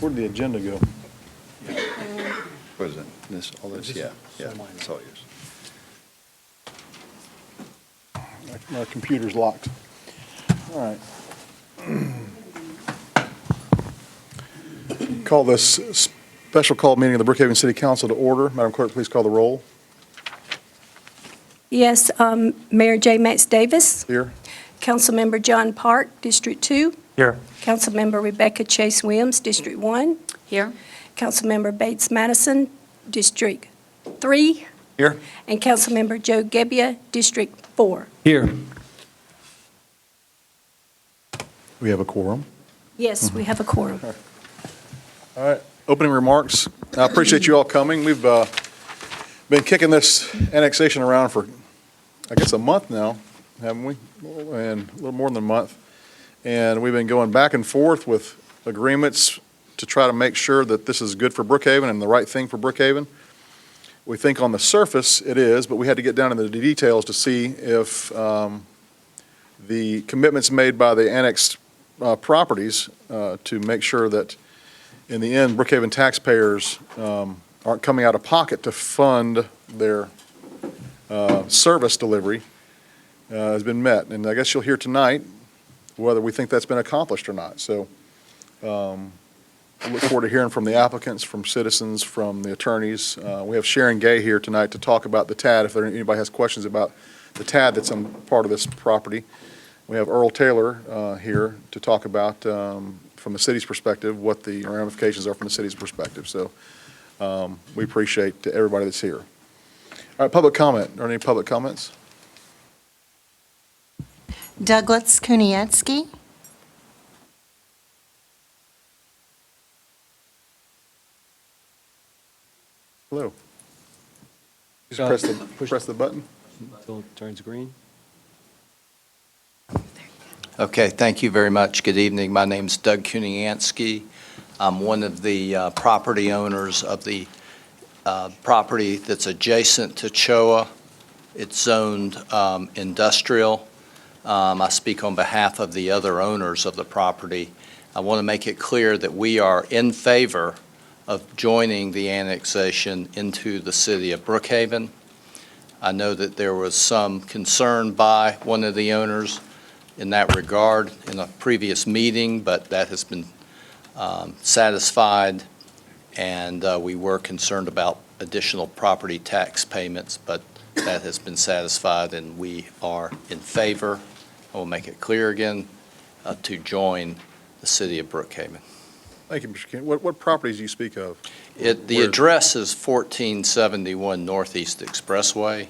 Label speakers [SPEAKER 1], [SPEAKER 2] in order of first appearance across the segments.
[SPEAKER 1] Where'd the agenda go?
[SPEAKER 2] What is it? This, all this? Yeah, it's all yours.
[SPEAKER 1] My computer's locked. All right. Call this special call meeting of the Brookhaven City Council to order. Madam Clerk, please call the roll.
[SPEAKER 3] Yes, Mayor J. Max Davis.
[SPEAKER 1] Here.
[SPEAKER 3] Councilmember John Park, District 2.
[SPEAKER 4] Here.
[SPEAKER 3] Councilmember Rebecca Chase Williams, District 1.
[SPEAKER 5] Here.
[SPEAKER 3] Councilmember Bates Madison, District 3.
[SPEAKER 1] Here.
[SPEAKER 3] And Councilmember Joe Gebbia, District 4.
[SPEAKER 4] Here.
[SPEAKER 1] We have a quorum.
[SPEAKER 3] Yes, we have a quorum.
[SPEAKER 1] All right, opening remarks. I appreciate you all coming. We've been kicking this annexation around for, I guess, a month now, haven't we? And a little more than a month. And we've been going back and forth with agreements to try to make sure that this is good for Brookhaven and the right thing for Brookhaven. We think on the surface it is, but we had to get down into the details to see if the commitments made by the annexed properties to make sure that in the end, Brookhaven taxpayers aren't coming out of pocket to fund their service delivery has been met. And I guess you'll hear tonight whether we think that's been accomplished or not. So I look forward to hearing from the applicants, from citizens, from the attorneys. We have Sharon Gay here tonight to talk about the TAD, if anybody has questions about the TAD that's on part of this property. We have Earl Taylor here to talk about, from the city's perspective, what the ramifications are from the city's perspective. So we appreciate everybody that's here. All right, public comment. Are there any public comments?
[SPEAKER 5] Douglas Kunietsky.
[SPEAKER 1] Hello. Just press the button.
[SPEAKER 4] Until it turns green.
[SPEAKER 6] Okay, thank you very much. Good evening. My name's Doug Kuniansky. I'm one of the property owners of the property that's adjacent to CHOA. It's zoned industrial. I speak on behalf of the other owners of the property. I want to make it clear that we are in favor of joining the annexation into the city of Brookhaven. I know that there was some concern by one of the owners in that regard in a previous meeting, but that has been satisfied, and we were concerned about additional property tax payments, but that has been satisfied, and we are in favor, I will make it clear again, to join the city of Brookhaven.
[SPEAKER 1] Thank you, Mr. King. What properties do you speak of?
[SPEAKER 6] The address is 1471 Northeast Expressway.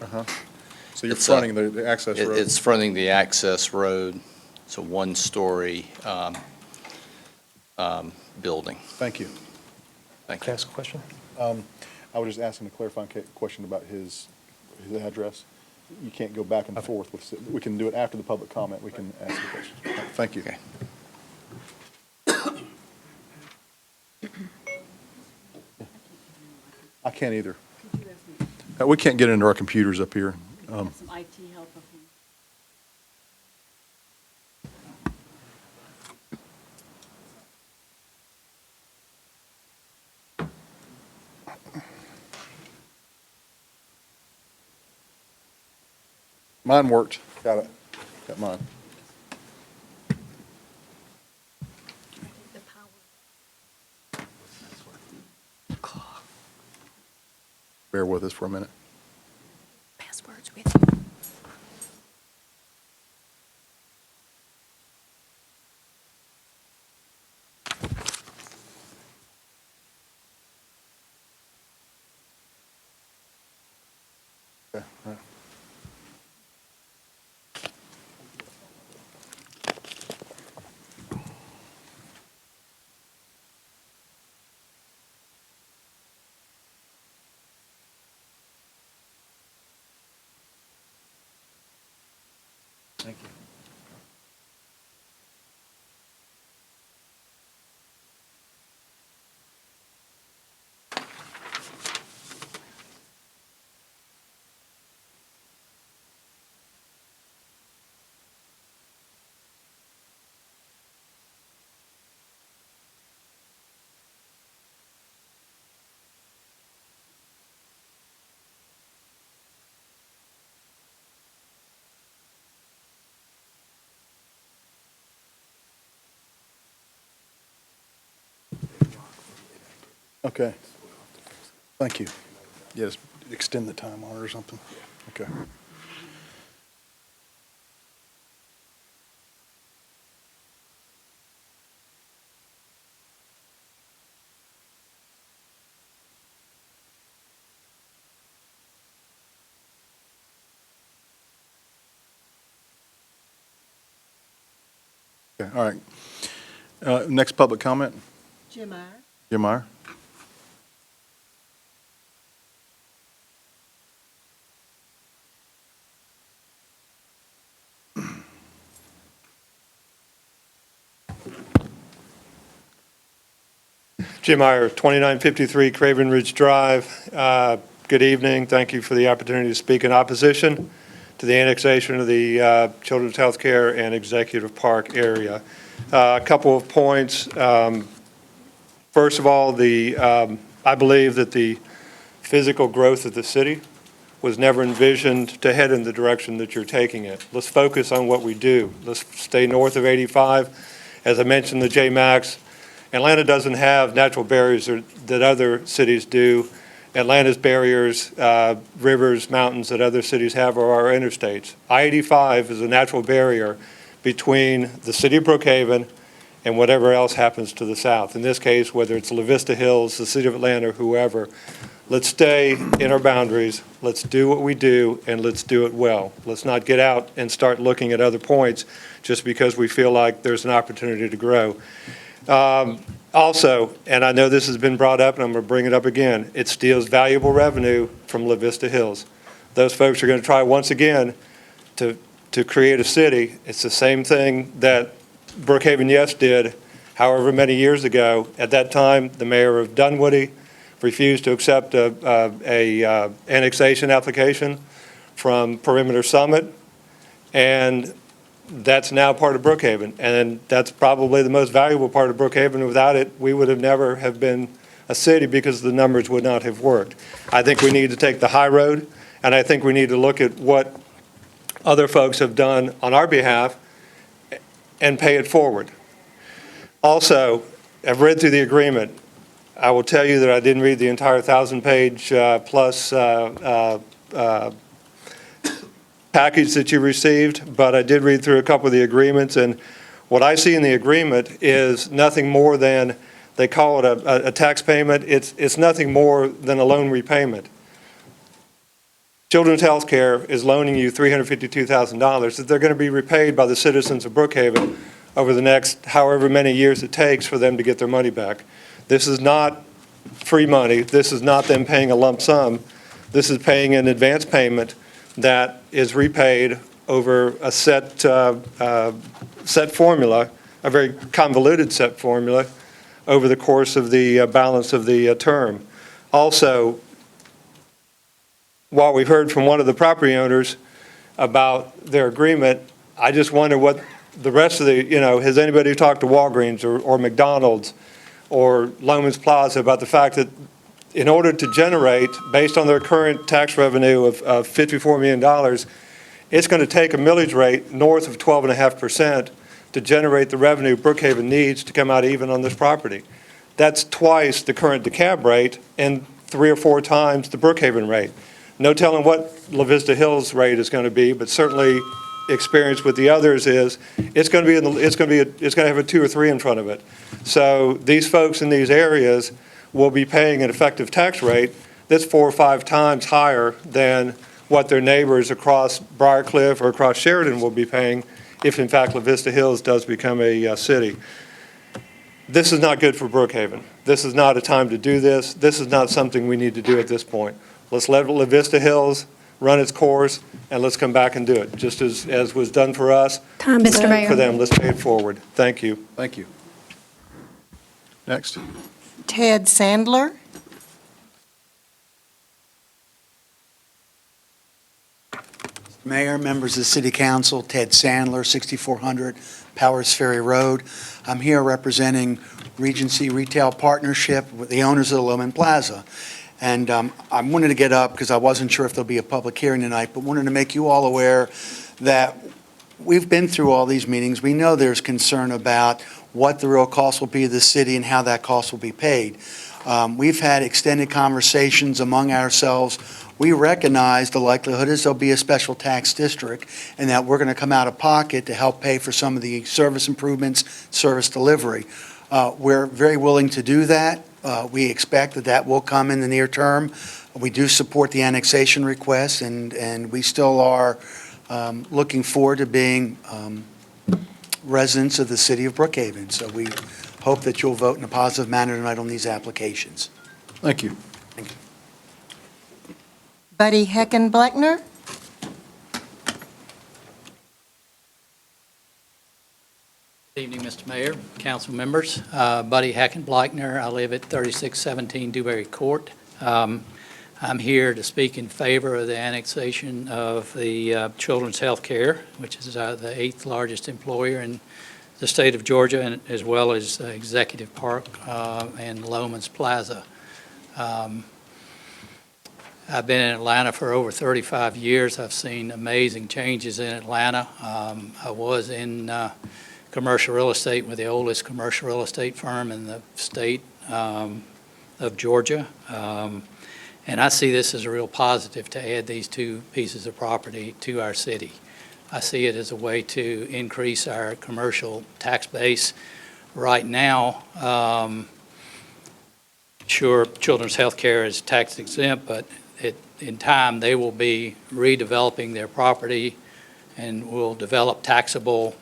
[SPEAKER 1] So you're
[SPEAKER 6] It's
[SPEAKER 1] fronting the access road?
[SPEAKER 6] It's fronting the access road. It's a one-story building.
[SPEAKER 1] Thank you.
[SPEAKER 6] Thank
[SPEAKER 4] Can I
[SPEAKER 6] you.
[SPEAKER 4] ask a question?
[SPEAKER 1] I was just asking a clarifying question about his address. You can't go back and forth with, we can do it after the public comment. We can ask the question. Thank you.
[SPEAKER 6] Okay.
[SPEAKER 1] I can't either. We can't get into our computers up here.
[SPEAKER 5] Some IT help.
[SPEAKER 1] Mine worked. Got it. Got mine. Bear with us for a minute.
[SPEAKER 3] Passwords with you.
[SPEAKER 1] Okay, all right. Thank you. Okay. Thank you. Yeah, just extend the time on it or something. Okay. Okay, all right. Next public comment,
[SPEAKER 5] Jim Meyer.
[SPEAKER 1] Jim Meyer.
[SPEAKER 7] Jim Meyer, 2953 Craven Ridge Drive. Good evening. Thank you for the opportunity to speak in opposition to the annexation of the Children's Healthcare and Executive Park area. A couple of points. First of all, I believe that the physical growth of the city was never envisioned to head in the direction that you're taking it. Let's focus on what we do. Let's stay north of 85. As I mentioned, the J-Max, Atlanta doesn't have natural barriers that other cities do. Atlanta's barriers, rivers, mountains that other cities have are our interstates. I-85 is a natural barrier between the city of Brookhaven and whatever else happens to the south. In this case, whether it's La Vista Hills, the city of Atlanta, or whoever, let's stay in our boundaries, let's do what we do, and let's do it well. Let's not get out and start looking at other points just because we feel like there's an opportunity to grow. Also, and I know this has been brought up, and I'm going to bring it up again, it steals valuable revenue from La Vista Hills. Those folks are going to try once again to create a city. It's the same thing that Brookhaven Yes did however many years ago. At that time, the mayor of Dunwoody refused to accept a annexation application from Perimeter Summit, and that's now part of Brookhaven, and that's probably the most valuable part of Brookhaven. Without it, we would have never have been a city because the numbers would not have worked. I think we need to take the high road, and I think we need to look at what other folks have done on our behalf and pay it forward. Also, I've read through the agreement. I will tell you that I didn't read the entire 1,000-page plus package that you received, but I did read through a couple of the agreements, and what I see in the agreement is nothing more than, they call it a tax payment. It's nothing more than a loan repayment. Children's Healthcare is loaning you $352,000 that they're going to be repaid by the citizens of Brookhaven over the next however many years it takes for them to get their money back. This is not free money. This is not them paying a lump sum. This is paying an advance payment that is repaid over a set formula, a very convoluted set formula, over the course of the balance of the term. Also, while we've heard from one of the property owners about their agreement, I just wonder what the rest of the, has anybody talked to Walgreens or McDonald's or Loman's Plaza about the fact that in order to generate, based on their current tax revenue of $54 million, it's going to take a millage rate north of 12.5% to generate the revenue Brookhaven needs to come out even on this property. That's twice the current DeKalb rate and 3 or 4 times the Brookhaven rate. No telling what La Vista Hills rate is going to be, but certainly experience with the others is it's going to have a 2 or 3 in front of it. So these folks in these areas will be paying an effective tax rate that's 4 or 5 times higher than what their neighbors across Briarcliff or across Sheridan will be paying if, in fact, La Vista Hills does become a city. This is not good for Brookhaven. This is not a time to do this. This is not something we need to do at this point. Let's let La Vista Hills run its course, and let's come back and do it, just as was done for us.
[SPEAKER 3] Time is
[SPEAKER 8] Mr.
[SPEAKER 3] up.
[SPEAKER 8] Mayor.
[SPEAKER 7] For them, let's pay it forward. Thank you.
[SPEAKER 1] Thank you. Next.
[SPEAKER 5] Ted Sandler.
[SPEAKER 9] Mayor, members of the City Council, Ted Sandler, 6400 Powers Ferry Road. I'm here representing Regency Retail Partnership with the owners of the Loman Plaza. And I wanted to get up because I wasn't sure if there'll be a public hearing tonight, but wanted to make you all aware that we've been through all these meetings. We know there's concern about what the real cost will be to the city and how that cost will be paid. We've had extended conversations among ourselves. We recognize the likelihood is there'll be a special tax district and that we're going to come out of pocket to help pay for some of the service improvements, service delivery. We're very willing to do that. We expect that that will come in the near term. We do support the annexation request, and we still are looking forward to being residents of the city of Brookhaven. So we hope that you'll vote in a positive manner tonight on these applications.
[SPEAKER 1] Thank you.
[SPEAKER 5] Buddy Heckenbleckner.
[SPEAKER 8] Good evening, Mr. Mayor, council members. Buddy Heckenbleckner. I live at 3617 Dewberry Court. I'm here to speak in favor of the annexation of the Children's Health Care, which is the 8th largest employer in the state of Georgia, and as well as Executive Park and Loman's Plaza. I've been in Atlanta for over 35 years. I've seen amazing changes in Atlanta. I was in commercial real estate with the oldest commercial real estate firm in the state of Georgia. And I see this as a real positive to add these two pieces of property to our city. I see it as a way to increase our commercial tax base. Right now, sure, children's health care is tax exempt, but in time, they will be redeveloping their property and will develop taxable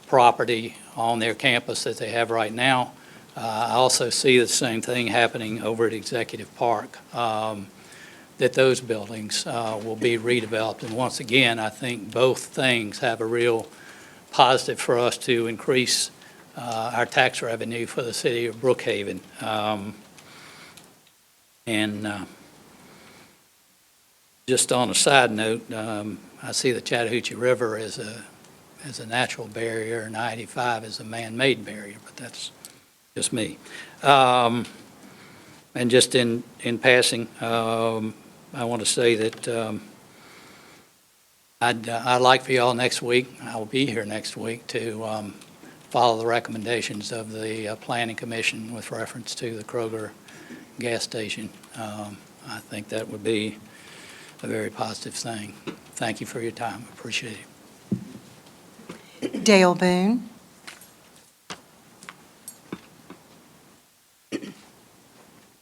[SPEAKER 8] property on their campus that they have right now. I also see the same thing happening over at Executive Park, that those buildings will be redeveloped. And once again, I think both things have a real positive for us to increase our tax revenue for the city of Brookhaven. Just on a side note, I see the Chattahoochee River as a natural barrier, and I-85 is a man-made barrier, but that's just me. And just in passing, I want to say that I'd like for y'all next week, I will be here next week, to follow the recommendations of the Planning Commission with reference to the Kroger gas station. I think that would be a very positive thing. Thank you for your time. Appreciate it.
[SPEAKER 5] Dale Boone.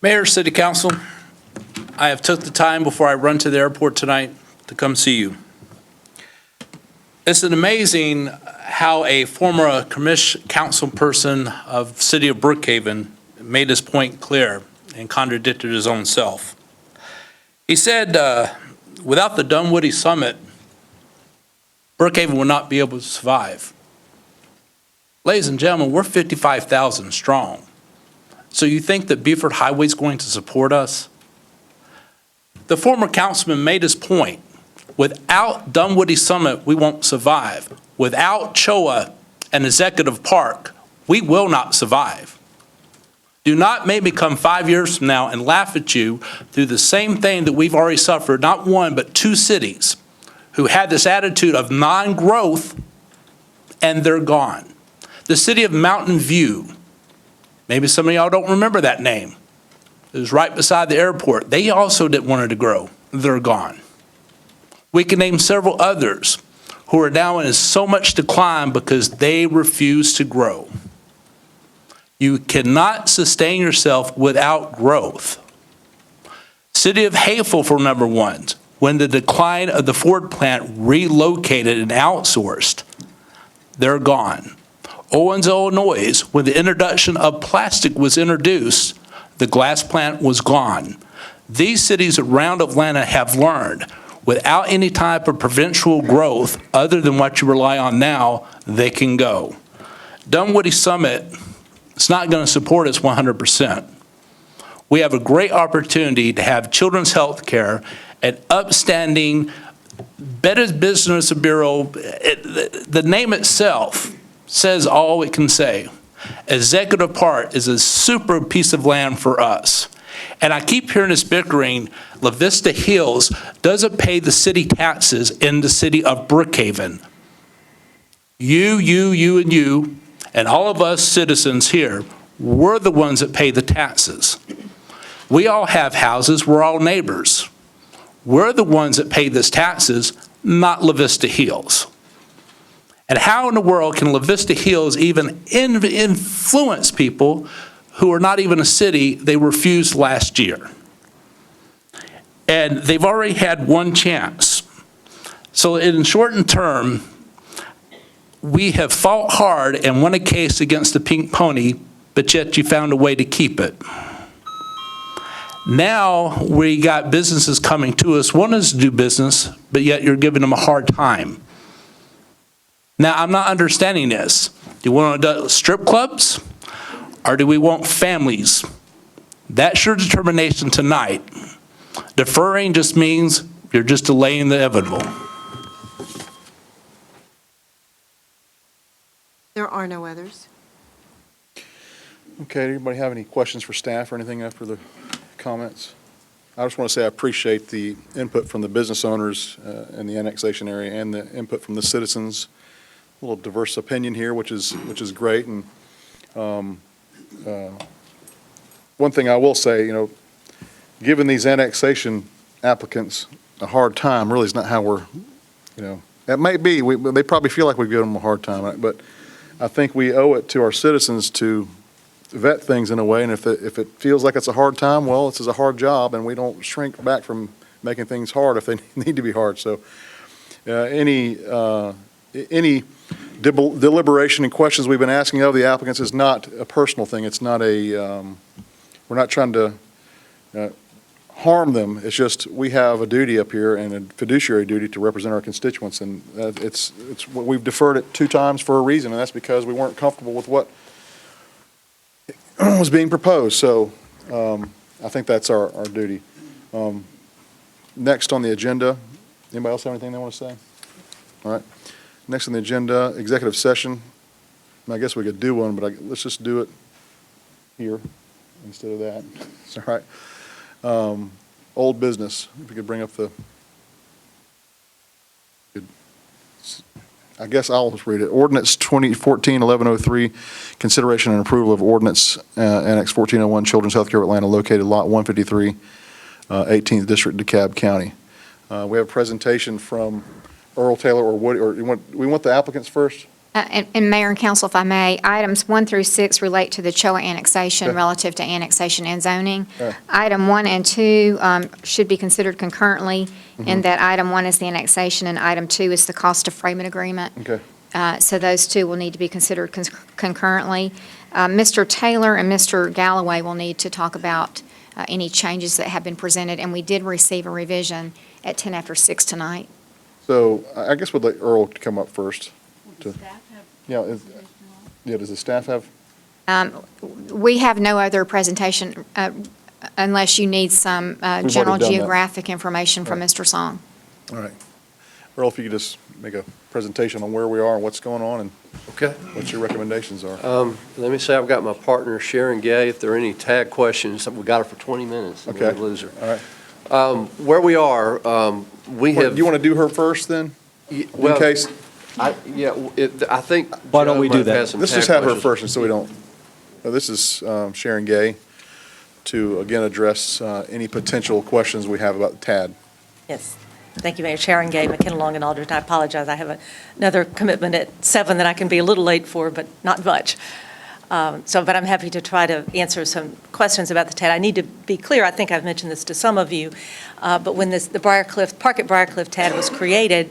[SPEAKER 10] Mayor, City Council, I have took the time before I run to the airport tonight to come see you. It's amazing how a former council person of City of Brookhaven made his point clear and contradicted his own self. He said, without the Dunwoody Summit, Brookhaven will not be able to survive. Ladies and gentlemen, we're 55,000 strong. So you think that Beaufort Highway is going to support us? The former councilman made his point. Without Dunwoody Summit, we won't survive. Without CHOA and Executive Park, we will not survive. Do not make me come 5 years from now and laugh at you through the same thing that we've already suffered, not one, but two cities who had this attitude of non-growth, and they're gone. The city of Mountain View, maybe some of y'all don't remember that name. It was right beside the airport. They also didn't want it to grow. They're gone. We can name several others who are now in so much decline because they refuse to grow. You cannot sustain yourself without growth. City of Hayful, for number one, when the decline of the Ford plant relocated and outsourced, they're gone. Owens, Illinois, when the introduction of plastic was introduced, the glass plant was gone. These cities around Atlanta have learned without any type of provincial growth other than what you rely on now, they can go. Dunwoody Summit, it's not going to support us 100%. We have a great opportunity to have children's health care, an upstanding, Better Business Bureau. The name itself says all it can say. Executive Park is a super piece of land for us. And I keep hearing this bickering. La Vista Hills doesn't pay the city taxes in the city of Brookhaven. You, and all of us citizens here, we're the ones that pay the taxes. We all have houses, we're all neighbors. We're the ones that pay this taxes, not La Vista Hills. And how in the world can La Vista Hills even influence people who are not even a city they refused last year? And they've already had one chance. So in shortened term, we have fought hard and won a case against the Pink Pony, but yet you found a way to keep it. Now we got businesses coming to us, wanting us to do business, but yet you're giving them a hard time. Now, I'm not understanding this. Do you want to do strip clubs, or do we want families? That's your determination tonight. Deferring just means you're just delaying the inevitable.
[SPEAKER 5] There are no others.
[SPEAKER 1] Okay, anybody have any questions for staff or anything after the comments? I just want to say I appreciate the input from the business owners in the annexation area and the input from the citizens. A little diverse opinion here, which is great. And one thing I will say, giving these annexation applicants a hard time really is not how we're, it might be, they probably feel like we've given them a hard time, but I think we owe it to our citizens to vet things in a way, and if it feels like it's a hard time, well, this is a hard job, and we don't shrink back from making things hard if they need to be hard. So any deliberation and questions we've been asking of the applicants is not a personal thing. It's not we're not trying to harm them. It's just we have a duty up here and a fiduciary duty to represent our constituents, and it's we've deferred it 2 times for a reason, and that's because we weren't comfortable with what was being proposed. So I think that's our duty. Next on the agenda, anybody else have anything they want to say? All right. Next on the agenda, executive session. I guess we could do one, but let's just do it here instead of that. It's all right. Old business, if you could bring up I guess I'll just read it. Ordinance 2014-1103, consideration and approval of ordinance Annex 1401, Children's Healthcare of Atlanta, located lot 153, 18th District, DeKalb County. We have a presentation from Earl Taylor or Woody, or we want the applicants first?
[SPEAKER 11] And Mayor and Council, if I may, items 1 through 6 relate to the CHOA annexation
[SPEAKER 1] Okay.
[SPEAKER 11] relative to annexation and zoning.
[SPEAKER 1] Okay.
[SPEAKER 11] Item 1 and 2 should be considered concurrently, in that item 1 is the annexation and item 2 is the cost of framing agreement.
[SPEAKER 1] Okay.
[SPEAKER 11] So those two will need to be considered concurrently. Mr. Taylor and Mr. Galloway will need to talk about any changes that have been presented, and we did receive a revision at 10 after 6 tonight.
[SPEAKER 1] So I guess we'd like Earl to come up first. Yeah, does the staff have?
[SPEAKER 11] We have no other presentation unless you need some
[SPEAKER 1] already
[SPEAKER 11] general
[SPEAKER 1] done that.
[SPEAKER 11] geographic information from Mr. Song.
[SPEAKER 1] All right. Earl, if you could just make a presentation on where we are and what's going on and
[SPEAKER 2] Okay.
[SPEAKER 1] what your recommendations are.
[SPEAKER 2] Let me say I've got my partner Sharon Gay. If there are any tag questions, we got her for 20 minutes.
[SPEAKER 1] Okay.
[SPEAKER 2] We'll lose her.
[SPEAKER 1] All right.
[SPEAKER 2] Where we are, we
[SPEAKER 1] Do
[SPEAKER 2] have.
[SPEAKER 1] you want to do her first then? In case,
[SPEAKER 2] I think.
[SPEAKER 4] Why don't
[SPEAKER 2] Joe
[SPEAKER 4] we do
[SPEAKER 2] might have
[SPEAKER 4] that?
[SPEAKER 2] had some
[SPEAKER 1] let's
[SPEAKER 2] tag
[SPEAKER 1] just have her
[SPEAKER 2] questions.
[SPEAKER 1] first and so we don't, this is Sharon Gay to again address any potential questions we have about TAD.
[SPEAKER 12] Yes. Thank you, Mayor. Sharon Gay, McKenna Long and Aldridge. I apologize. I have another commitment at 7 that I can be a little late for, but not much. But I'm happy to try to answer some questions about the TAD. I need to be clear. I think I've mentioned this to some of you, but when the Park at Briarcliff TAD was created,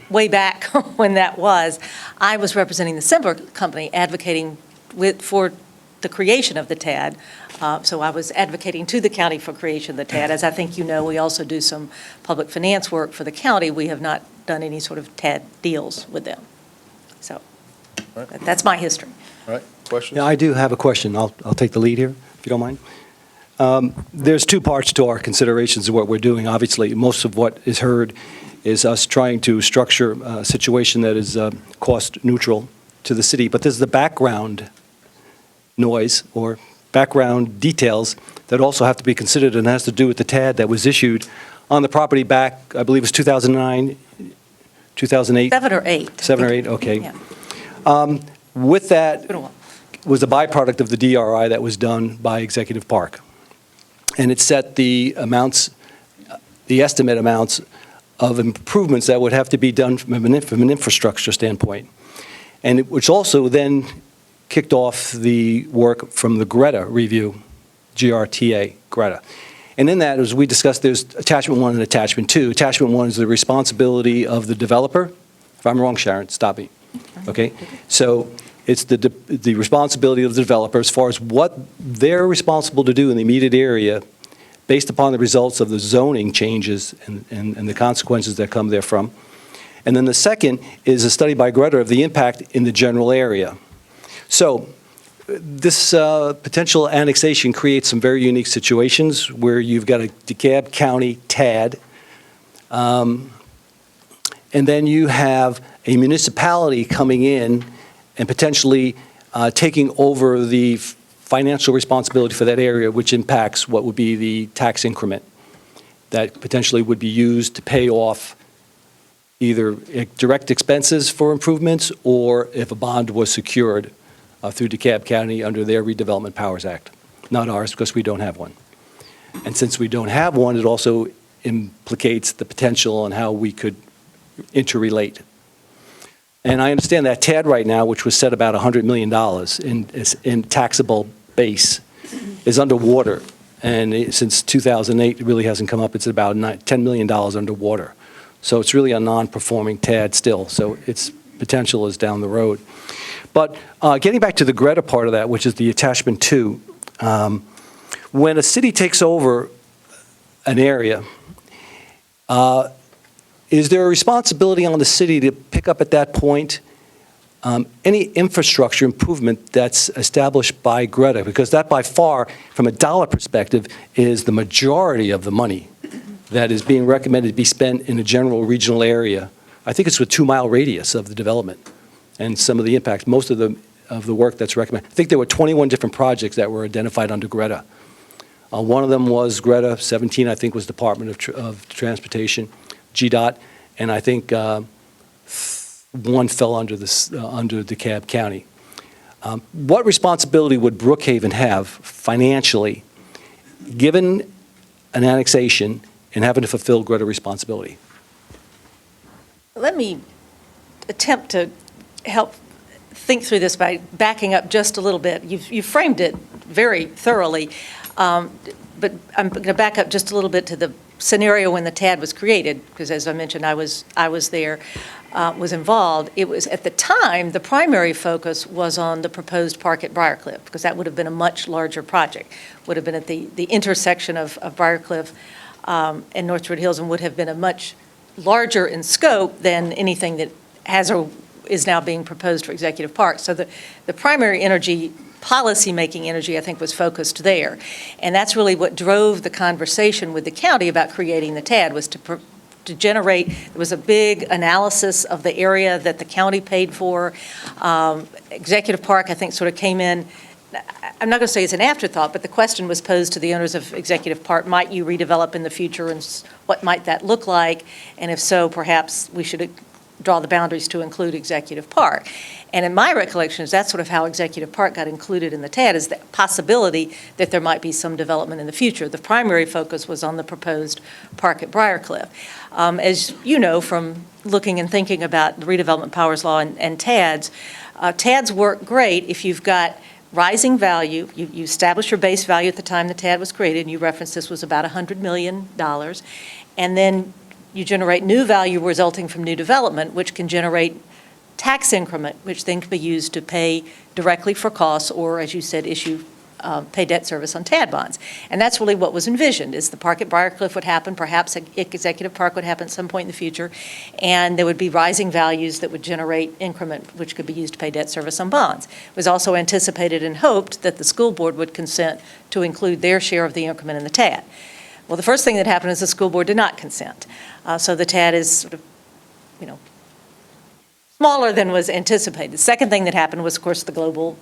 [SPEAKER 12] way back when that was, I was representing the Sember Company advocating for the creation of the TAD. So I was advocating to the county for creation of the TAD. As I think you know, we also do some public finance work for the county. We have not done any sort of TAD deals with them. So
[SPEAKER 1] Right.
[SPEAKER 12] that's my history.
[SPEAKER 1] All right, questions?
[SPEAKER 4] Yeah, I do have a question. I'll take the lead here, if you don't mind. There's 2 parts to our considerations of what we're doing. Obviously, most of what is heard is us trying to structure a situation that is cost neutral to the city. But there's the background noise or background details that also have to be considered, and has to do with the TAD that was issued on the property back, I believe it was 2009, 2008?
[SPEAKER 12] 7 or 8.
[SPEAKER 4] 7 or 8, okay.
[SPEAKER 12] Yeah.
[SPEAKER 4] With that
[SPEAKER 12] Been a while.
[SPEAKER 4] was a byproduct of the DRI that was done by Executive Park. and it set the amounts, the estimate amounts of improvements that would have to be done from an infrastructure standpoint. And which also then kicked off the work from the Greta review, GRTA, Greta. And in that, as we discussed, there's attachment 1 and attachment 2. Attachment 1 is the responsibility of the developer. If I'm wrong, Sharon, stop me. Okay? So it's the responsibility of the developer as far as what they're responsible to do in the immediate area based upon the results of the zoning changes and the consequences that come therefrom. And then the second is a study by Greta of the impact in the general area. So this potential annexation creates some very unique situations where you've got a DeKalb County TAD, and then you have a municipality coming in and potentially taking over the financial responsibility for that area, which impacts what would be the tax increment that potentially would be used to pay off either direct expenses for improvements or if a bond was secured through DeKalb County under their Redevelopment Powers Act. Not ours, because we don't have one. And since we don't have one, it also implicates the potential on how we could interrelate. And I understand that TAD right now, which was set about $100 million in taxable base, is underwater. And since 2008, it really hasn't come up. It's about $10 million underwater. So it's really a non-performing TAD still. So its potential is down the road. But getting back to the Greta part of that, which is the attachment 2, when a city takes over an area, is there a responsibility on the city to pick up at that point any infrastructure improvement that's established by Greta? Because that by far, from a dollar perspective, is the majority of the money that is being recommended to be spent in a general regional area. I think it's a 2-mile radius of the development and some of the impacts, most of the work that's recommended. I think there were 21 different projects that were identified under Greta. One of them was Greta, 17 I think was Department of Transportation, GDOT, and I think one fell under DeKalb County. What responsibility would Brookhaven have financially, given an annexation and having to fulfill Greta responsibility?
[SPEAKER 12] Let me attempt to help think through this by backing up just a little bit. You've framed it very thoroughly, but I'm going to back up just a little bit to the scenario when the TAD was created, because as I mentioned, I was there, was involved. It was, at the time, the primary focus was on the proposed park at Briarcliff, because that would have been a much larger project. Would have been at the intersection of Briarcliff and North Druid Hills, and would have been a much larger in scope than anything that has or is now being proposed for Executive Park. So the primary energy, policy-making energy, I think, was focused there. And that's really what drove the conversation with the county about creating the TAD, was to generate, there was a big analysis of the area that the county paid for. Executive Park, I think, sort of came in, I'm not going to say it's an afterthought, but the question was posed to the owners of Executive Park, might you redevelop in the future, and what might that look like? And if so, perhaps we should draw the boundaries to include Executive Park. And in my recollection, is that's sort of how Executive Park got included in the TAD, is the possibility that there might be some development in the future. The primary focus was on the proposed park at Briarcliff. As you know from looking and thinking about the redevelopment powers law and TADs, TADs work great if you've got rising value. You establish your base value at the time the TAD was created, and you referenced this was about $100 million, and then you generate new value resulting from new development, which can generate tax increment, which then can be used to pay directly for costs or, as you said, pay debt service on TAD bonds. And that's really what was envisioned, is the park at Briarcliff would happen, perhaps Executive Park would happen at some point in the future, and there would be rising values that would generate increment, which could be used to pay debt service on bonds. It was also anticipated and hoped that the school board would consent to include their share of the increment in the TAD. Well, the first thing that happened is the school board did not consent. So the TAD is sort of, smaller than was anticipated. The second thing that happened was, of course, the global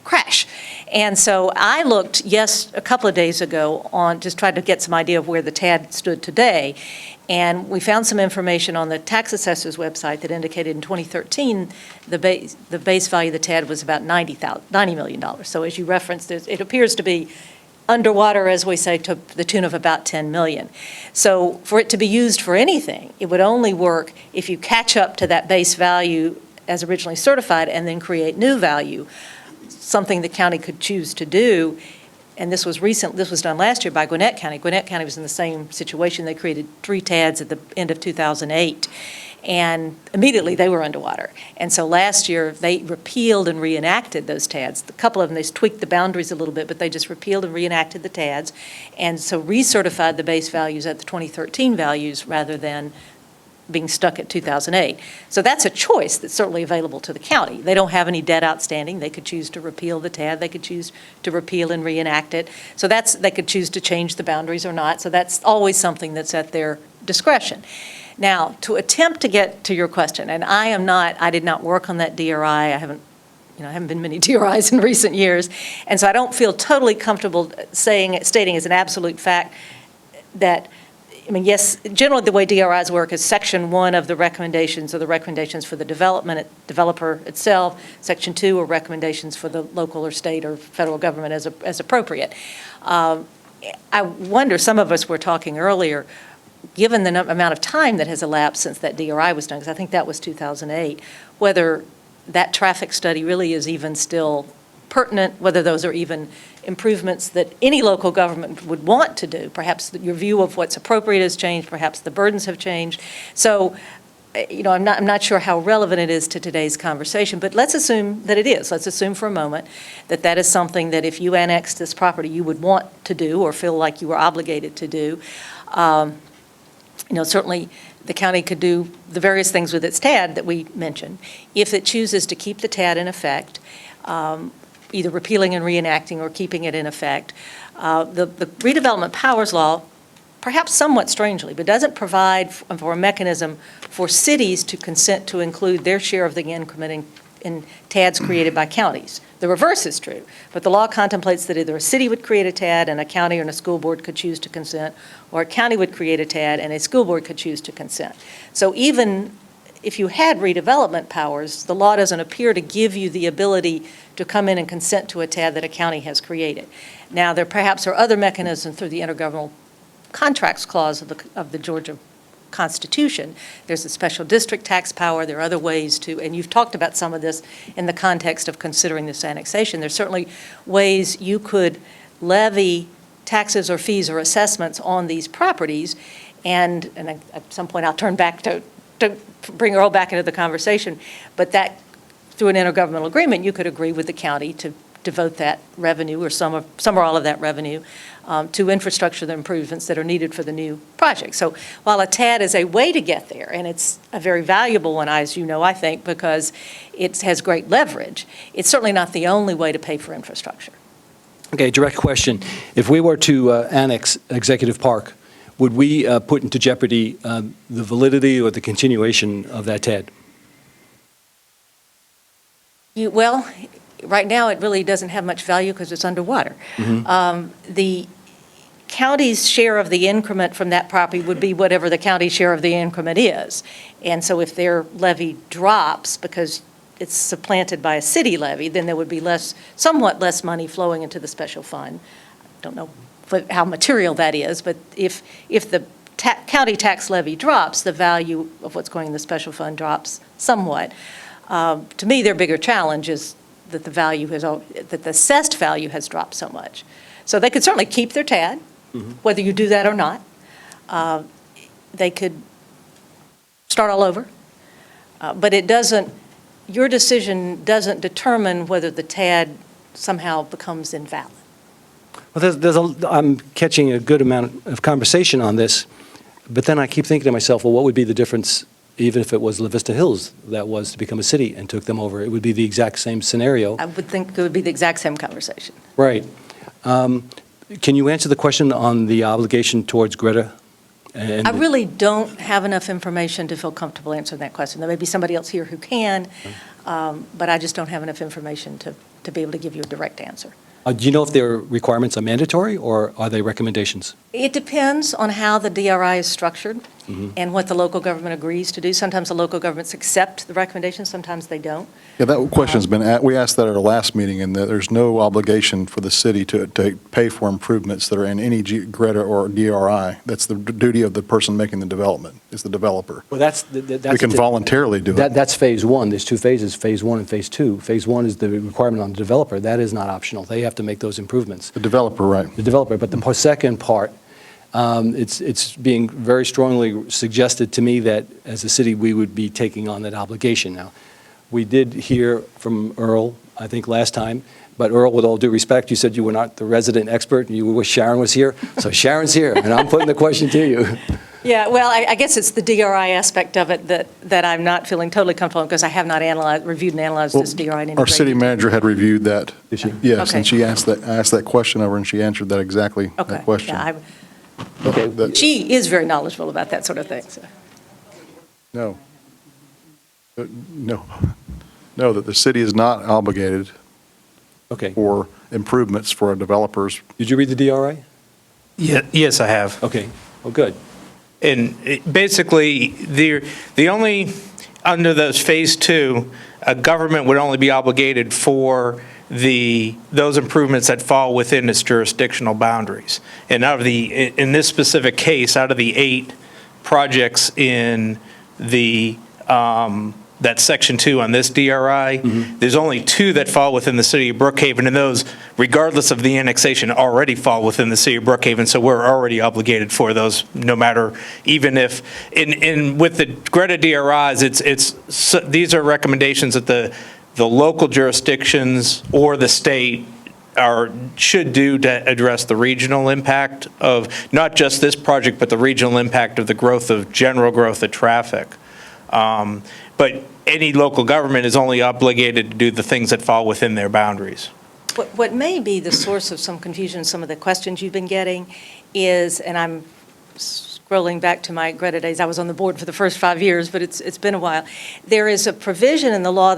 [SPEAKER 12] crash. And so I looked, a couple of days ago, on just tried to get some idea of where the TAD stood today. And we found some information on the tax assessor's website that indicated in 2013, the base value of the TAD was about $90 million. So as you referenced, it appears to be underwater, as we say, to the tune of about 10 million. So for it to be used for anything, it would only work if you catch up to that base value as originally certified and then create new value, something the county could choose to do. And this was done last year by Gwinnett County. Gwinnett County was in the same situation. They created 3 TADs at the end of 2008. And immediately they were underwater. And so last year, they repealed and reenacted those TADs. A couple of them, they tweaked the boundaries a little bit, but they just repealed and reenacted the TADs. And so recertified the base values at the 2013 values rather than being stuck at 2008. So that's a choice that's certainly available to the county. They don't have any debt outstanding. They could choose to repeal the TAD. They could choose to repeal and reenact it. So they could choose to change the boundaries or not. So that's always something that's at their discretion. Now, to attempt to get to your question, and I did not work on that DRI. I haven't been many DRIs in recent years, and so I don't feel totally comfortable stating as an absolute fact that, yes, generally the way DRIs work is Section 1 of the recommendations are the recommendations for the developer itself. Section 2 are recommendations for the local or state or federal government as appropriate. I wonder, some of us were talking earlier, given the amount of time that has elapsed since that DRI was done, because I think that was 2008, whether that traffic study really is even still pertinent, whether those are even improvements that any local government would want to do. Perhaps your view of what's appropriate has changed, perhaps the burdens have changed. So, I'm not sure how relevant it is to today's conversation, but let's assume that it is. Let's assume for a moment that that is something that if you annexed this property, you would want to do or feel like you were obligated to do. Certainly the county could do the various things with its TAD that we mentioned. If it chooses to keep the TAD in effect, either repealing and reenacting or keeping it in effect, the redevelopment powers law, perhaps somewhat strangely, but doesn't provide for a mechanism for cities to consent to include their share of the increment in TADs created by counties. The reverse is true, but the law contemplates that either a city would create a TAD and a county and a school board could choose to consent, or a county would create a TAD and a school board could choose to consent. So even if you had redevelopment powers, the law doesn't appear to give you the ability to come in and consent to a TAD that a county has created. Now, there perhaps are other mechanisms through the Intergovernmental Contracts Clause of the Georgia Constitution. There's a special district tax power. There are other ways to, and you've talked about some of this in the context of considering this annexation. There's certainly ways you could levy taxes or fees or assessments on these properties, and at some point I'll turn back to bring Earl back into the conversation, but that through an intergovernmental agreement, you could agree with the county to devote that revenue or some or all of that revenue to infrastructure improvements that are needed for the new project. So while a TAD is a way to get there, and it's a very valuable one, as you know, I think, because it has great leverage, it's certainly not the only way to pay for infrastructure.
[SPEAKER 4] Okay, direct question. If we were to annex Executive Park, would we put into jeopardy the validity or the continuation of that TAD?
[SPEAKER 12] Well, right now it really doesn't have much value because it's underwater. Mm-hmm. The county's share of the increment from that property would be whatever the county's share of the increment is. And so if their levy drops because it's supplanted by a city levy, then there would be somewhat less money flowing into the special fund. I don't know how material that is, but if the county tax levy drops, the value of what's going in the special fund drops somewhat. To me, their bigger challenge is that the assessed value has dropped so much. So they could certainly keep their TAD, mm-hmm. whether you do that or not. They could start all over, but your decision doesn't determine whether the TAD somehow becomes invalid.
[SPEAKER 4] Well, I'm catching a good amount of conversation on this, but then I keep thinking to myself, well, what would be the difference even if it was La Vista Hills that was to become a city and took them over? It would be the exact same scenario.
[SPEAKER 12] I would think it would be the exact same conversation.
[SPEAKER 4] Right. Can you answer the question on the obligation towards Greta?
[SPEAKER 12] I really don't have enough information to feel comfortable answering that question. There may be somebody else here who can, but I just don't have enough information to be able to give you a direct answer.
[SPEAKER 4] Do you know if their requirements are mandatory or are they recommendations?
[SPEAKER 12] It depends on how the DRI is structured. and what the local government agrees to do. Sometimes the local governments accept the recommendations, sometimes they don't.
[SPEAKER 1] Yeah, that question's been, we asked that at our last meeting, and that there's no obligation for the city to pay for improvements that are in any Greta or DRI. That's the duty of the person making the development, is the developer.
[SPEAKER 4] Well, that's.
[SPEAKER 1] We can voluntarily do it.
[SPEAKER 4] That's phase one. There's two phases, phase one and phase two. Phase one is the requirement on the developer. That is not optional. They have to make those improvements.
[SPEAKER 1] The developer, right.
[SPEAKER 4] The developer. But the second part, it's being very strongly suggested to me that as a city, we would be taking on that obligation now. We did hear from Earl, I think, last time, but Earl, with all due respect, you said you were not the resident expert, and you wish Sharon was here. So Sharon's here, and I'm putting the question to you.
[SPEAKER 12] Yeah, well, I guess it's the DRI aspect of it that I'm not feeling totally comfortable because I have not reviewed and analyzed this DRI in any
[SPEAKER 1] Our
[SPEAKER 12] great
[SPEAKER 1] city
[SPEAKER 12] detail.
[SPEAKER 1] manager had reviewed that.
[SPEAKER 4] Did she?
[SPEAKER 1] Yes,
[SPEAKER 12] Okay.
[SPEAKER 1] and she asked that question of her, and she answered that exactly,
[SPEAKER 12] Okay,
[SPEAKER 1] that question.
[SPEAKER 12] yeah,
[SPEAKER 4] Okay.
[SPEAKER 12] she is very knowledgeable about that sort of thing, so.
[SPEAKER 1] No. No, that the city is not obligated
[SPEAKER 4] Okay.
[SPEAKER 1] for improvements for our developers.
[SPEAKER 4] Did you read the DRI?
[SPEAKER 10] Yes, I have.
[SPEAKER 4] Okay. Oh, good.
[SPEAKER 10] And basically, the only, under those phase two, a government would only be obligated for those improvements that fall within its jurisdictional boundaries. And in this specific case, out of the 8 projects in that section 2 on this DRI, there's only 2 that fall within the city of Brookhaven, and those, regardless of the annexation, already fall within the city of Brookhaven, so we're already obligated for those, no matter, even if, with the Greta DRIs, these are recommendations that the local jurisdictions or the state should do to address the regional impact of not just this project, but the regional impact of the general growth of traffic. But any local government is only obligated to do the things that fall within their boundaries.
[SPEAKER 12] What may be the source of some confusion, some of the questions you've been getting is, and I'm scrolling back to my Greta days, I was on the board for the first 5 years, but it's been a while. There is a provision in the law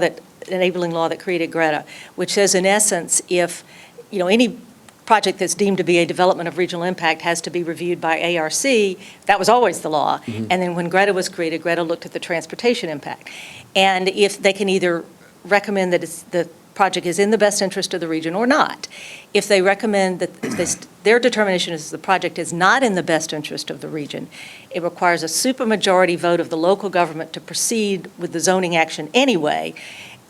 [SPEAKER 12] enabling law that created Greta, which says in essence, if, any project that's deemed to be a development of regional impact has to be reviewed by ARC. That was always the law. And then when Greta was created, Greta looked at the transportation impact. And if they can either recommend that the project is in the best interest of the region or not. If they recommend that their determination is the project is not in the best interest of the region, it requires a supermajority vote of the local government to proceed with the zoning action anyway.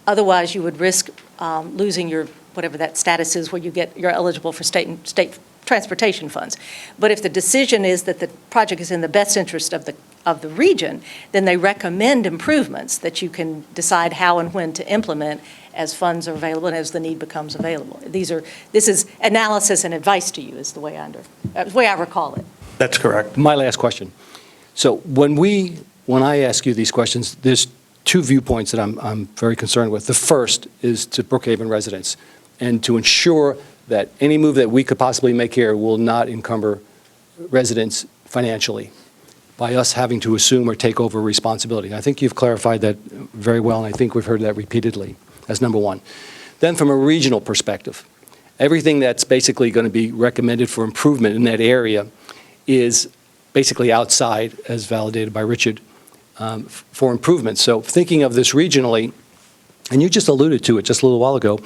[SPEAKER 12] Otherwise, you would risk losing your whatever that status is where you're eligible for state transportation funds. But if the decision is that the project is in the best interest of the region, then they recommend improvements that you can decide how and when to implement as funds are available and as the need becomes available. This is analysis and advice to you is the way I recall it.
[SPEAKER 10] That's correct.
[SPEAKER 4] My last question. So when I ask you these questions, there's 2 viewpoints that I'm very concerned with. The first is to Brookhaven residents, and to ensure that any move that we could possibly make here will not encumber residents financially by us having to assume or take over responsibility. I think you've clarified that very well, and I think we've heard that repeatedly. That's number one. Then from a regional perspective, everything that's basically going to be recommended for improvement in that area is basically outside, as validated by Richard, for improvement. So thinking of this regionally, and you just alluded to it just a little while ago,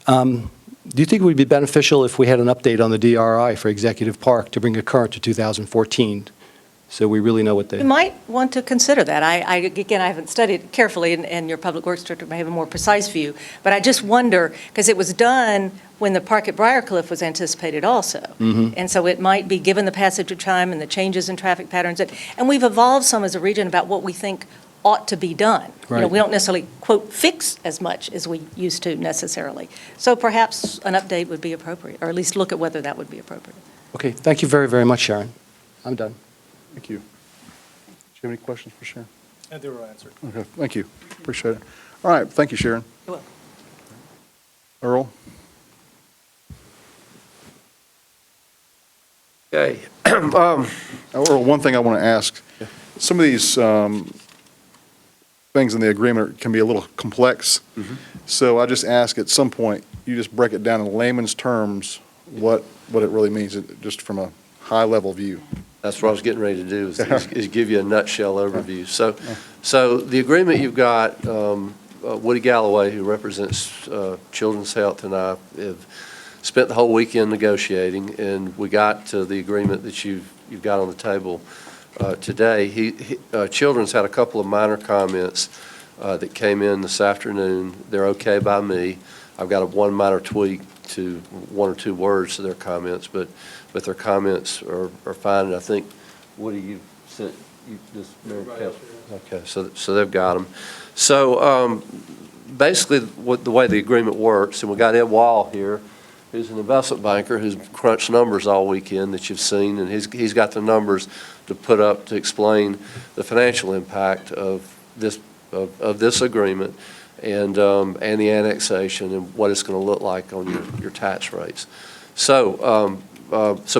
[SPEAKER 4] do you think it would be beneficial if we had an update on the DRI for Executive Park to bring it current to 2014, so we really know what
[SPEAKER 12] You might want to consider that. Again, I haven't studied it carefully, and your Public Works Director may have a more precise view, but I just wonder, because it was done when the park at Briarcliff was anticipated also. And so it might be, given the passage of time and the changes in traffic patterns, and we've evolved some as a region about what we think ought to be done.
[SPEAKER 4] Right.
[SPEAKER 12] We don't necessarily, quote, fix as much as we used to necessarily. So perhaps an update would be appropriate, or at least look at whether that would be appropriate.
[SPEAKER 4] Okay, thank you very, very much, Sharon. I'm done.
[SPEAKER 1] Thank you. Do you have any questions for Sharon?
[SPEAKER 7] They were answered.
[SPEAKER 1] Okay, thank you. Appreciate it. All right, thank you, Sharon.
[SPEAKER 12] You're welcome.
[SPEAKER 1] Earl?
[SPEAKER 2] Okay.
[SPEAKER 1] Earl, one thing I want to ask, some of these things in the agreement can be a little complex. So I just ask at some point, you just break it down in layman's terms, what it really means, just from a high-level view.
[SPEAKER 2] That's what I was getting ready to do, is give you a nutshell overview. So the agreement you've got, Woody Galloway, who represents Children's Health, and I have spent the whole weekend negotiating, and we got to the agreement that you've got on the table today. Children's had a couple of minor comments that came in this afternoon. They're okay by me. I've got one minor tweak to one or two words to their comments, but their comments are fine. And I think, Woody, you sent this. Okay, so they've got them. So basically, the way the agreement works, and we got Ed Wall here, who's an investment banker who's crunched numbers all weekend that you've seen, and he's got the numbers to put up to explain the financial impact of this agreement and the annexation and what it's going to look like on your tax rates. So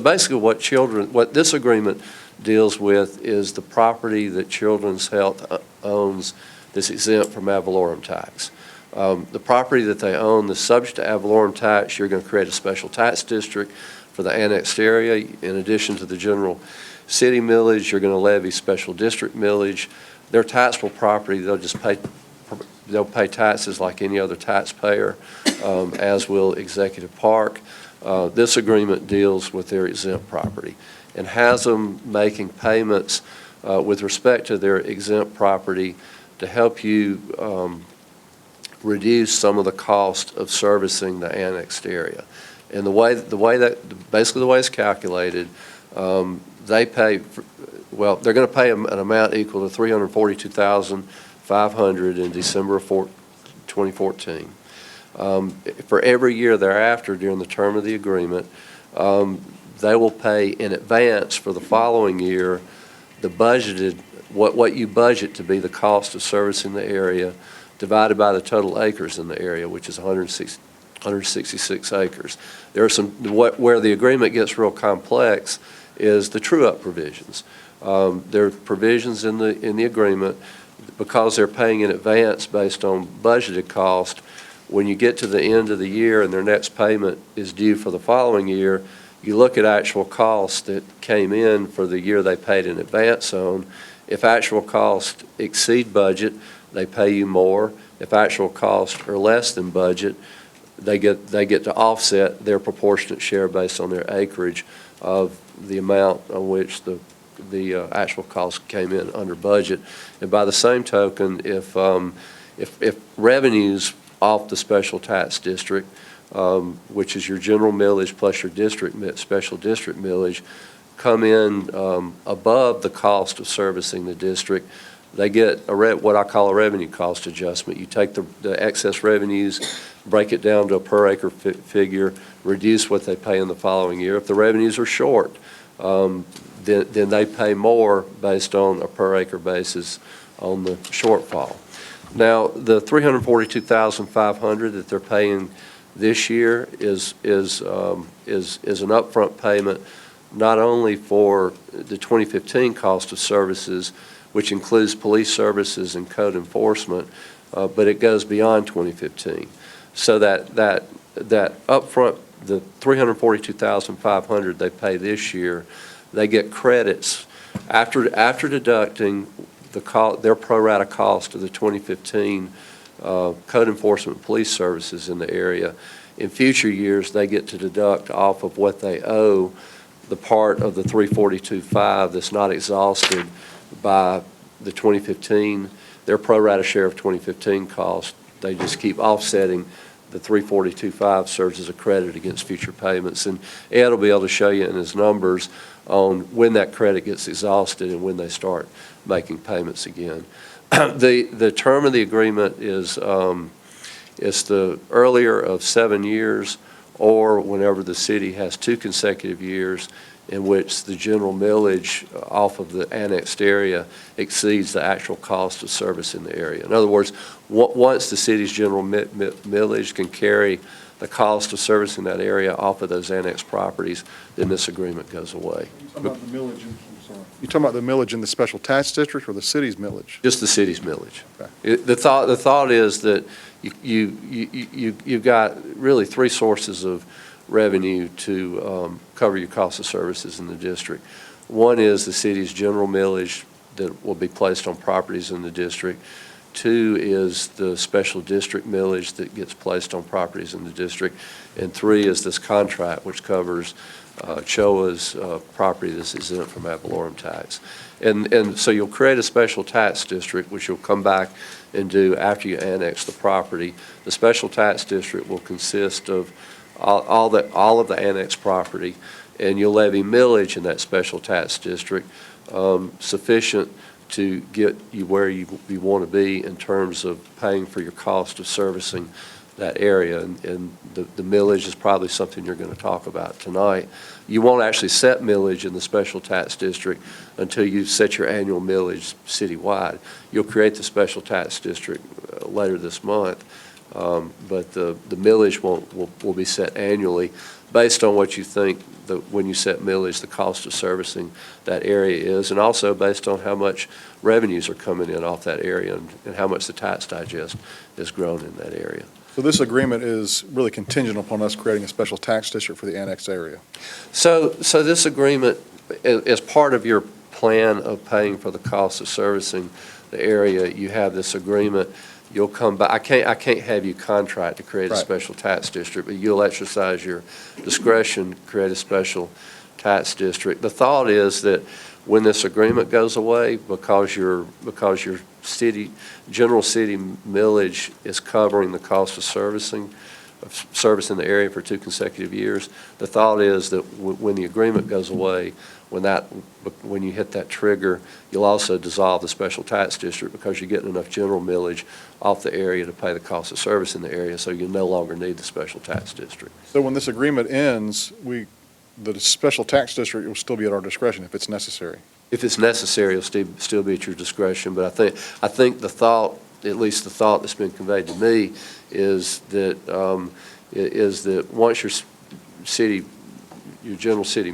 [SPEAKER 2] basically, what this agreement deals with is the property that Children's Health owns that's exempt from ad valorem tax. The property that they own that's subject to ad valorem tax, you're going to create a special tax district for the annexed area. In addition to the general city millage, you're going to levy special district millage. Their taxable property, they'll pay taxes like any other taxpayer, as will Executive Park. This agreement deals with their exempt property and has them making payments with respect to their exempt property to help you reduce some of the cost of servicing the annexed area. And basically the way it's calculated, they're going to pay an amount equal to $342,500 in December of 2014. For every year thereafter during the term of the agreement, they will pay in advance for the following year the budgeted, what you budget to be the cost of servicing the area divided by the total acres in the area, which is 166 acres. There are where the agreement gets real complex is the true-up provisions. There are provisions in the agreement because they're paying in advance based on budgeted cost. When you get to the end of the year and their next payment is due for the following year, you look at actual costs that came in for the year they paid in advance on. If actual costs exceed budget, they pay you more. If actual costs are less than budget, they get to offset their proportionate share based on their acreage of the amount on which the actual cost came in under budget. And by the same token, if revenues off the special tax district, which is your general millage plus your special district millage, come in above the cost of servicing the district, they get what I call a revenue cost adjustment. You take the excess revenues, break it down to a per acre figure, reduce what they pay in the following year. If the revenues are short, then they pay more based on a per acre basis on the shortfall. Now, the $342,500 that they're paying this year is an upfront payment not only for the 2015 cost of services, which includes police services and code enforcement, but it goes beyond 2015. So that upfront, the $342,500 they pay this year, they get credits after deducting their pro rata cost of the 2015 code enforcement police services in the area. In future years, they get to deduct off of what they owe the part of the $342,500 that's not exhausted by the 2015, their pro rata share of 2015 cost. They just keep offsetting the $342,500 serves as a credit against future payments. And Ed will be able to show you in his numbers on when that credit gets exhausted and when they start making payments again. The term of the agreement is the earlier of 7 years or whenever the city has 2 consecutive years in which the general millage off of the annexed area exceeds the actual cost of service in the area. In other words, once the city's general millage can carry the cost of service in that area off of those annexed properties, then this agreement goes away.
[SPEAKER 1] You talking about the millage in the special tax district or the city's millage?
[SPEAKER 2] Just the city's millage.
[SPEAKER 1] Okay.
[SPEAKER 2] The thought is that you've got really 3 sources of revenue to cover your cost of services in the district. One is the city's general millage that will be placed on properties in the district. Two is the special district millage that gets placed on properties in the district. And three is this contract, which covers CHOA's property that's exempt from ad valorem tax. And so you'll create a special tax district, which you'll come back and do after you annex the property. The special tax district will consist of all of the annexed property, and you'll levy millage in that special tax district sufficient to get you where you want to be in terms of paying for your cost of servicing that area. And the millage is probably something you're going to talk about tonight. You won't actually set millage in the special tax district until you set your annual millage citywide. You'll create the special tax district later this month, but the millage will be set annually based on what you think when you set millage, the cost of servicing that area is, and also based on how much revenues are coming in off that area and how much the tax digest has grown in that area.
[SPEAKER 1] So this agreement is really contingent upon us creating a special tax district for the annexed area.
[SPEAKER 2] So this agreement, as part of your plan of paying for the cost of servicing the area, you have this agreement. You'll come back. I can't have you contract to create a special tax district, but you'll exercise your discretion to create a special tax district. The thought is that when this agreement goes away, because your general city millage is covering the cost of servicing the area for 2 consecutive years, the thought is that when the agreement goes away, when you hit that trigger, you'll also dissolve the special tax district because you're getting enough general millage off the area to pay the cost of service in the area, so you no longer need the special tax district.
[SPEAKER 1] So when this agreement ends, the special tax district will still be at our discretion if it's necessary.
[SPEAKER 2] If it's necessary, it'll still be at your discretion, but I think the thought, at least the thought that's been conveyed to me, is that once your general city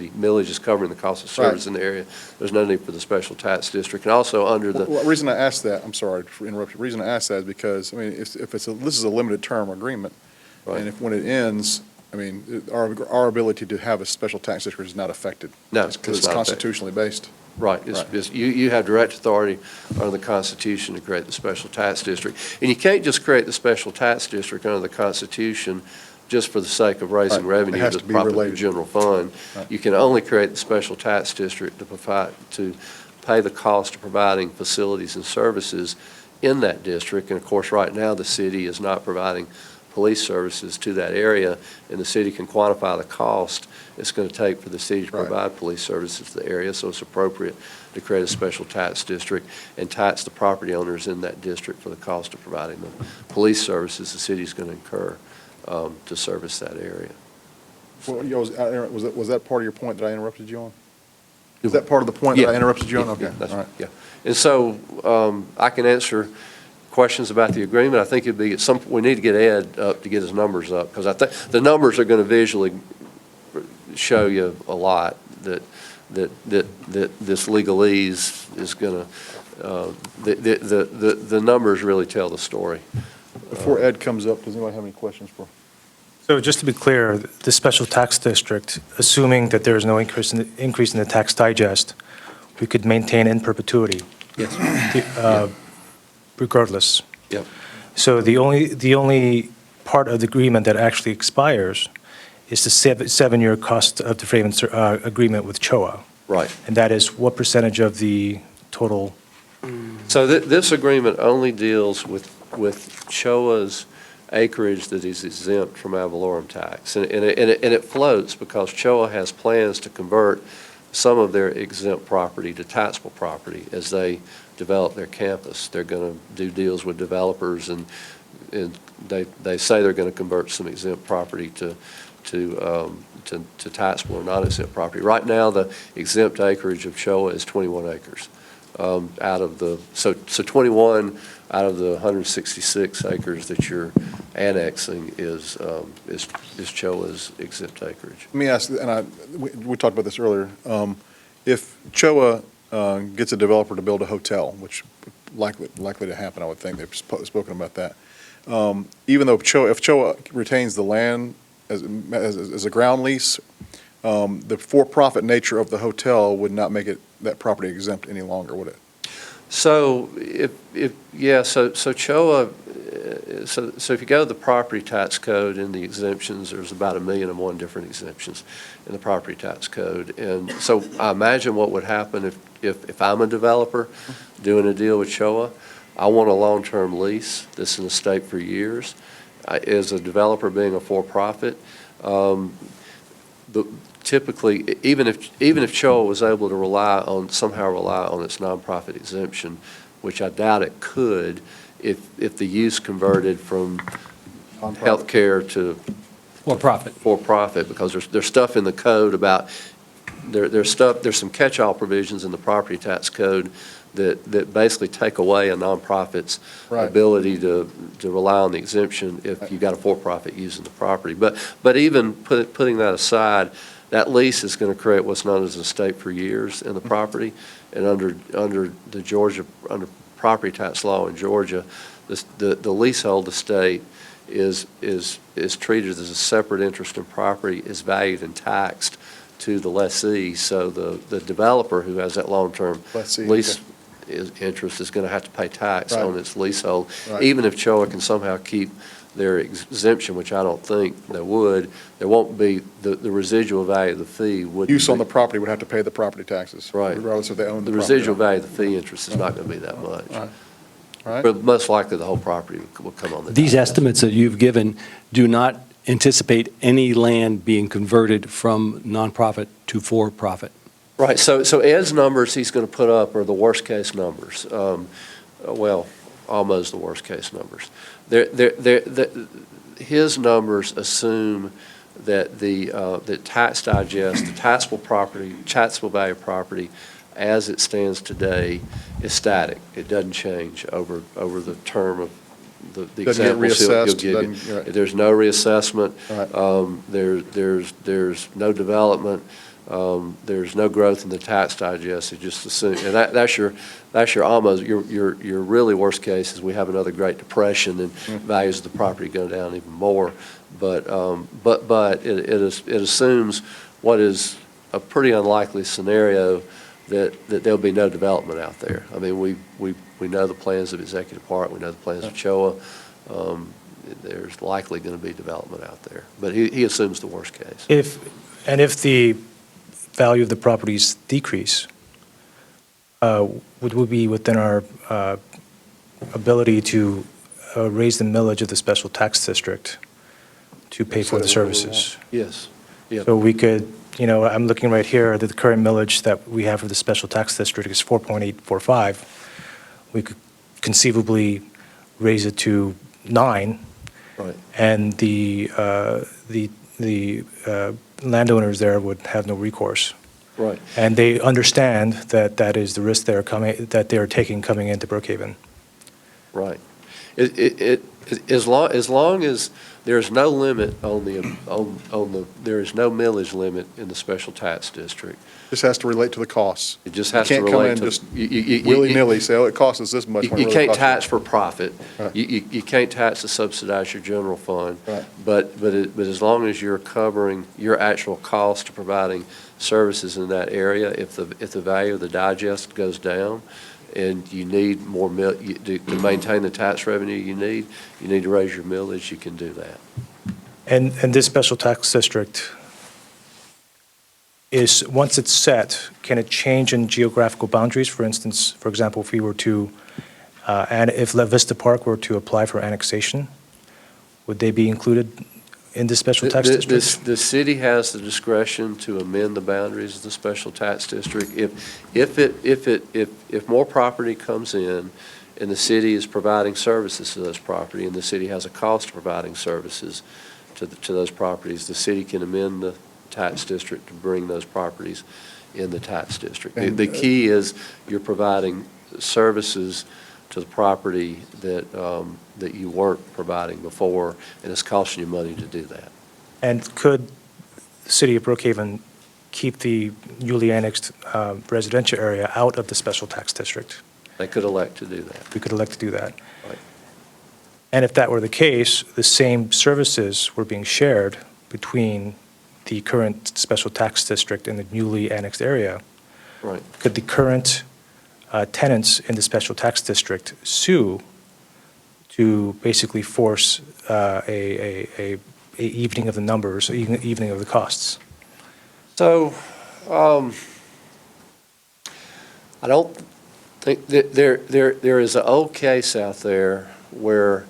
[SPEAKER 2] millage is covering the cost of service in the area, there's no need for the special tax district. And also under the...
[SPEAKER 1] Well, the reason I asked that, I'm sorry for interrupting, the reason I asked that is because, I mean, if this is a limited term agreement, and when it ends, I mean, our ability to have a special tax district is not affected.
[SPEAKER 2] No,
[SPEAKER 1] because it's constitutionally based.
[SPEAKER 2] Right. You have direct authority under the Constitution to create the special tax district. And you can't just create the special tax district under the Constitution just for the sake of raising revenue to the proper general fund. You can only create the special tax district to pay the cost of providing facilities and services in that district. And of course, right now, the city is not providing police services to that area, and the city can quantify the cost it's going to take for the city to provide police services to the area, so it's appropriate to create a special tax district and tax the property owners in that district for the cost of providing the police services the city's going to incur to service that area.
[SPEAKER 1] Well, was that part of your point that I interrupted you on? Is that part of the point that I interrupted you on? Okay,
[SPEAKER 2] that's
[SPEAKER 1] all right.
[SPEAKER 2] Yeah. And so I can answer questions about the agreement. I think it'd be we need to get Ed up to get his numbers up, because I think the numbers are going to visually show you a lot that this legalese is going to, the numbers really tell the story.
[SPEAKER 1] Before Ed comes up, does anybody have any questions for?
[SPEAKER 13] So just to be clear, the special tax district, assuming that there is no increase in the tax digest, we could maintain in perpetuity.
[SPEAKER 2] Yes.
[SPEAKER 13] Regardless.
[SPEAKER 2] Yep.
[SPEAKER 13] So the only part of the agreement that actually expires is the seven-year cost of defrayment agreement with CHOA.
[SPEAKER 2] Right.
[SPEAKER 13] And that is what percentage of the total?
[SPEAKER 2] So this agreement only deals with CHOA's acreage that is exempt from ad valorem tax. And it floats because CHOA has plans to convert some of their exempt property to taxable property as they develop their campus. They're going to do deals with developers, and they say they're going to convert some exempt property to taxable or non-exempt property. Right now, the exempt acreage of CHOA is 21 acres. So 21 out of the 166 acres that you're annexing is CHOA's exempt acreage.
[SPEAKER 1] Let me ask, and we talked about this earlier. If CHOA gets a developer to build a hotel, which likely to happen, I would think, they've spoken about that. Even though if CHOA retains the land as a ground lease, the for-profit nature of the hotel would not make that property exempt any longer, would it?
[SPEAKER 2] So so CHOA, so if you go to the property tax code in the exemptions, there's about 1,000,001 different exemptions in the property tax code. And so I imagine what would happen if I'm a developer doing a deal with CHOA, I want a long-term lease that's in the state for years. As a developer being a for-profit, typically, even if CHOA was able to somehow rely on its nonprofit exemption, which I doubt it could, if the use converted from healthcare to for-profit, because there's stuff in the code about, there's some catch-all provisions in the property tax code that basically take away a nonprofit's ability to rely on the exemption if you've got a for-profit using the property. But even putting that aside, that lease is going to create what's known as a estate for years in the property. And under property tax law in Georgia, the leasehold estate is treated as a separate interest in property, is valued and taxed to the lessee. So the developer who has that long-term lease interest is going to have to pay tax on its leasehold. Even if CHOA can somehow keep their exemption, which I don't think they would, there won't be, the residual value of the fee would.
[SPEAKER 1] Use on the property would have to pay the property taxes.
[SPEAKER 2] Right.
[SPEAKER 1] Regardless if they own the
[SPEAKER 2] The
[SPEAKER 1] property.
[SPEAKER 2] residual value of the fee interest is not going to be that much.
[SPEAKER 1] Right.
[SPEAKER 2] But most likely the whole property will come on the.
[SPEAKER 4] These
[SPEAKER 2] tax.
[SPEAKER 4] estimates that you've given do not anticipate any land being converted from nonprofit to for-profit.
[SPEAKER 2] Right, so Ed's numbers he's going to put up are the worst-case numbers. Well, almost the worst-case numbers. His numbers assume that that Tax Digest, the taxable value of property, as it stands today, is static. It doesn't change over the term of the examples he'll give you. There's no reassessment. There's no development. There's no growth in the Tax Digest. It just assumes, and that's your almost your really worst case is we have another Great Depression and values of the property go down even more. But it assumes what is a pretty unlikely scenario that there'll be no development out there. I mean, we know the plans of Executive Park. We know the plans of CHOA. There's likely going to be development out there, but he assumes the worst case.
[SPEAKER 13] If the value of the properties decrease, would we be within our ability to raise the millage of the special tax district to pay for the services?
[SPEAKER 2] Yes. Yeah.
[SPEAKER 13] So we could, I'm looking right here, that the current millage that we have for the special tax district is 4.845. We could conceivably raise it to 9.
[SPEAKER 2] Right.
[SPEAKER 13] And the landowners there would have no recourse.
[SPEAKER 2] Right.
[SPEAKER 13] And they understand that is the risk they're taking coming into Brookhaven.
[SPEAKER 2] Right. As long as there's no limit there is no millage limit in the special tax district.
[SPEAKER 1] This has to relate to the costs.
[SPEAKER 2] It just has to relate to.
[SPEAKER 1] You can't come in just willy-nilly say, it costs us this much.
[SPEAKER 2] You can't tax for profit.
[SPEAKER 1] Right.
[SPEAKER 2] You can't tax to subsidize your general fund.
[SPEAKER 1] Right.
[SPEAKER 2] But as long as you're covering your actual cost to providing services in that area, if the value of the digest goes down and you need more to maintain the tax revenue you need to raise your millage, you can do that.
[SPEAKER 13] And this special tax district is, once it's set, can it change in geographical boundaries? For instance, for example, if we were to, and if La Vista Park were to apply for annexation, would they be included in the special tax district?
[SPEAKER 2] The city has the discretion to amend the boundaries of the special tax district. If more property comes in and the city is providing services to those property and the city has a cost of providing services to those properties, the city can amend the tax district to bring those properties in the tax district. The key is you're providing services to the property that you weren't providing before, and it's costing you money to do that.
[SPEAKER 13] And could the city of Brookhaven keep the newly annexed residential area out of the special tax district?
[SPEAKER 2] They could elect to do that.
[SPEAKER 13] We could elect to do that.
[SPEAKER 2] Right.
[SPEAKER 13] And if that were the case, the same services were being shared between the current special tax district in the newly annexed area,
[SPEAKER 2] Right.
[SPEAKER 13] could the current tenants in the special tax district sue to basically force a evening of the numbers, evening of the costs?
[SPEAKER 2] So, I don't think that there is an old case out there where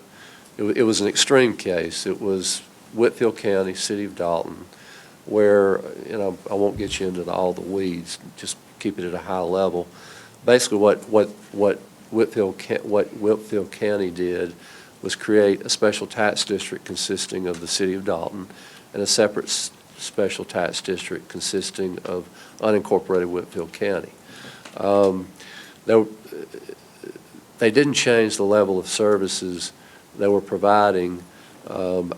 [SPEAKER 2] it was an extreme case. It was Whitfield County, City of Dalton, where, I won't get you into all the weeds, just keep it at a high level. Basically, what Whitfield County did was create a special tax district consisting of the City of Dalton and a separate special tax district consisting of unincorporated Whitfield County. They didn't change the level of services they were providing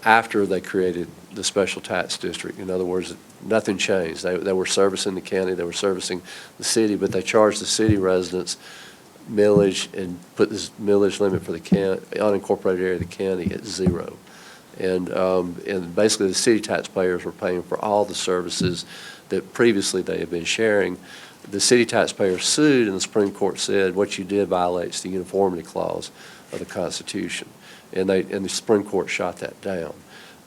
[SPEAKER 2] after they created the special tax district. In other words, nothing changed. They were servicing the county, they were servicing the city, but they charged the city residents millage and put this millage limit for the unincorporated area of the county at 0. And basically, the city taxpayers were paying for all the services that previously they had been sharing. The city taxpayers sued, and the Supreme Court said what you did violates the uniformity clause of the Constitution, and the Supreme Court shot that down.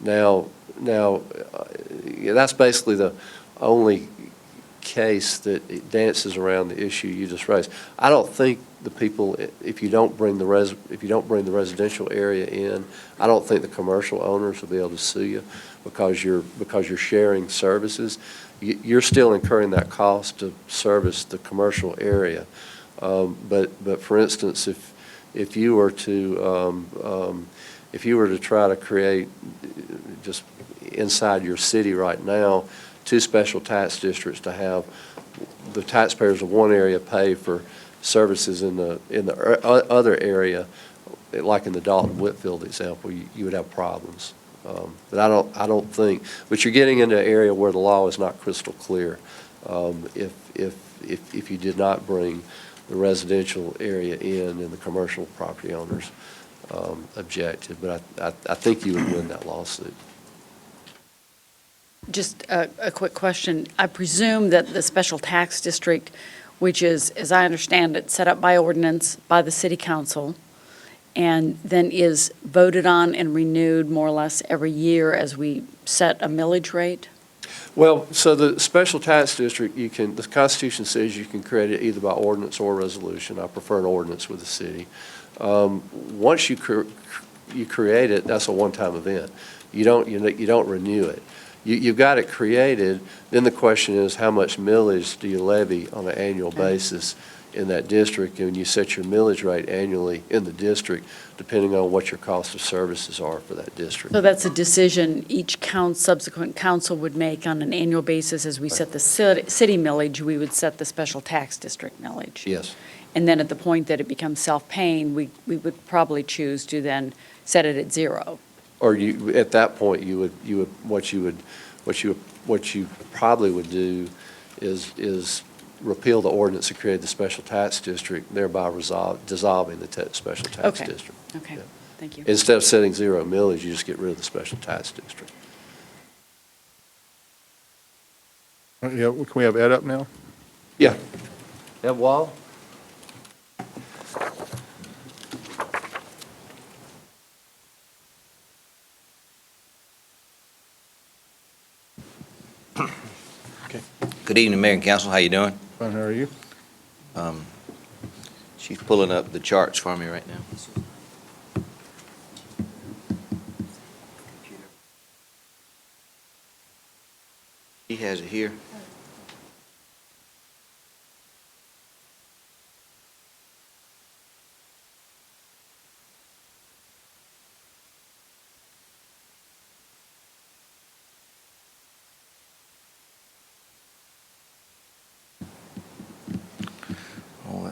[SPEAKER 2] Now, that's basically the only case that dances around the issue you just raised. I don't think the people, if you don't bring the residential area in, I don't think the commercial owners will be able to sue you because you're sharing services. You're still incurring that cost to service the commercial area. But for instance, if you were to try to create just inside your city right now, 2 special tax districts to have the taxpayers of one area pay for services in the other area, like in the Dalton-Whitfield example, you would have problems. But I don't think. But you're getting into an area where the law is not crystal clear. If you did not bring the residential area in and the commercial property owners objected, but I think you would win that lawsuit.
[SPEAKER 14] Just a quick question. I presume that the special tax district, which is, as I understand it, set up by ordinance by the city council, and then is voted on and renewed more or less every year as we set a millage rate?
[SPEAKER 2] Well, so the special tax district, the Constitution says you can create it either by ordinance or resolution. I prefer an ordinance with the city. Once you create it, that's a one-time event. You don't renew it. You've got it created, then the question is how much millage do you levy on an annual basis in that district, and you set your millage rate annually in the district depending on what your cost of services are for that district.
[SPEAKER 14] So that's a decision each subsequent council would make on an annual basis. As we set the city millage, we would set the special tax district millage.
[SPEAKER 2] Yes.
[SPEAKER 14] And then at the point that it becomes self-paying, we would probably choose to then set it at 0.
[SPEAKER 2] Or at that point, what you probably would do is repeal the ordinance that created the special tax district, thereby dissolving the special tax district.
[SPEAKER 14] Okay,
[SPEAKER 2] Yeah.
[SPEAKER 14] thank you.
[SPEAKER 2] Instead of setting 0 millage, you just get rid of the special tax district.
[SPEAKER 1] Yeah, can we have Ed up now?
[SPEAKER 2] Yeah. Ed Wall?
[SPEAKER 15] Good evening, Mayor and Council. How you doing?
[SPEAKER 1] Fine, how are you?
[SPEAKER 15] She's pulling up the charts for me right now. She has it here.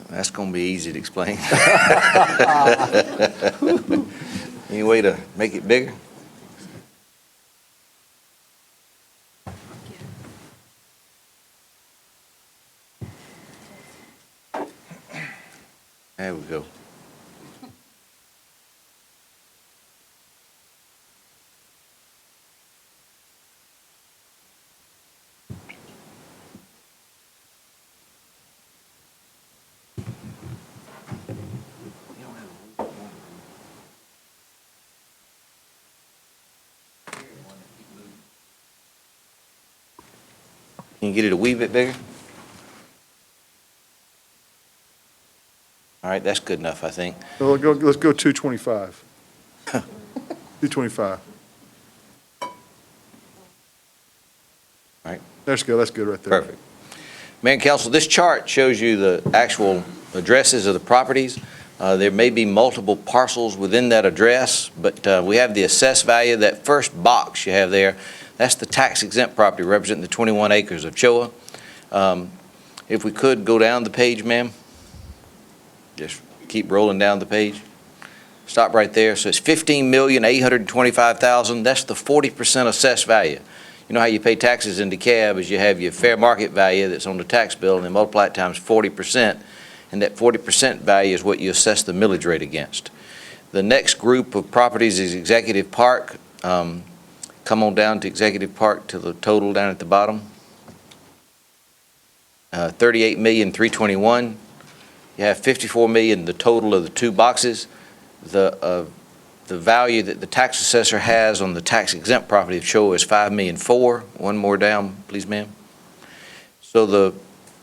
[SPEAKER 15] That's going to be easy to explain. Any way to make it bigger? There we go. Can you get it a wee bit bigger? All right, that's good enough, I think.
[SPEAKER 1] Well, let's go 225. 225.
[SPEAKER 15] All right.
[SPEAKER 1] That's good right there.
[SPEAKER 15] Perfect. Mayor and council, this chart shows you the actual addresses of the properties. There may be multiple parcels within that address, but we have the assessed value. That first box you have there, that's the tax exempt property representing the 21 acres of Choa. If we could go down the page, ma'am. Just keep rolling down the page. Stop right there. So it's $15,825,000. That's the 40% assessed value. You know how you pay taxes in DeKalb is you have your fair market value that's on the tax bill and then multiply it times 40%. And that 40% value is what you assess the millage rate against. The next group of properties is Executive Park. Come on down to Executive Park to the total down at the bottom. $38,321,000. You have $54 million, the total of the two boxes. The value that the tax assessor has on the tax exempt property of Choa is $5,004,000. One more down, please, ma'am. So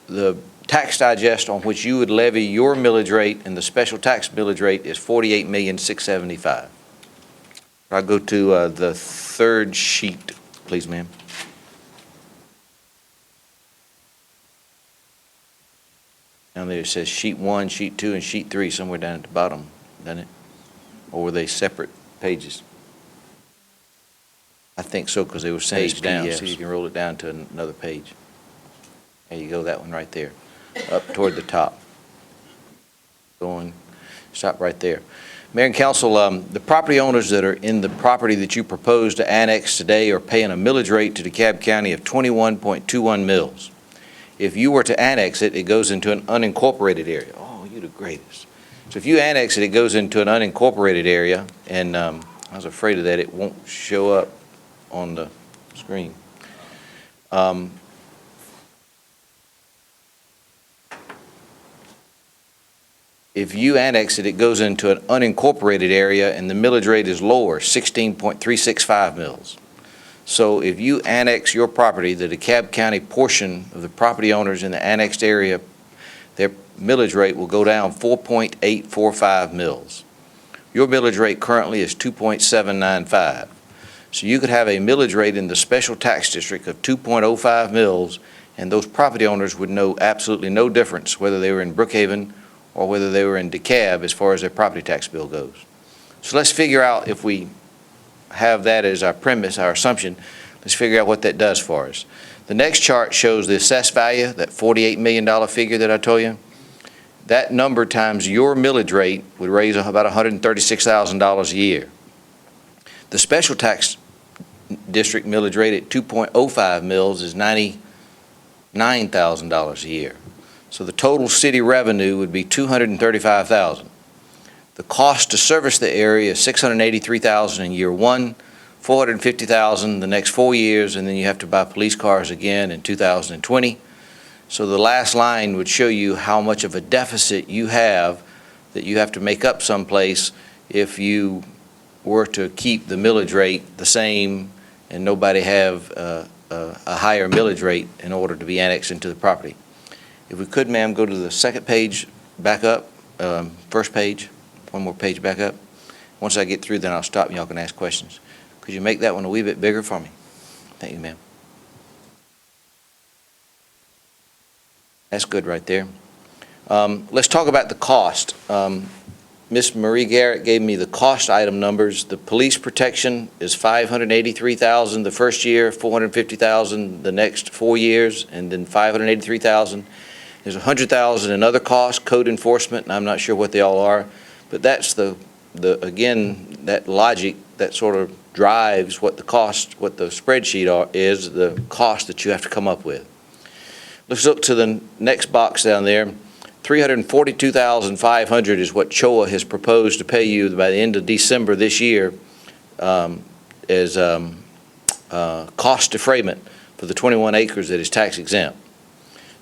[SPEAKER 15] the tax digest on which you would levy your millage rate and the special tax millage rate is $48,675,000. I'll go to the third sheet, please, ma'am. Down there it says sheet 1, sheet 2, and sheet 3 somewhere down at the bottom, doesn't it? Or were they separate pages? I think so, because they were paged down, so you can roll it down to another page. There you go, that one right there, up toward the top. Going, stop right there. Mayor and council, the property owners that are in the property that you propose to annex today are paying a millage rate to DeKalb County of 21.21 mils. If you were to annex it, it goes into an unincorporated area. Oh, you're the greatest. So if you annex it, it goes into an unincorporated area, and I was afraid of that. It won't show up on the screen. If you annex it, it goes into an unincorporated area, and the millage rate is lower, 16.365 mils. So if you annex your property, the DeKalb County portion of the property owners in the annexed area, their millage rate will go down 4.845 mils. Your millage rate currently is 2.795. So you could have a millage rate in the special tax district of 2.05 mils, and those property owners would know absolutely no difference whether they were in Brookhaven or whether they were in DeKalb as far as their property tax bill goes. So let's figure out, if we have that as our premise, our assumption, let's figure out what that does for us. The next chart shows the assessed value, that $48 million figure that I told you. That number times your millage rate would raise about $136,000 a year. The special tax district millage rate at 2.05 mils is $99,000 a year. So the total city revenue would be $235,000. The cost to service the area is $683,000 in year one, $450,000 the next 4 years, and then you have to buy police cars again in 2020. So the last line would show you how much of a deficit you have that you have to make up someplace if you were to keep the millage rate the same and nobody have a higher millage rate in order to be annexed into the property. If we could, ma'am, go to the second page, back up, first page. One more page back up. Once I get through, then I'll stop and y'all can ask questions. Could you make that one a wee bit bigger for me? Thank you, ma'am. That's good right there. Let's talk about the cost. Miss Marie Garrett gave me the cost item numbers. The police protection is $583,000 the first year, $450,000 the next 4 years, and then $583,000. There's $100,000 in other costs, code enforcement, and I'm not sure what they all are. But that's again, that logic that sort of drives what the cost, what the spreadsheet is, the cost that you have to come up with. Let's look to the next box down there. $342,500 is what Choa has proposed to pay you by the end of December this year as cost defrayment for the 21 acres that is tax exempt.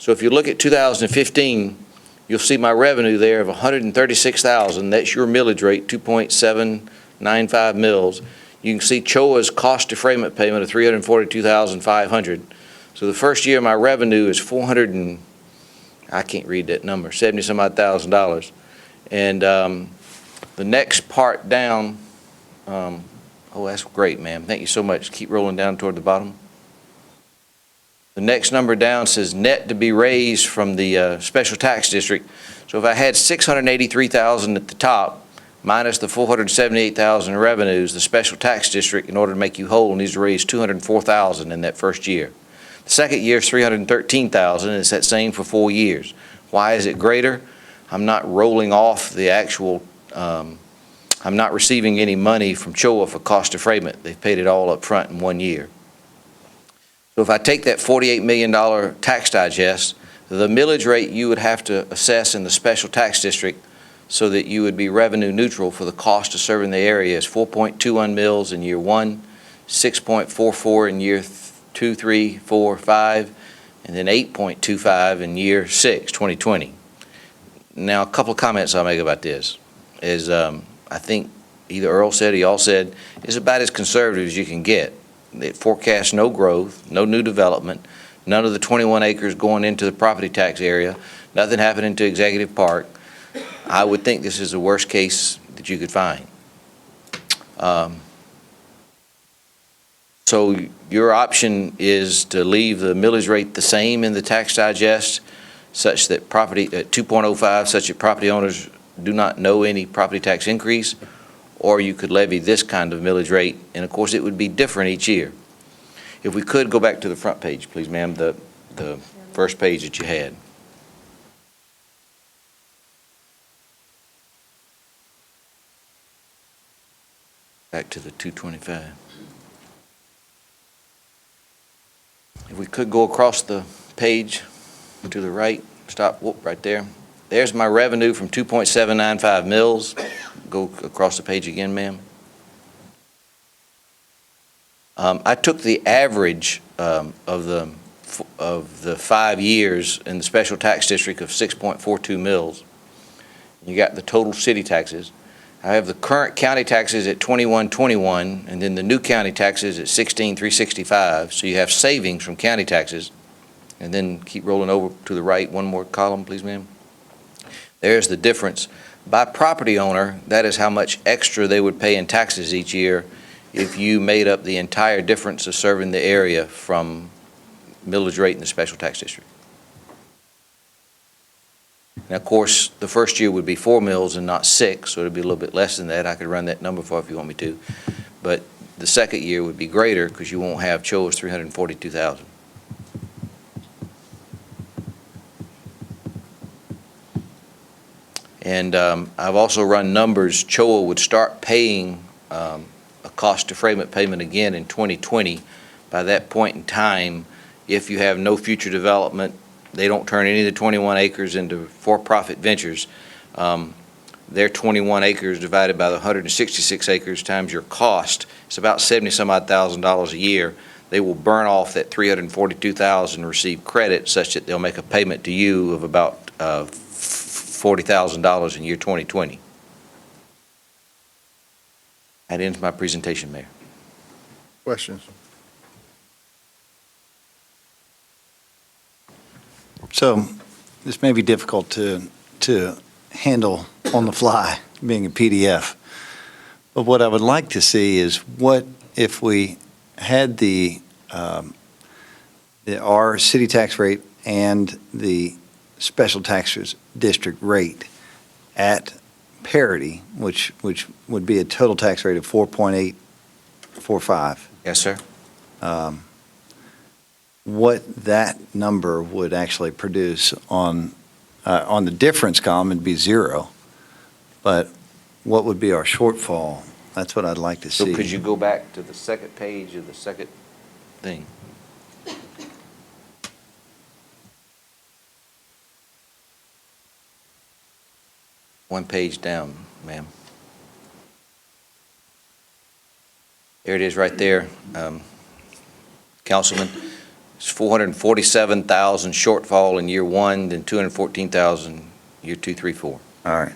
[SPEAKER 15] So if you look at 2015, you'll see my revenue there of $136,000. That's your millage rate, 2.795 mils. You can see Choa's cost defrayment payment of $342,500. So the first year, my revenue is I can't read that number, 70 some odd $1,000. And the next part down, oh, that's great, ma'am. Thank you so much. Keep rolling down toward the bottom. The next number down says net to be raised from the special tax district. So if I had $683,000 at the top, minus the $478,000 in revenues, the special tax district, in order to make you whole, needs to raise $204,000 in that first year. The second year is $313,000, and it's that same for 4 years. Why is it greater? I'm not rolling off the actual, I'm not receiving any money from CHOA for cost defrayment. They've paid it all up front in 1 year. So if I take that $48 million tax digest, the millage rate you would have to assess in the special tax district so that you would be revenue neutral for the cost of serving the area is 4.21 mils in year 1, 6.44 in year 2, 3, 4, 5, and then 8.25 in year 6, 2020. Now, a couple of comments I'll make about this is I think either Earl said or y'all said it's about as conservative as you can get. It forecasts no growth, no new development, none of the 21 acres going into the property tax area, nothing happening to Executive Park. I would think this is the worst case that you could find. So your option is to leave the millage rate the same in the tax digest, such that property at 2.05, such that property owners do not know any property tax increase, or you could levy this kind of millage rate, and of course it would be different each year. If we could go back to the front page, please, ma'am, the first page that you had. Back to the 225. If we could go across the page to the right, stop, whoop, right there. There's my revenue from 2.795 mils. Go across the page again, ma'am. I took the average of the 5 years in the special tax district of 6.42 mils. You got the total city taxes. I have the current county taxes at 2121, and then the new county taxes at 16,365. So you have savings from county taxes. And then keep rolling over to the right. One more column, please, ma'am. There's the difference. By property owner, that is how much extra they would pay in taxes each year if you made up the entire difference of serving the area from millage rate in the special tax district. Now, of course, the first year would be 4 mils and not 6, so it would be a little bit less than that. I could run that number for if you want me to. But the second year would be greater because you won't have CHOA's 342,000. And I've also run numbers. CHOA would start paying a cost defrayment payment again in 2020. By that point in time, if you have no future development, they don't turn any of the 21 acres into for-profit ventures. Their 21 acres divided by the 166 acres times your cost, it's about 70 some odd $1,000 a year. They will burn off that 342,000 and receive credit such that they'll make a payment to you of about $40,000 in year 2020. That ends my presentation, Mayor.
[SPEAKER 1] Questions?
[SPEAKER 16] So this may be difficult to handle on the fly, being a PDF. But what I would like to see is what if we had our city tax rate and the special taxes district rate at parity, which would be a total tax rate of 4.845.
[SPEAKER 15] Yes, sir.
[SPEAKER 16] What that number would actually produce on the difference column, it'd be 0. But what would be our shortfall? That's what I'd like to see.
[SPEAKER 15] So could you go back to the second page of the second thing? One page down, ma'am. There it is right there, Councilman. It's 447,000 shortfall in year 1, then 214,000 year 2, 3, 4.
[SPEAKER 16] All right.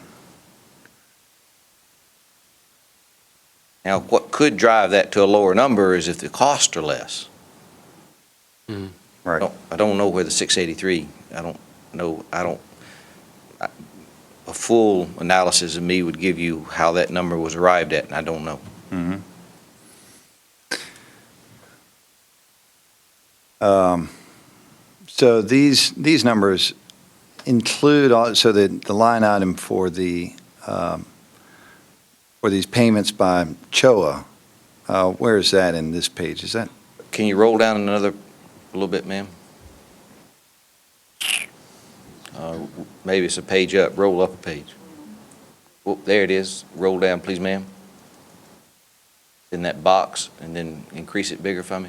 [SPEAKER 15] Now, what could drive that to a lower number is if the costs are less.
[SPEAKER 16] Right. Right.
[SPEAKER 15] I don't know where the 683, a full analysis of me would give you how that number was arrived at, and I don't know.
[SPEAKER 16] Mhm. So these numbers include, so the line item for these payments by CHOA, where is that in this page? Is that?
[SPEAKER 15] Can you roll down a little bit, ma'am? Maybe it's a page up, roll up a page. Oh, there it is. Roll down, please, ma'am. In that box, and then increase it bigger for me.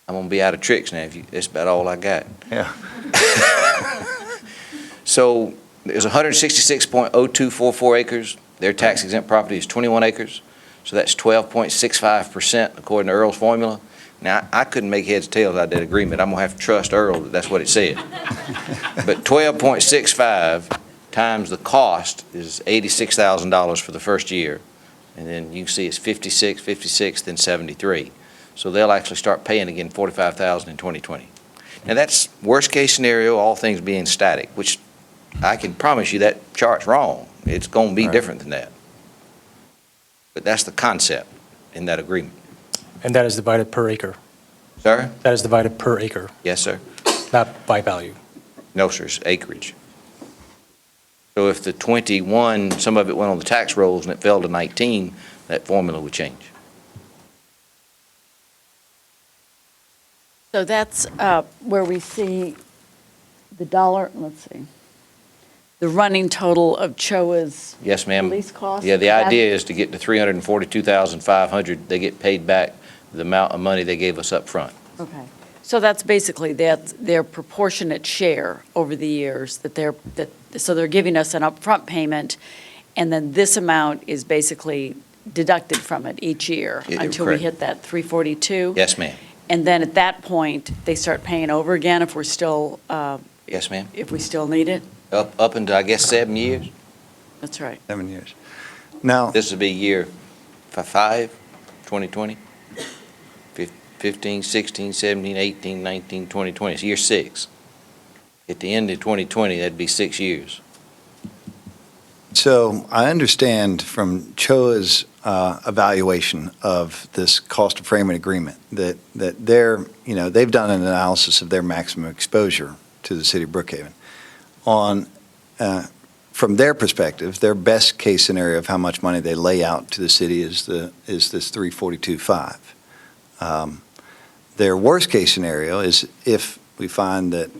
[SPEAKER 15] I'm gonna be out of tricks now. That's about all I got.
[SPEAKER 16] Yeah.
[SPEAKER 15] So there's 166.0244 acres. Their tax exempt property is 21 acres. So that's 12.65% according to Earl's formula. Now, I couldn't make heads or tails out of that agreement. I'm gonna have to trust Earl that that's what it said. But 12.65 times the cost is $86,000 for the first year. And then you can see it's 56, 56, then 73. So they'll actually start paying again $45,000 in 2020. Now, that's worst case scenario, all things being static, which I can promise you that chart's wrong. It's gonna be different than that. But that's the concept in that agreement.
[SPEAKER 13] And that is divided per acre?
[SPEAKER 15] Sir?
[SPEAKER 13] That is divided per acre,
[SPEAKER 15] Yes, sir.
[SPEAKER 13] not by value?
[SPEAKER 15] No, sir, it's acreage. So if the 21, some of it went on the tax rolls and it fell to 19, that formula would change.
[SPEAKER 14] So that's where we see the dollar, let's see, the running total of CHOA's
[SPEAKER 15] Yes, ma'am.
[SPEAKER 14] lease cost?
[SPEAKER 15] Yeah, the idea is to get to 342,500, they get paid back the amount of money they gave us up front.
[SPEAKER 14] Okay. So that's basically their proportionate share over the years so they're giving us an upfront payment, and then this amount is basically deducted from it each year until we
[SPEAKER 15] correct.
[SPEAKER 14] hit that 342?
[SPEAKER 15] Yes, ma'am.
[SPEAKER 14] And then at that point, they start paying over again if we're still,
[SPEAKER 15] Yes, ma'am.
[SPEAKER 14] if we still need it?
[SPEAKER 15] Up until, I guess, 7 years.
[SPEAKER 14] That's right.
[SPEAKER 16] 7 years. Now,
[SPEAKER 15] This would be year 5, 2020, 15, 16, 17, 18, 19, 20, 20. It's year 6. At the end of 2020, that'd be 6 years.
[SPEAKER 16] so I understand from CHOA's evaluation of this cost of framing agreement that they've done an analysis of their maximum exposure to the city of Brookhaven. From their perspective, their best case scenario of how much money they lay out to the city is this 342.5. Their worst case scenario is if we find that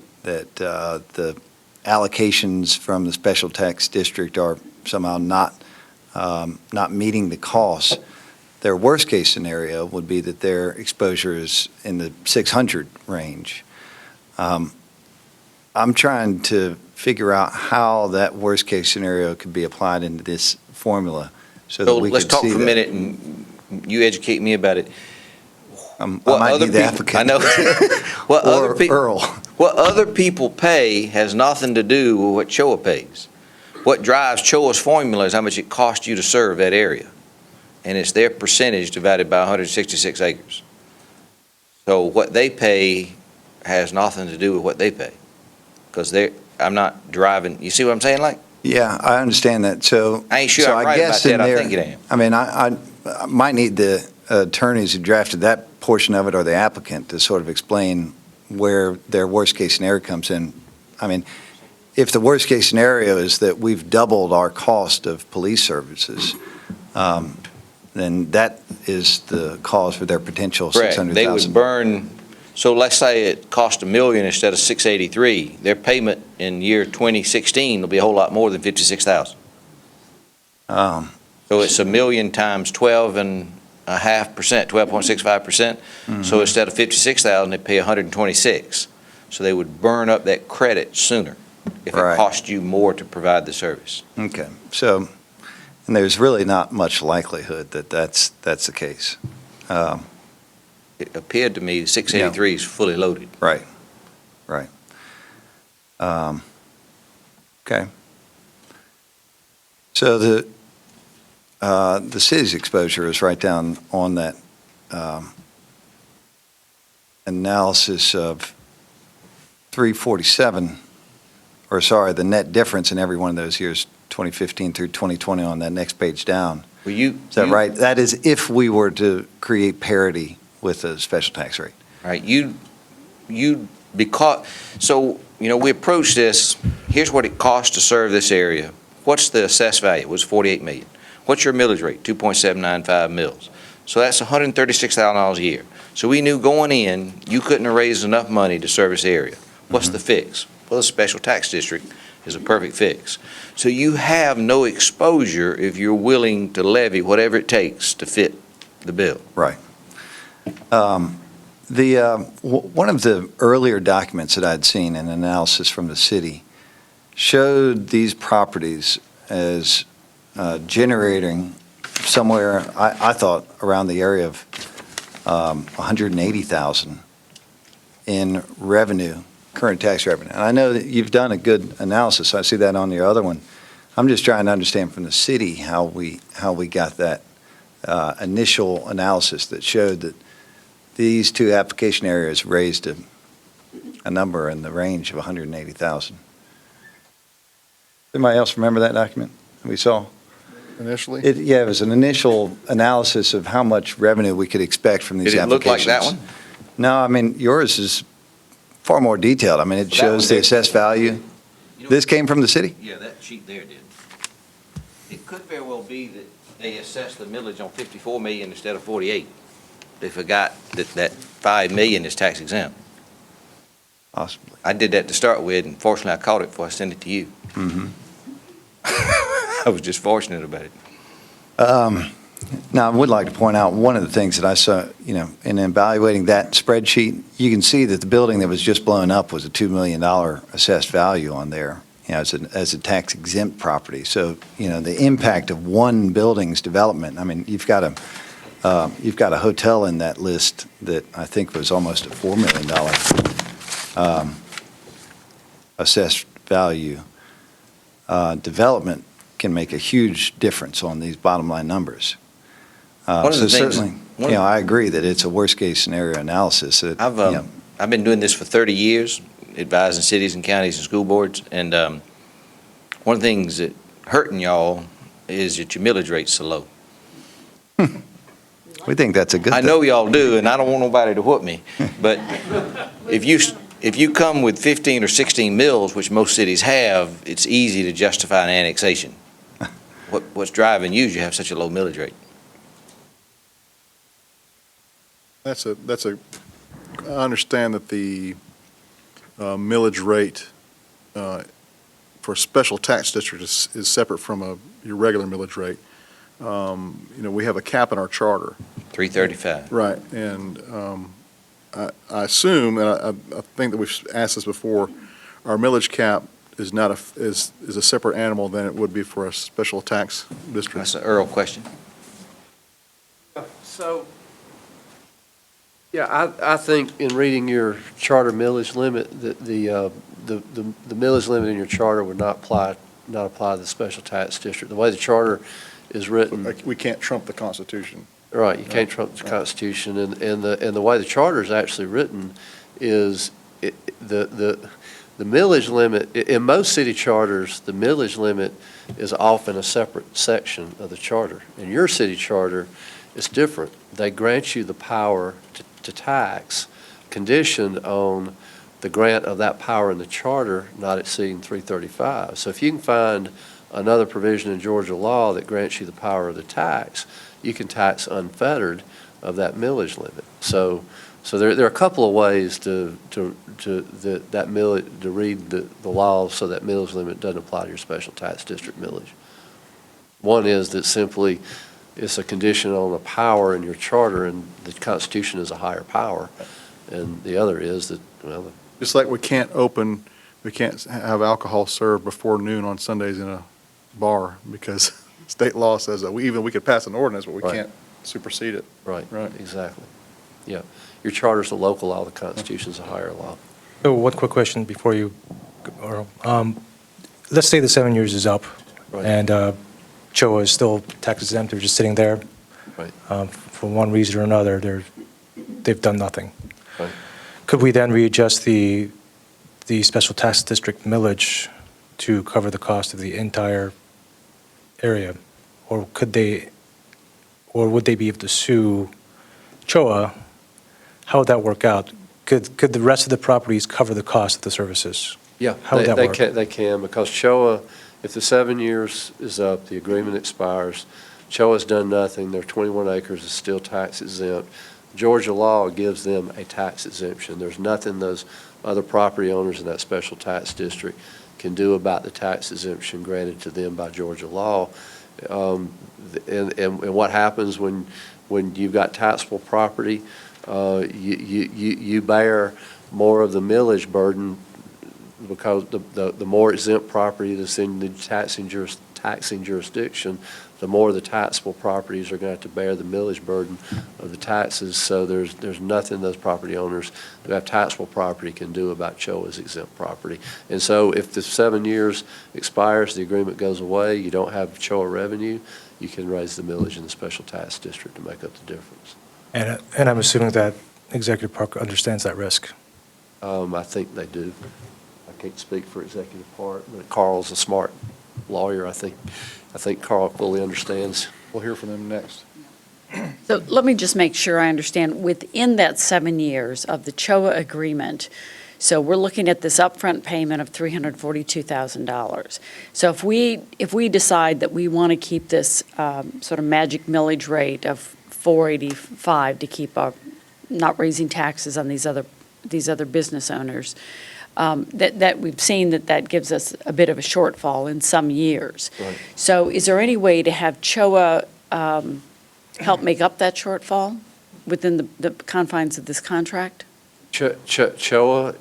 [SPEAKER 16] the allocations from the special tax district are somehow not meeting the costs. Their worst case scenario would be that their exposure is in the 600 range. I'm trying to figure out how that worst case scenario could be applied into this formula so that
[SPEAKER 15] So
[SPEAKER 16] we
[SPEAKER 15] let's
[SPEAKER 16] could
[SPEAKER 15] talk
[SPEAKER 16] see
[SPEAKER 15] for a
[SPEAKER 16] that.
[SPEAKER 15] minute and you educate me about it.
[SPEAKER 16] I might need the applicant.
[SPEAKER 15] I know.
[SPEAKER 16] Or Earl.
[SPEAKER 15] What other people pay has nothing to do with what CHOA pays. What drives CHOA's formula is how much it costs you to serve that area. And it's their percentage divided by 166 acres. So what they pay has nothing to do with what they pay. Because I'm not driving, you see what I'm saying, like?
[SPEAKER 16] Yeah, I understand that. So
[SPEAKER 15] I ain't sure
[SPEAKER 16] so
[SPEAKER 15] I'm right
[SPEAKER 16] guess
[SPEAKER 15] about that.
[SPEAKER 16] in
[SPEAKER 15] I think it am.
[SPEAKER 16] I mean, I might need the attorneys who drafted that portion of it or the applicant to sort of explain where their worst case scenario comes in. I mean, if the worst case scenario is that we've doubled our cost of police services, then that is the cause for their potential
[SPEAKER 15] Correct.
[SPEAKER 16] $600,000.
[SPEAKER 15] They would burn, so let's say it cost $1 million instead of 683. Their payment in year 2016 will be a whole lot more than 56,000. So it's $1 million times 12.5%, 12.65%. So instead of 56,000, they pay 126. So they would burn up that credit sooner if it cost you more to provide the service.
[SPEAKER 16] Okay, so, and there's really not much likelihood that that's the case.
[SPEAKER 15] It appeared to me 683 is fully loaded.
[SPEAKER 16] Right. Okay. So the city's exposure is right down on that analysis of 347, or sorry, the net difference in every one of those years, 2015 through 2020 on that next page down.
[SPEAKER 15] Well, you.
[SPEAKER 16] Is that right? That is if we were to create parity with a special tax rate.
[SPEAKER 15] Right, because, so, we approach this, here's what it costs to serve this area. What's the assessed value? It was 48 million. What's your millage rate? 2.795 mils. So that's $136,000 a year. So we knew going in, you couldn't have raised enough money to service the area. What's the fix? Well, the special tax district is a perfect fix. So you have no exposure if you're willing to levy whatever it takes to fit the bill.
[SPEAKER 16] Right. One of the earlier documents that I'd seen, an analysis from the city, showed these properties as generating somewhere, I thought, around the area of 180,000 in revenue, current tax revenue. And I know that you've done a good analysis. I see that on your other one. I'm just trying to understand from the city how we got that initial analysis that showed that these two application areas raised a number in the range of 180,000. Anybody else remember that document we saw?
[SPEAKER 1] Initially?
[SPEAKER 16] Yeah, it was an initial analysis of how much revenue we could expect from these
[SPEAKER 15] Did it look
[SPEAKER 16] applications.
[SPEAKER 15] like that one?
[SPEAKER 16] No, I mean, yours is far more detailed. I mean, it
[SPEAKER 15] Well, that
[SPEAKER 16] shows
[SPEAKER 15] one
[SPEAKER 16] the
[SPEAKER 15] did.
[SPEAKER 16] assessed value. This came from the city?
[SPEAKER 15] Yeah, that sheet there did. It could very well be that they assessed the millage on 54 million instead of 48. They forgot that 5 million is tax exempt.
[SPEAKER 16] Possibly.
[SPEAKER 15] I did that to start with, and fortunately I caught it before I sent it to you.
[SPEAKER 16] Mm-hmm.
[SPEAKER 15] I was just fortunate about it.
[SPEAKER 16] Now, I would like to point out one of the things that I saw, in evaluating that spreadsheet, you can see that the building that was just blown up was a $2 million assessed value on there, as a tax exempt property. So, the impact of one building's development, I mean, you've got a hotel in that list that I think was almost a $4 million assessed value. Development can make a huge difference on these bottom line numbers.
[SPEAKER 15] One of
[SPEAKER 16] So
[SPEAKER 15] the things-
[SPEAKER 16] certainly, I agree that it's a worst case scenario analysis. That,
[SPEAKER 15] I've been doing this for 30 years, advising cities and counties and school boards, and one of the things that hurting y'all is that your millage rate's so low.
[SPEAKER 16] We think that's a good
[SPEAKER 15] I
[SPEAKER 16] thing.
[SPEAKER 15] know y'all do, and I don't want nobody to whoop me, but if you come with 15 or 16 mills, which most cities have, it's easy to justify an annexation. What's driving you is you have such a low millage rate.
[SPEAKER 1] I understand that the millage rate for a special tax district is separate from your regular millage rate. We have a cap in our charter.
[SPEAKER 15] 335.
[SPEAKER 1] Right, and I assume, and I think that we've asked this before, our millage cap is not is a separate animal than it would be for a special tax district.
[SPEAKER 15] That's an Earl question.
[SPEAKER 2] So, yeah, I think in reading your charter millage limit, that the millage limit in your charter would not apply to the special tax district. The way the charter is written.
[SPEAKER 1] We can't trump the Constitution.
[SPEAKER 2] Right, you can't trump the Constitution, and the way the charter is actually written is the millage limit, in most city charters, the millage limit is often a separate section of the charter. In your city charter, it's different. They grant you the power to tax, conditioned on the grant of that power in the charter not exceeding 335. So if you can find another provision in Georgia law that grants you the power of the tax, you can tax unfettered of that millage limit. So there are a couple of ways to read the law so that millage limit doesn't apply to your special tax district millage. One is that simply it's a condition on a power in your charter, and the Constitution is a higher power. And the other is that, well,
[SPEAKER 1] Just like we can't have alcohol served before noon on Sundays in a bar because state law says that we could pass an ordinance, but we
[SPEAKER 2] Right.
[SPEAKER 1] can't supersede it.
[SPEAKER 2] right, exactly. Yeah, your charter's a local law, the Constitution's a higher law.
[SPEAKER 13] So one quick question before you, Earl. Let's say the 7 years is up,
[SPEAKER 2] Right.
[SPEAKER 13] and CHOA is still tax exempt, they're just sitting there.
[SPEAKER 2] Right.
[SPEAKER 13] For one reason or another, they've done nothing.
[SPEAKER 2] Right.
[SPEAKER 13] could we then readjust the special tax district millage to cover the cost of the entire area? Or would they be able to sue CHOA? How would that work out? Could the rest of the properties cover the cost of the services?
[SPEAKER 2] Yeah,
[SPEAKER 13] How would that work?
[SPEAKER 2] They can, because CHOA, if the 7 years is up, the agreement expires, CHOA's done nothing, their 21 acres is still tax exempt. Georgia law gives them a tax exemption. There's nothing those other property owners in that special tax district can do about the tax exemption granted to them by Georgia law. And what happens when you've got taxable property, you bear more of the millage burden, because the more exempt property that's in the taxing jurisdiction, the more the taxable properties are going to have to bear the millage burden of the taxes. So there's nothing those property owners who have taxable property can do about CHOA's exempt property. And so if the 7 years expires, the agreement goes away, you don't have CHOA revenue, you can raise the millage in the special tax district to make up the difference.
[SPEAKER 13] And I'm assuming that Executive Park understands that risk.
[SPEAKER 2] I think they do. I can't speak for Executive Park, but Carl's a smart lawyer. I think Carl fully understands.
[SPEAKER 1] We'll hear from them next.
[SPEAKER 14] So let me just make sure I understand, within that 7 years of the CHOA agreement, so we're looking at this upfront payment of $342,000. So if we decide that we want to keep this sort of magic millage rate of 485 to keep our, not raising taxes on these other business owners, that we've seen that gives us a bit of a shortfall in some years.
[SPEAKER 2] Right.
[SPEAKER 14] So is there any way to have CHOA help make up that shortfall within the confines of this contract?
[SPEAKER 2] CHOA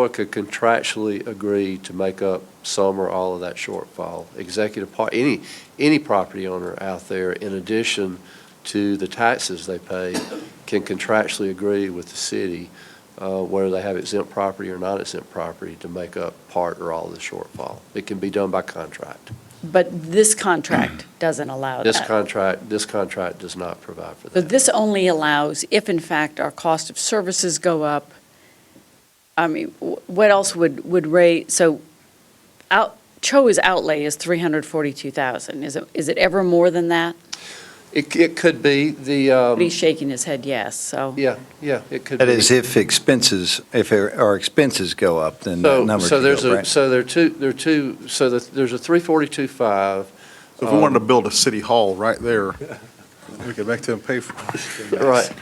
[SPEAKER 2] could contractually agree to make up some or all of that shortfall. Executive Park, any property owner out there, in addition to the taxes they pay, can contractually agree with the city, whether they have exempt property or non-exempt property, to make up part or all of the shortfall. It can be done by contract.
[SPEAKER 14] But this contract doesn't allow
[SPEAKER 2] This
[SPEAKER 14] that.
[SPEAKER 2] contract does not provide for
[SPEAKER 14] So
[SPEAKER 2] that.
[SPEAKER 14] this only allows if, in fact, our cost of services go up. I mean, what else would raise, so CHOA's outlay is $342,000. Is it ever more than that?
[SPEAKER 2] It could be.
[SPEAKER 14] He's shaking his head yes, so.
[SPEAKER 2] Yeah, it could be.
[SPEAKER 16] That is, if our expenses go up, then that number could go up, right?
[SPEAKER 2] So there's a 342.5.
[SPEAKER 1] So if we wanted to build a city hall right there, we could make them pay for it.
[SPEAKER 2] Right.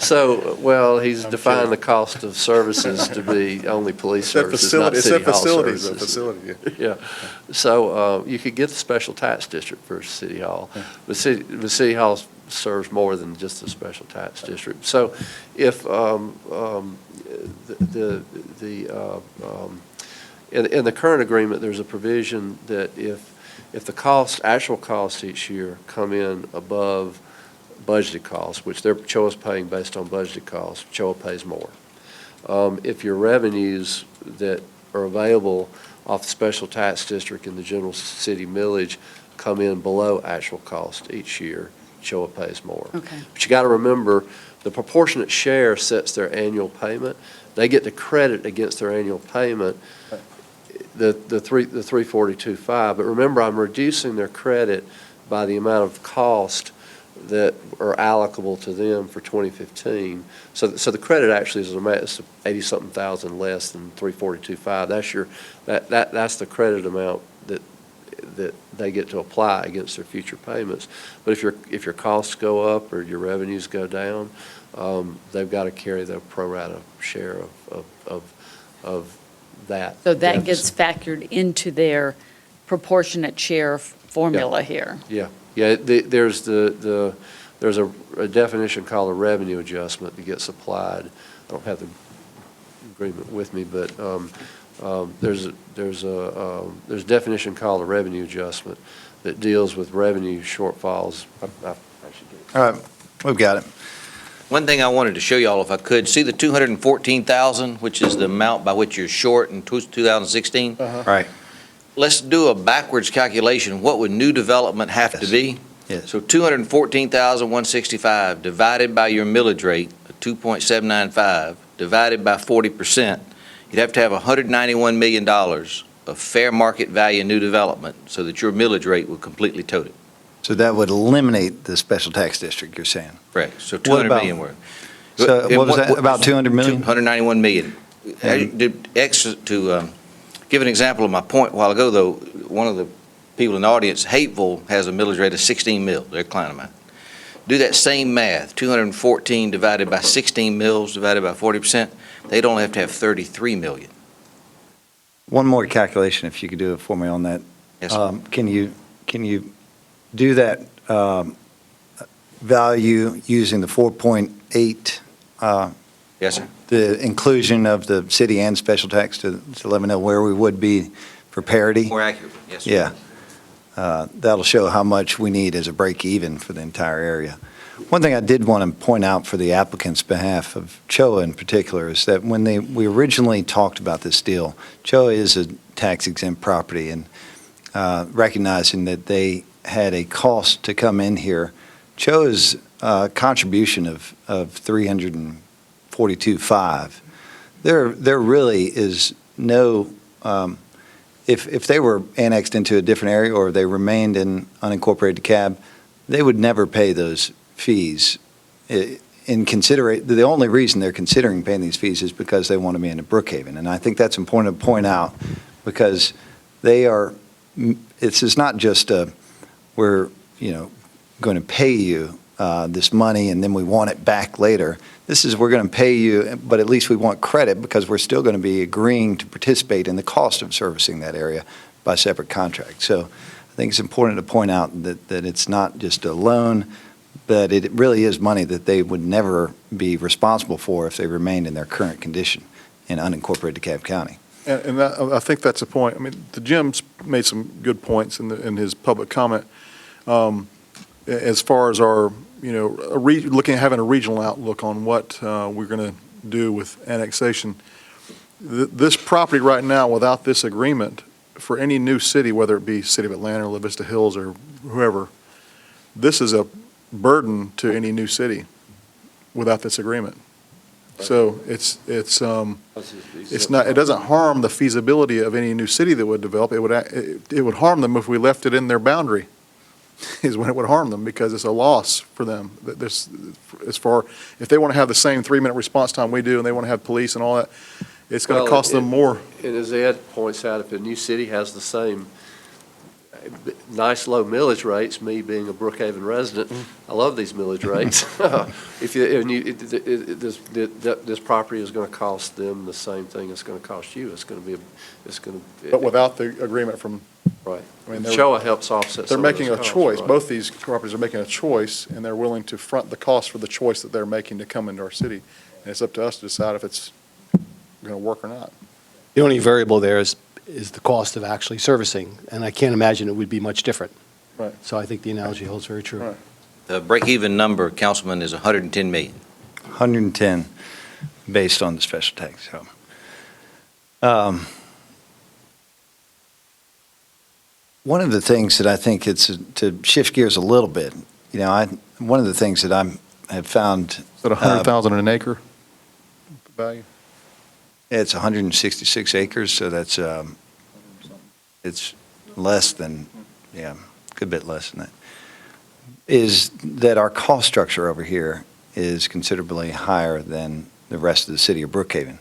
[SPEAKER 2] So, well, he's defined the cost of services to be only police services, not city hall services.
[SPEAKER 1] It's a facility.
[SPEAKER 2] Yeah. So you could get the special tax district for City Hall. The City Hall serves more than just the special tax district. So if in the current agreement, there's a provision that if the actual costs each year come in above budgeted costs, which CHOA's paying based on budgeted costs, CHOA pays more. If your revenues that are available off the special tax district and the general city millage come in below actual cost each year, CHOA pays more.
[SPEAKER 14] Okay.
[SPEAKER 2] But you got to remember, the proportionate share sets their annual payment. They get the credit against their annual payment, the 342.5. But remember, I'm reducing their credit by the amount of cost that are allocable to them for 2015. So the credit actually is 80-something thousand less than 342.5. That's the credit amount that they get to apply against their future payments. But if your costs go up or your revenues go down, they've got to carry their pro rata share of that.
[SPEAKER 14] So that
[SPEAKER 2] deficit.
[SPEAKER 14] gets factored into their proportionate share formula here.
[SPEAKER 2] Yeah. There's a definition called a revenue adjustment that gets applied. I don't have the agreement with me, but there's a definition called a revenue adjustment that deals with revenue shortfalls. I should get it.
[SPEAKER 16] All right, we've got it.
[SPEAKER 15] One thing I wanted to show y'all, if I could, see the 214,000, which is the amount by which you're short in 2016?
[SPEAKER 16] Right.
[SPEAKER 15] Let's do a backwards calculation. What would new development have to be?
[SPEAKER 16] Yes.
[SPEAKER 15] So 214,165 divided by your millage rate, 2.795, divided by 40%, you'd have to have $191 million of fair market value new development so that your millage rate would completely tote it.
[SPEAKER 16] So that would eliminate the special tax district, you're saying?
[SPEAKER 15] Correct. So
[SPEAKER 16] What
[SPEAKER 15] 200
[SPEAKER 16] about-
[SPEAKER 15] million worth.
[SPEAKER 16] So what was that, about 200 million?
[SPEAKER 15] 191 million. To give an example of my point a while ago, though, one of the people in the audience, Hateville has a millage rate of 16 mil, their client of mine. Do that same math, 214 divided by 16 mils divided by 40%, they'd only have to have 33 million.
[SPEAKER 16] One more calculation, if you could do it for me on that.
[SPEAKER 15] Yes, sir.
[SPEAKER 16] Can you do that value using the 4.8,
[SPEAKER 15] Yes, sir.
[SPEAKER 16] the inclusion of the city and special tax to let me know where we would be for parity?
[SPEAKER 15] More accurate, yes, sir.
[SPEAKER 16] Yeah. That'll show how much we need as a break even for the entire area. One thing I did want to point out for the applicant's behalf of CHOA in particular is that when we originally talked about this deal, CHOA is a tax exempt property, and recognizing that they had a cost to come in here, CHOA's contribution of $342.5, there really is no, if they were annexed into a different area or they remained in unincorporated DeKalb, they would never pay those fees. The only reason they're considering paying these fees is because they want to be in Brookhaven. And I think that's important to point out because it's not just we're going to pay you this money and then we want it back later. This is we're going to pay you, but at least we want credit because we're still going to be agreeing to participate in the cost of servicing that area by separate contract. So I think it's important to point out that it's not just a loan, but it really is money that they would never be responsible for if they remained in their current condition in unincorporated DeKalb County.
[SPEAKER 1] And I think that's a point. I mean, Jim's made some good points in his public comment as far as our, looking at having a regional outlook on what we're going to do with annexation. This property right now, without this agreement, for any new city, whether it be City of Atlanta or La Vista Hills or whoever, this is a burden to any new city without this agreement. So it doesn't harm the feasibility of any new city that would develop. It would harm them if we left it in their boundary, is when it would harm them, because it's a loss for them. If they want to have the same 3-minute response time we do, and they want to have police and all that, it's going to cost them more.
[SPEAKER 2] And as Ed points out, if a new city has the same nice low millage rates, me being a Brookhaven resident, I love these millage rates. This property is going to cost them the same thing it's going to cost you.
[SPEAKER 1] But without the agreement from.
[SPEAKER 2] Right.
[SPEAKER 1] I mean,
[SPEAKER 2] CHOA helps offset
[SPEAKER 1] they're
[SPEAKER 2] some of those
[SPEAKER 1] making a
[SPEAKER 2] costs,
[SPEAKER 1] choice.
[SPEAKER 2] right.
[SPEAKER 1] Both these properties are making a choice, and they're willing to front the cost for the choice that they're making to come into our city. And it's up to us to decide if it's going to work or not.
[SPEAKER 4] The only variable there is the cost of actually servicing, and I can't imagine it would be much different.
[SPEAKER 1] Right.
[SPEAKER 4] So I think the analogy holds very true.
[SPEAKER 1] Right.
[SPEAKER 15] The break-even number, Councilman, is 110 million.
[SPEAKER 16] 110 based on the special tax. So, one of the things that I think it's to shift gears a little bit, one of the things that I have found.
[SPEAKER 1] Is that $100,000 an acre value?
[SPEAKER 16] It's 166 acres, so that's it's less than, a good bit less than that. Is that our cost structure over here is considerably higher than the rest of the city of Brookhaven.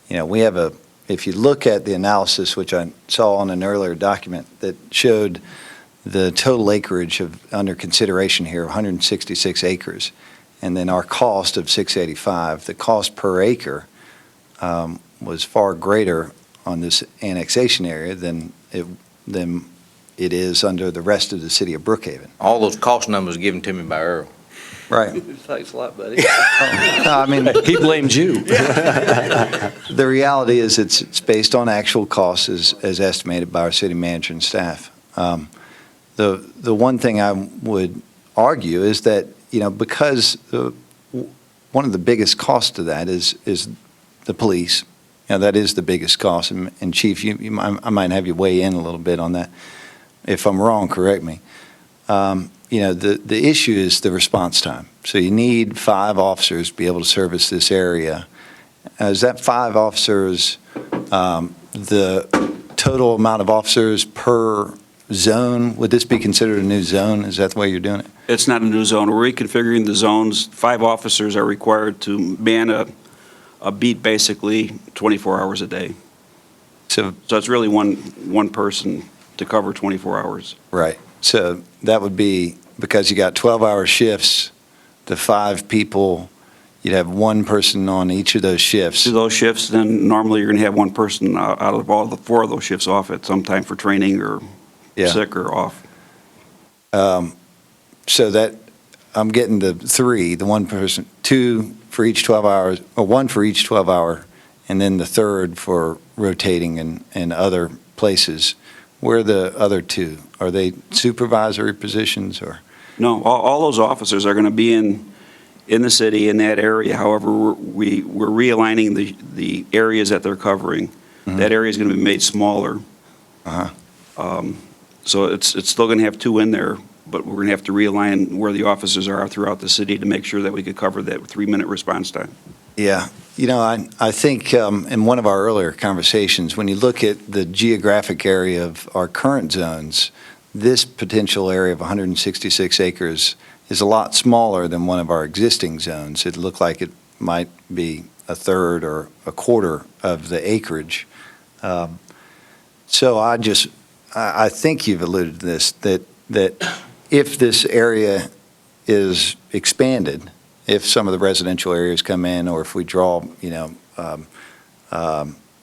[SPEAKER 16] We have if you look at the analysis, which I saw on an earlier document that showed the total acreage under consideration here, 166 acres, and then our cost of $685, the cost per acre was far greater on this annexation area than it is under the rest of the city of Brookhaven.
[SPEAKER 15] All those cost numbers given to me by Earl.
[SPEAKER 16] Right.
[SPEAKER 2] Thanks a lot, buddy.
[SPEAKER 16] I mean,
[SPEAKER 4] He blamed you.
[SPEAKER 16] the reality is it's based on actual costs as estimated by our city manager and staff. The one thing I would argue is that, because one of the biggest costs to that is the police. That is the biggest cost. And Chief, I might have you weigh in a little bit on that. If I'm wrong, correct me. the issue is the response time. So you need 5 officers to be able to service this area. Is that 5 officers the total amount of officers per zone? Would this be considered a new zone? Is that the way you're doing it?
[SPEAKER 17] It's not a new zone. We're reconfiguring the zones. 5 officers are required to man a beat basically 24 hours a day.
[SPEAKER 16] So
[SPEAKER 17] it's really one person to cover 24 hours.
[SPEAKER 16] Right. So that would be, because you got 12-hour shifts, the 5 people, you'd have 1 person on each of those shifts.
[SPEAKER 17] To those shifts, then normally you're going to have 1 person out of all the 4 of those shifts off at some time for training or sick or off.
[SPEAKER 16] So that, I'm getting the 3, the 1 person, 2 for each 12 hours, or 1 for each 12 hour, and then the 3rd for rotating and other places. Where are the other 2? Are they supervisory positions or?
[SPEAKER 17] No, all those officers are going to be in the city in that area. However, we're realigning the areas that they're covering.
[SPEAKER 16] Mm-hmm.
[SPEAKER 17] That area is going to be made smaller. So it's still going to have 2 in there, but we're going to have to realign where the officers are throughout the city to make sure that we could cover that 3-minute response time.
[SPEAKER 16] Yeah. I think in one of our earlier conversations, when you look at the geographic area of our current zones, this potential area of 166 acres is a lot smaller than one of our existing zones. It looked like it might be a third or a quarter of the acreage. So I think you've alluded to this, that if this area is expanded, if some of the residential areas come in, or if we draw, the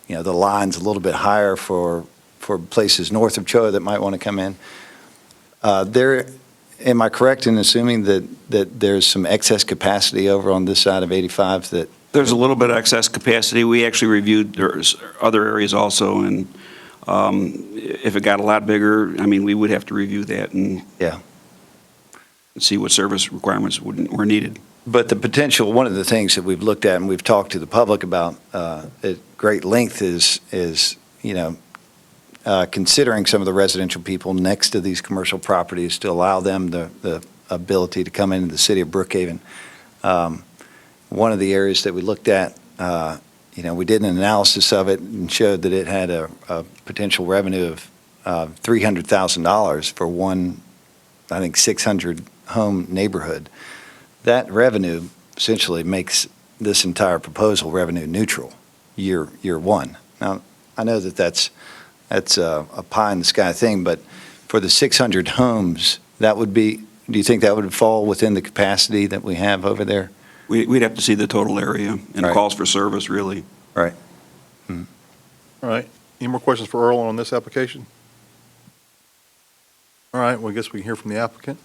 [SPEAKER 16] lines a little bit higher for places north of Choa that might want to come in, am I correct in assuming that there's some excess capacity over on this side of 85 that?
[SPEAKER 17] There's a little bit of excess capacity. We actually reviewed there's other areas also, and if it got a lot bigger, we would have to review that and see what service requirements were needed.
[SPEAKER 16] But the potential, one of the things that we've looked at and we've talked to the public about at great length is considering some of the residential people next to these commercial properties to allow them the ability to come into the city of Brookhaven. One of the areas that we looked at, we did an analysis of it and showed that it had a potential revenue of $300,000 for one, I think, 600 home neighborhood. That revenue essentially makes this entire proposal revenue neutral year 1. Now, I know that's a pie in the sky thing, but for the 600 homes, do you think that would fall within the capacity that we have over there?
[SPEAKER 17] We'd have to see the total area and calls for service, really.
[SPEAKER 16] Right.
[SPEAKER 1] All right. Any more questions for Earl on this application? All right, well, I guess we can hear from the applicant.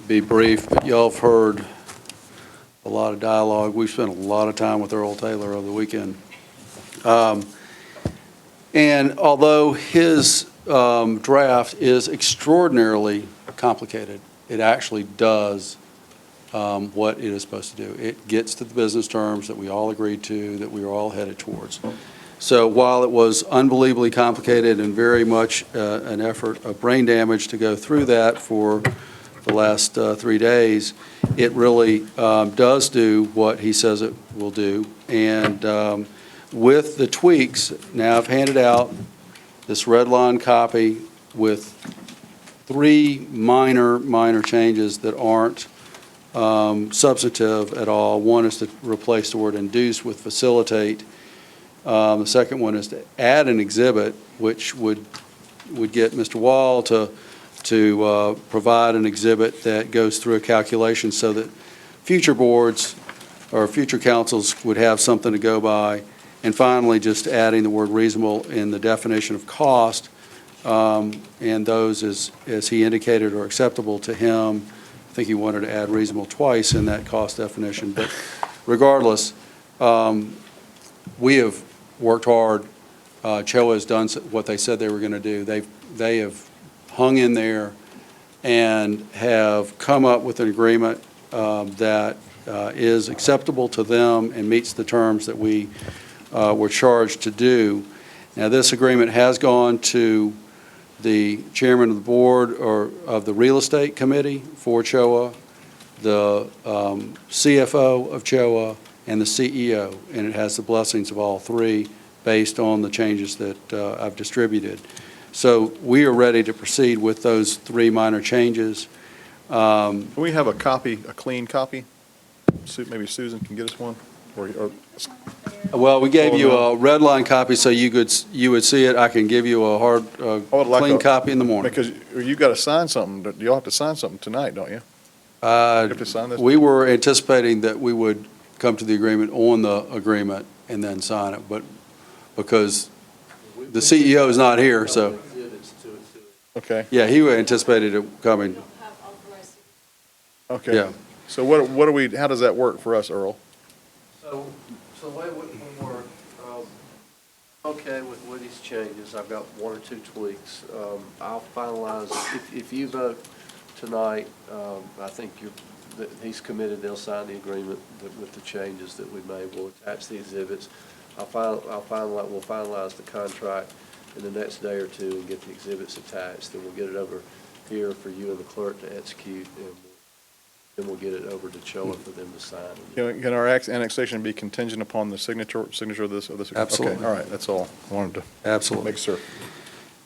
[SPEAKER 18] Be brief, but y'all have heard a lot of dialogue. We've spent a lot of time with Earl Taylor over the weekend. And although his draft is extraordinarily complicated, it actually does what it is supposed to do. It gets to the business terms that we all agreed to, that we were all headed towards. So while it was unbelievably complicated and very much an effort of brain damage to go through that for the last 3 days, it really does do what he says it will do. And with the tweaks, now I've handed out this red line copy with 3 minor changes that aren't substantive at all. One is to replace the word induce with facilitate. The second one is to add an exhibit, which would get Mr. Wall to provide an exhibit that goes through a calculation so that future boards or future councils would have something to go by. And finally, just adding the word reasonable in the definition of cost, and those, as he indicated, are acceptable to him. I think he wanted to add reasonable twice in that cost definition. But regardless, we have worked hard. CHOA has done what they said they were going to do. They have hung in there and have come up with an agreement that is acceptable to them and meets the terms that we were charged to do. Now, this agreement has gone to the chairman of the board or of the real estate committee for CHOA, the CFO of CHOA, and the CEO, and it has the blessings of all three based on the changes that I've distributed. So we are ready to proceed with those three minor changes.
[SPEAKER 1] Can we have a copy, a clean copy? Maybe Susan can get us one?
[SPEAKER 18] Well, we gave you a red line copy so you would see it. I can give you a hard, clean copy in the morning.
[SPEAKER 1] Because you've got to sign something. You'll have to sign something tonight, don't you? You have to sign this?
[SPEAKER 18] We were anticipating that we would come to the agreement on the agreement and then sign it, but because the CEO is not here, so.
[SPEAKER 1] Okay.
[SPEAKER 18] Yeah, he anticipated it coming.
[SPEAKER 1] Okay.
[SPEAKER 18] Yeah.
[SPEAKER 1] So what do we, how does that work for us, Earl?
[SPEAKER 2] So the way we work, okay with Woody's changes, I've got one or two tweaks. I'll finalize, if you vote tonight, I think he's committed, they'll sign the agreement with the changes that we made. We'll attach the exhibits. We'll finalize the contract in the next day or two and get the exhibits attached. Then we'll get it over here for you and the clerk to execute, and then we'll get it over to CHOA for them to sign.
[SPEAKER 1] Can our annexation be contingent upon the signature of this?
[SPEAKER 18] Absolutely.
[SPEAKER 1] Okay, all right, that's all I wanted to.
[SPEAKER 18] Absolutely.
[SPEAKER 1] Make sure.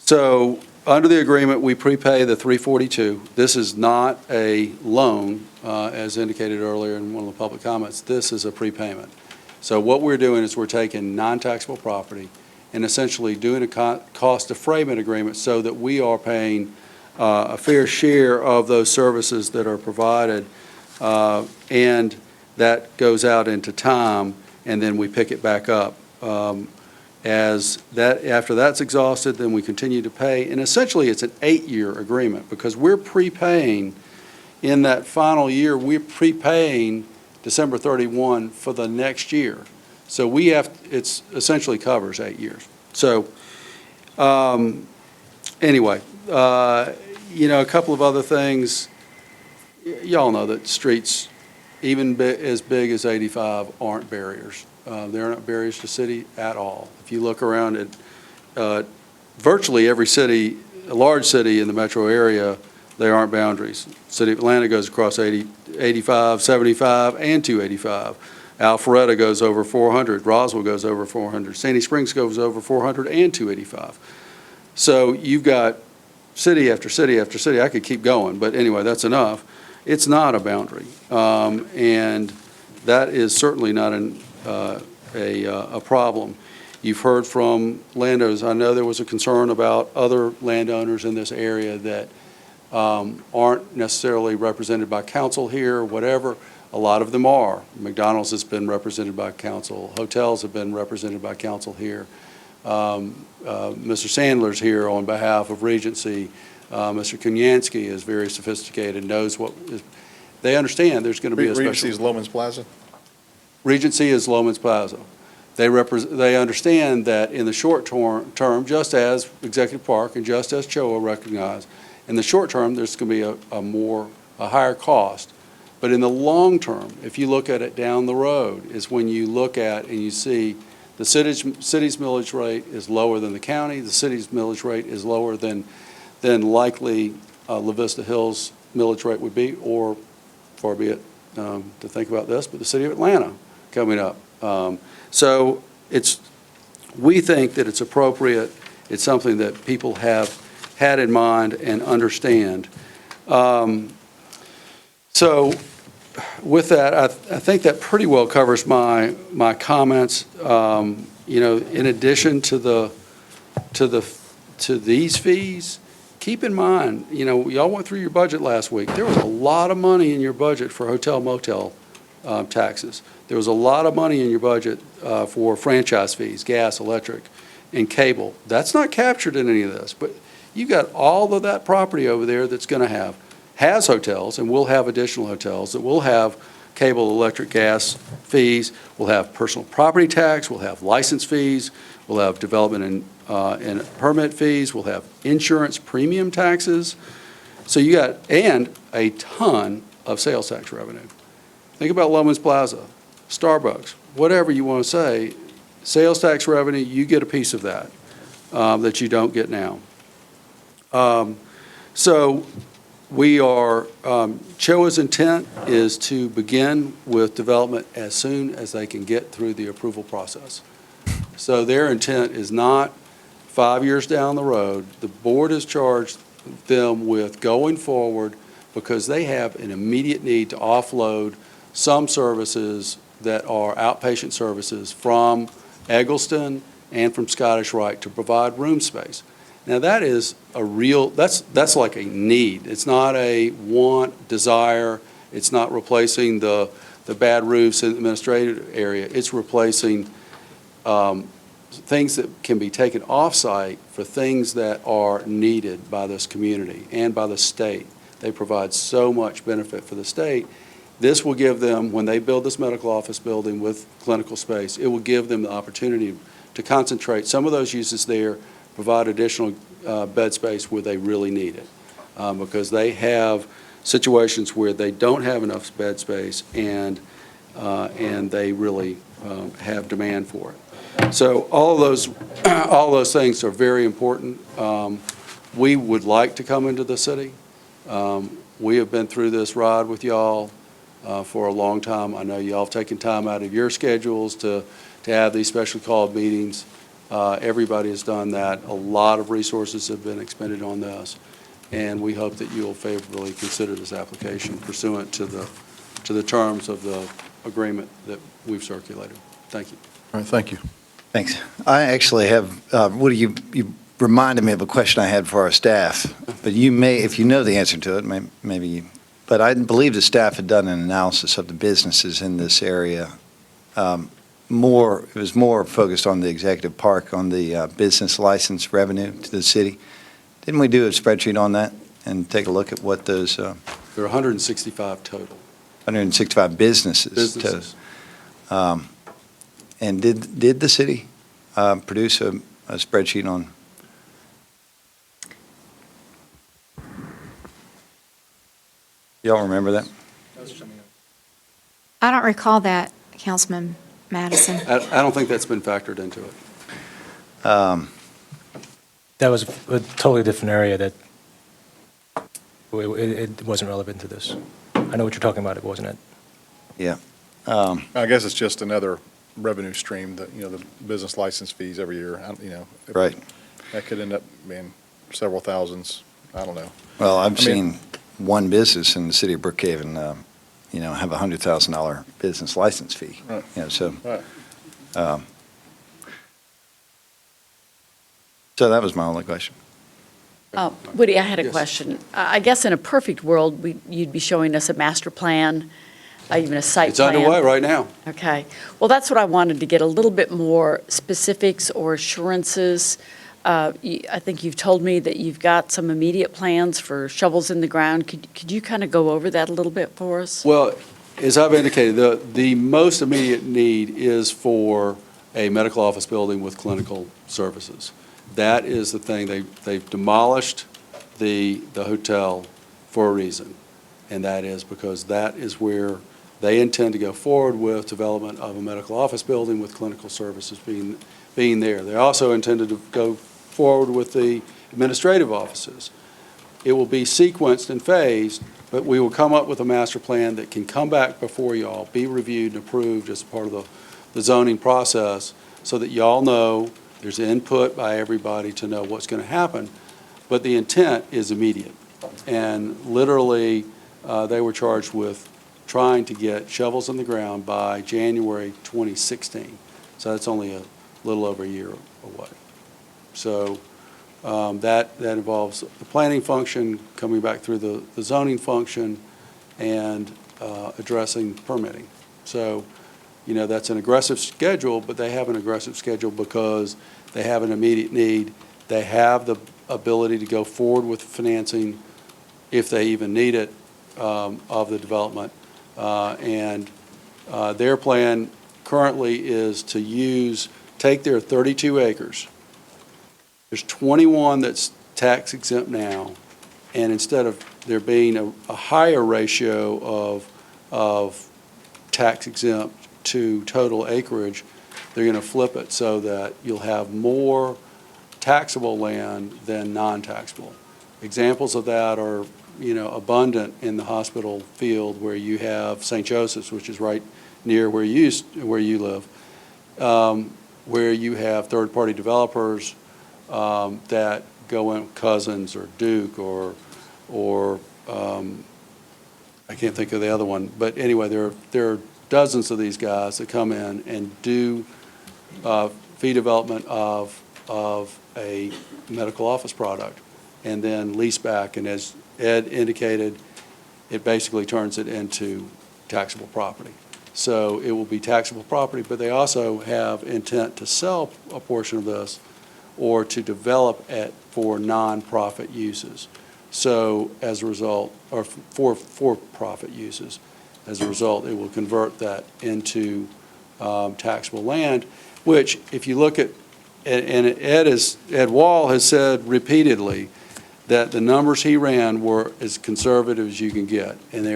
[SPEAKER 18] So, under the agreement, we prepay the $342. This is not a loan, as indicated earlier in one of the public comments. This is a prepayment. So what we're doing is we're taking non-taxable property and essentially doing a cost defrayment agreement so that we are paying a fair share of those services that are provided, and that goes out into time, and then we pick it back up. After that's exhausted, then we continue to pay, and essentially it's an 8-year agreement because we're prepaying in that final year, we're prepaying December 31 for the next year. So it's essentially covers 8 years. So anyway, a couple of other things. Y'all know that streets, even as big as 85, aren't barriers. They're not barriers to city at all. If you look around at virtually every city, a large city in the metro area, they aren't boundaries. City of Atlanta goes across 80, 85, 75, and 285. Alpharetta goes over 400. Roswell goes over 400. Sandy Springs goes over 400 and 285. So you've got city after city after city. I could keep going, but anyway, that's enough. It's not a boundary, and that is certainly not a problem. You've heard from landowners. I know there was a concern about other landowners in this area that aren't necessarily represented by council here, whatever. A lot of them are. McDonald's has been represented by council. Hotels have been represented by council here. Mr. Sandler's here on behalf of Regency. Mr. Kunyansky is very sophisticated, knows what is, they understand there's going to be a special.
[SPEAKER 1] Regency is Loman's Plaza?
[SPEAKER 18] Regency is Loman's Plaza. They understand that in the short term, just as Executive Park and just as CHOA recognize, in the short term, there's going to be a higher cost. But in the long term, if you look at it down the road, is when you look at and you see the city's millage rate is lower than the county, the city's millage rate is lower than likely La Vista Hills millage rate would be, or far be it to think about this, but the city of Atlanta coming up. So we think that it's appropriate. It's something that people have had in mind and understand. So with that, I think that pretty well covers my comments. In addition to these fees, keep in mind, y'all went through your budget last week. There was a lot of money in your budget for hotel motel taxes. There was a lot of money in your budget for franchise fees, gas, electric, and cable. That's not captured in any of this, but you got all of that property over there that's going to has hotels, and will have additional hotels that will have cable, electric, gas fees. We'll have personal property tax. We'll have license fees. We'll have development and permit fees. We'll have insurance premium taxes. So you got, and a ton of sales tax revenue. Think about Loman's Plaza, Starbucks, whatever you want to say, sales tax revenue, you get a piece of that. that you don't get now. So we are, CHOA's intent is to begin with development as soon as they can get through the approval process. So their intent is not 5 years down the road. The board has charged them with going forward because they have an immediate need to offload some services that are outpatient services from Eggleston and from Scottish Rite to provide room space. Now, that is a real, that's like a need. It's not a want, desire. It's not replacing the bad roofs in the administrative area. It's replacing things that can be taken off-site for things that are needed by this community and by the state. They provide so much benefit for the state. This will give them, when they build this medical office building with clinical space, it will give them the opportunity to concentrate some of those uses there, provide additional bed space where they really need it. Because they have situations where they don't have enough bed space and they really have demand for it. So all those things are very important. We would like to come into the city. We have been through this ride with y'all for a long time. I know y'all have taken time out of your schedules to have these special called meetings. Everybody has done that. A lot of resources have been expended on this, and we hope that you will favorably consider this application pursuant to the terms of the agreement that we've circulated. Thank you.
[SPEAKER 1] All right, thank you.
[SPEAKER 16] Thanks. I actually have, Woody, you reminded me of a question I had for our staff, but you may, if you know the answer to it, maybe, but I believe the staff had done an analysis of the businesses in this area. It was more focused on the executive park, on the business license revenue to the city. Didn't we do a spreadsheet on that and take a look at what those?
[SPEAKER 18] There are 165 total.
[SPEAKER 16] 165 businesses. And did the city produce a spreadsheet on? Y'all remember that?
[SPEAKER 11] I don't recall that, Councilman Madison.
[SPEAKER 18] I don't think that's been factored into it.
[SPEAKER 13] That was a totally different area that it wasn't relevant to this. I know what you're talking about, it wasn't it?
[SPEAKER 16] Yeah.
[SPEAKER 1] I guess it's just another revenue stream that, the business license fees every year,
[SPEAKER 16] Right.
[SPEAKER 1] That could end up being several thousands. I don't know.
[SPEAKER 16] Well, I've seen one business in the city of Brookhaven, have a $100,000 business license fee.
[SPEAKER 1] Right.
[SPEAKER 16] So,
[SPEAKER 1] Right.
[SPEAKER 16] So that was my only question.
[SPEAKER 14] Woody, I had a
[SPEAKER 18] Yes.
[SPEAKER 14] question. I guess in a perfect world, you'd be showing us a master plan, even a site
[SPEAKER 18] It's
[SPEAKER 14] plan.
[SPEAKER 18] underway right now.
[SPEAKER 14] Okay. Well, that's what I wanted to get, a little bit more specifics or assurances. I think you've told me that you've got some immediate plans for shovels in the ground. Could you kind of go over that a little bit for us?
[SPEAKER 18] Well, as I've indicated, the most immediate need is for a medical office building with clinical services. That is the thing. They've demolished the hotel for a reason, and that is because that is where they intend to go forward with development of a medical office building with clinical services being there. They also intended to go forward with the administrative offices. It will be sequenced and phased, but we will come up with a master plan that can come back before y'all, be reviewed and approved as part of the zoning process, so that y'all know there's input by everybody to know what's going to happen. But the intent is immediate. And literally, they were charged with trying to get shovels in the ground by January 2016. So that's only a little over a year away. So that involves the planning function, coming back through the zoning function, and addressing permitting. So, that's an aggressive schedule, but they have an aggressive schedule because they have an immediate need. They have the ability to go forward with financing if they even need it of the development. And their plan currently is to take their 32 acres. There's 21 that's tax exempt now, and instead of there being a higher ratio of tax exempt to total acreage, they're going to flip it so that you'll have more taxable land than non-taxable. Examples of that are, abundant in the hospital field where you have St. Joseph's, which is right near where you live, where you have third-party developers that go in, Cousins or Duke or I can't think of the other one, but anyway, there are dozens of these guys that come in and do fee development of a medical office product and then lease back. And as Ed indicated, it basically turns it into taxable property. So it will be taxable property, but they also have intent to sell a portion of this or to develop it for nonprofit uses. So as a result, or for-profit uses, as a result, it will convert that into taxable land, which if you look at, and Ed Wall has said repeatedly that the numbers he ran were as conservative as you can get. And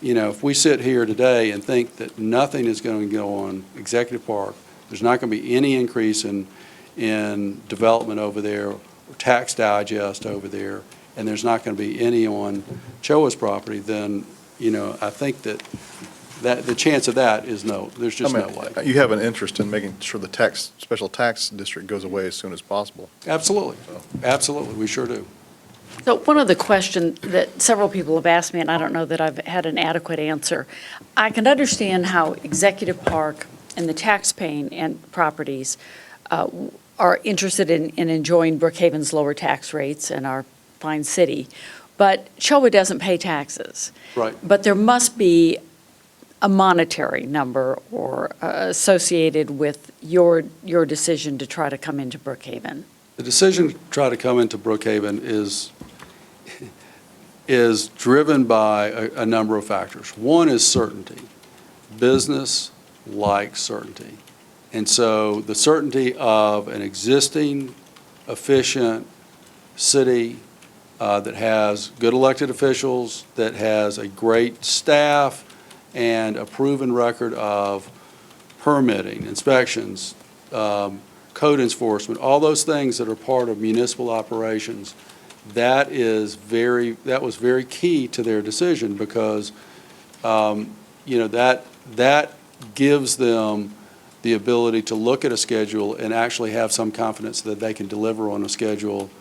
[SPEAKER 18] if we sit here today and think that nothing is going to go on Executive Park, there's not going to be any increase in development over there, or tax digest over there, and there's not going to be any on Choa's property, then, I think that the chance of that is no, there's just no way.
[SPEAKER 1] You have an interest in making sure the special tax district goes away as soon as possible.
[SPEAKER 18] Absolutely. Absolutely, we sure do.
[SPEAKER 14] So one of the questions that several people have asked me, and I don't know that I've had an adequate answer, I can understand how Executive Park and the tax-paying and properties are interested in enjoying Brookhaven's lower tax rates and our fine city, but Choa doesn't pay taxes.
[SPEAKER 18] Right.
[SPEAKER 14] But there must be a monetary number or associated with your decision to try to come into Brookhaven.
[SPEAKER 18] The decision to try to come into Brookhaven is driven by a number of factors. One is certainty. Business likes certainty. And so the certainty of an existing, efficient city that has good elected officials, that has a great staff, and a proven record of permitting, inspections, code enforcement, all those things that are part of municipal operations, that was very key to their decision because, that gives them the ability to look at a schedule and actually have some confidence that they can deliver on a schedule.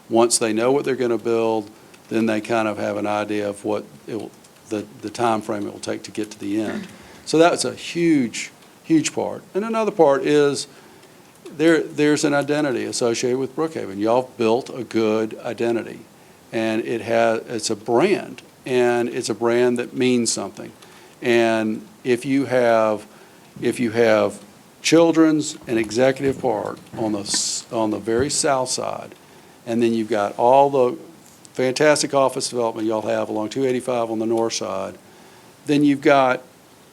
[SPEAKER 18] Once they know what they're going to build, then they kind of have an idea of what the time frame it will take to get to the end. So that's a huge, huge part. And another part is there's an identity associated with Brookhaven. Y'all built a good identity, and it's a brand, and it's a brand that means something. And if you have Children's and Executive Park on the very south side, and then you've got all the fantastic office development y'all have along 285 on the north side, then you've got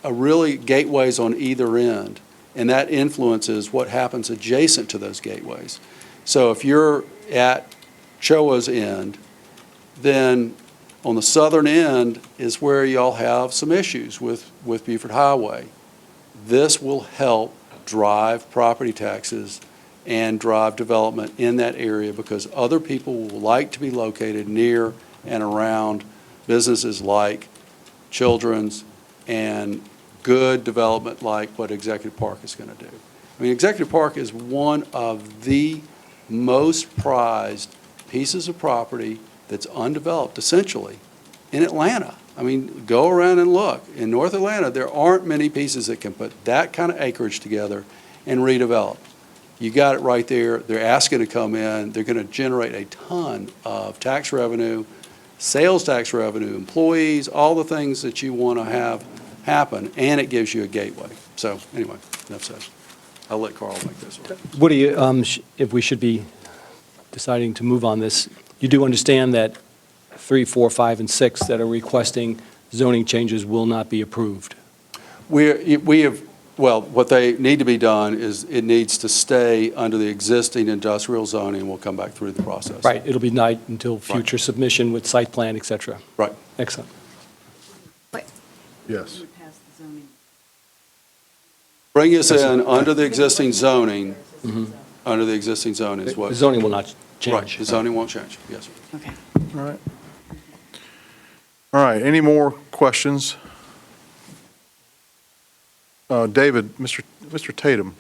[SPEAKER 18] gateways on either end, and that influences what happens adjacent to those gateways. So if you're at Choa's end, then on the southern end is where y'all have some issues with Beaufort Highway. This will help drive property taxes and drive development in that area because other people will like to be located near and around businesses like Children's and good development like what Executive Park is going to do. I mean, Executive Park is one of the most prized pieces of property that's undeveloped, essentially, in Atlanta. I mean, go around and look. In North Atlanta, there aren't many pieces that can put that kind of acreage together and redevelop. You got it right there. They're asking to come in. They're going to generate a ton of tax revenue, sales tax revenue, employees, all the things that you want to have happen, and it gives you a gateway. So anyway, enough said. I'll let Carl make this one.
[SPEAKER 4] What do you, if we should be deciding to move on this, you do understand that 3, 4, 5, and 6 that are requesting zoning changes will not be approved?
[SPEAKER 18] What they need to be done is it needs to stay under the existing industrial zoning, and we'll come back through the process.
[SPEAKER 4] Right, it'll be night until future submission with site plan, et cetera.
[SPEAKER 18] Right.
[SPEAKER 4] Excellent.
[SPEAKER 1] Yes.
[SPEAKER 18] Bring us in under the existing zoning, under the existing zone is what?
[SPEAKER 4] The zoning will not change.
[SPEAKER 18] Right, the zoning won't change, yes, sir.
[SPEAKER 14] Okay.
[SPEAKER 1] All right. All right, any more questions? David, Mr. Tatum,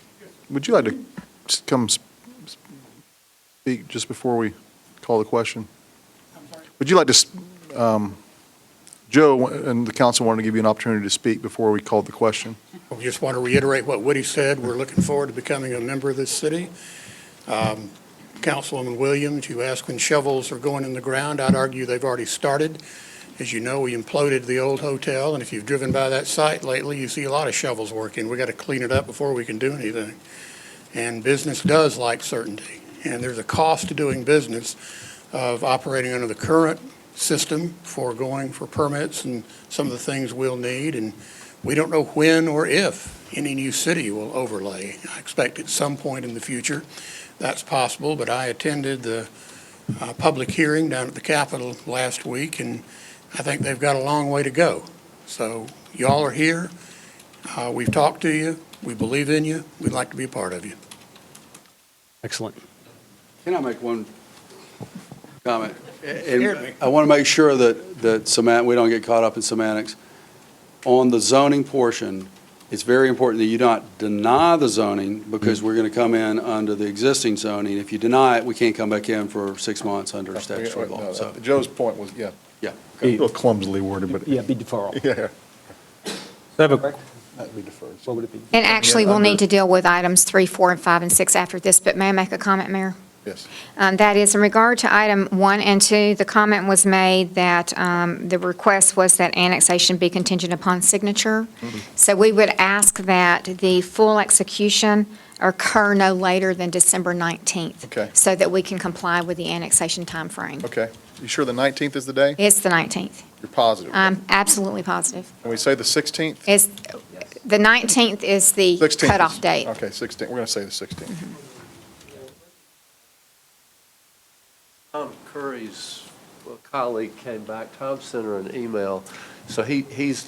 [SPEAKER 1] would you like to just come speak just before we call the question? Would you like to, Joe and the council wanted to give you an opportunity to speak before we called the question.
[SPEAKER 19] We just want to reiterate what Woody said. We're looking forward to becoming a member of this city. Councilwoman Williams, you asked when shovels are going in the ground. I'd argue they've already started. As you know, we imploded the old hotel, and if you've driven by that site lately, you see a lot of shovels working. We got to clean it up before we can do anything. And business does like certainty. And there's a cost to doing business of operating under the current system for going for permits and some of the things we'll need. And we don't know when or if any new city will overlay. I expect at some point in the future that's possible, but I attended the public hearing down at the Capitol last week, and I think they've got a long way to go. So y'all are here. We've talked to you. We believe in you. We'd like to be a part of you.
[SPEAKER 4] Excellent.
[SPEAKER 18] Can I make one comment?
[SPEAKER 19] Scared me.
[SPEAKER 18] I want to make sure that we don't get caught up in semantics. On the zoning portion, it's very important that you not deny the zoning because we're going to come in under the existing zoning. If you deny it, we can't come back in for 6 months under statutory law. So,
[SPEAKER 1] Joe's point was, yeah.
[SPEAKER 18] Yeah.
[SPEAKER 1] A little clumsily worded, but.
[SPEAKER 4] Yeah, be deferral.
[SPEAKER 1] Yeah.
[SPEAKER 18] that'd
[SPEAKER 1] be deferred.
[SPEAKER 4] What would it be?
[SPEAKER 11] And actually, we'll need to deal with items 3, 4, and 5, and 6 after this, but may I make a comment, Mayor?
[SPEAKER 1] Yes.
[SPEAKER 11] That is, in regard to item 1 and 2, the comment was made that the request was that annexation be contingent upon signature. So we would ask that the full execution occur no later than December 19th.
[SPEAKER 1] Okay.
[SPEAKER 11] So that we can comply with the annexation timeframe.
[SPEAKER 1] Okay. You sure the 19th is the day?
[SPEAKER 11] It's the 19th.
[SPEAKER 1] You're positive?
[SPEAKER 11] I'm absolutely positive.
[SPEAKER 1] Can we say the 16th?
[SPEAKER 11] It's, the 19th is the
[SPEAKER 1] 16th
[SPEAKER 11] cutoff
[SPEAKER 1] is-
[SPEAKER 11] date.
[SPEAKER 1] Okay, 16th. We're going to say the 16th.
[SPEAKER 2] Tom Curry's colleague came back. Tom sent her an email. So he's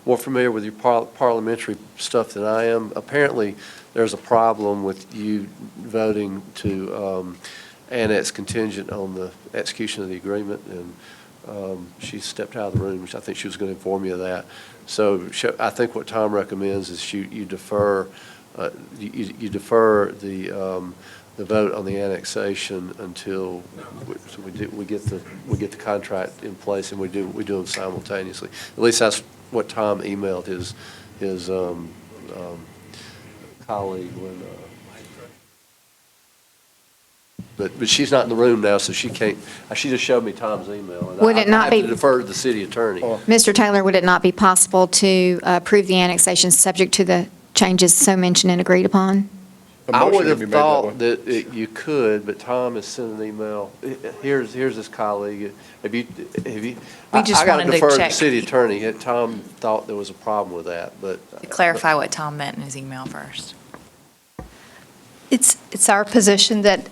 [SPEAKER 2] more familiar with your parliamentary stuff than I am. Apparently, there's a problem with you voting to annex contingent on the execution of the agreement, and she stepped out of the room, which I think she was going to inform you of that. So I think what Tom recommends is you defer you defer the vote on the annexation until we get the contract in place, and we do them simultaneously. At least that's what Tom emailed his colleague when. But she's not in the room now, so she can't. She just showed me Tom's email. And
[SPEAKER 11] Would it not
[SPEAKER 2] I
[SPEAKER 11] be-
[SPEAKER 2] have to defer to the city attorney.
[SPEAKER 11] Mr. Taylor, would it not be possible to approve the annexation subject to the changes so mentioned and agreed upon?
[SPEAKER 2] I would have thought that you could, but Tom has sent an email. Here's his colleague. Have you?
[SPEAKER 12] We just
[SPEAKER 2] I got
[SPEAKER 12] wanted
[SPEAKER 2] to
[SPEAKER 12] to
[SPEAKER 2] defer to the
[SPEAKER 12] check.
[SPEAKER 2] city attorney. Tom thought there was a problem with that, but.
[SPEAKER 20] To clarify what Tom meant in his email first.
[SPEAKER 21] It's our position that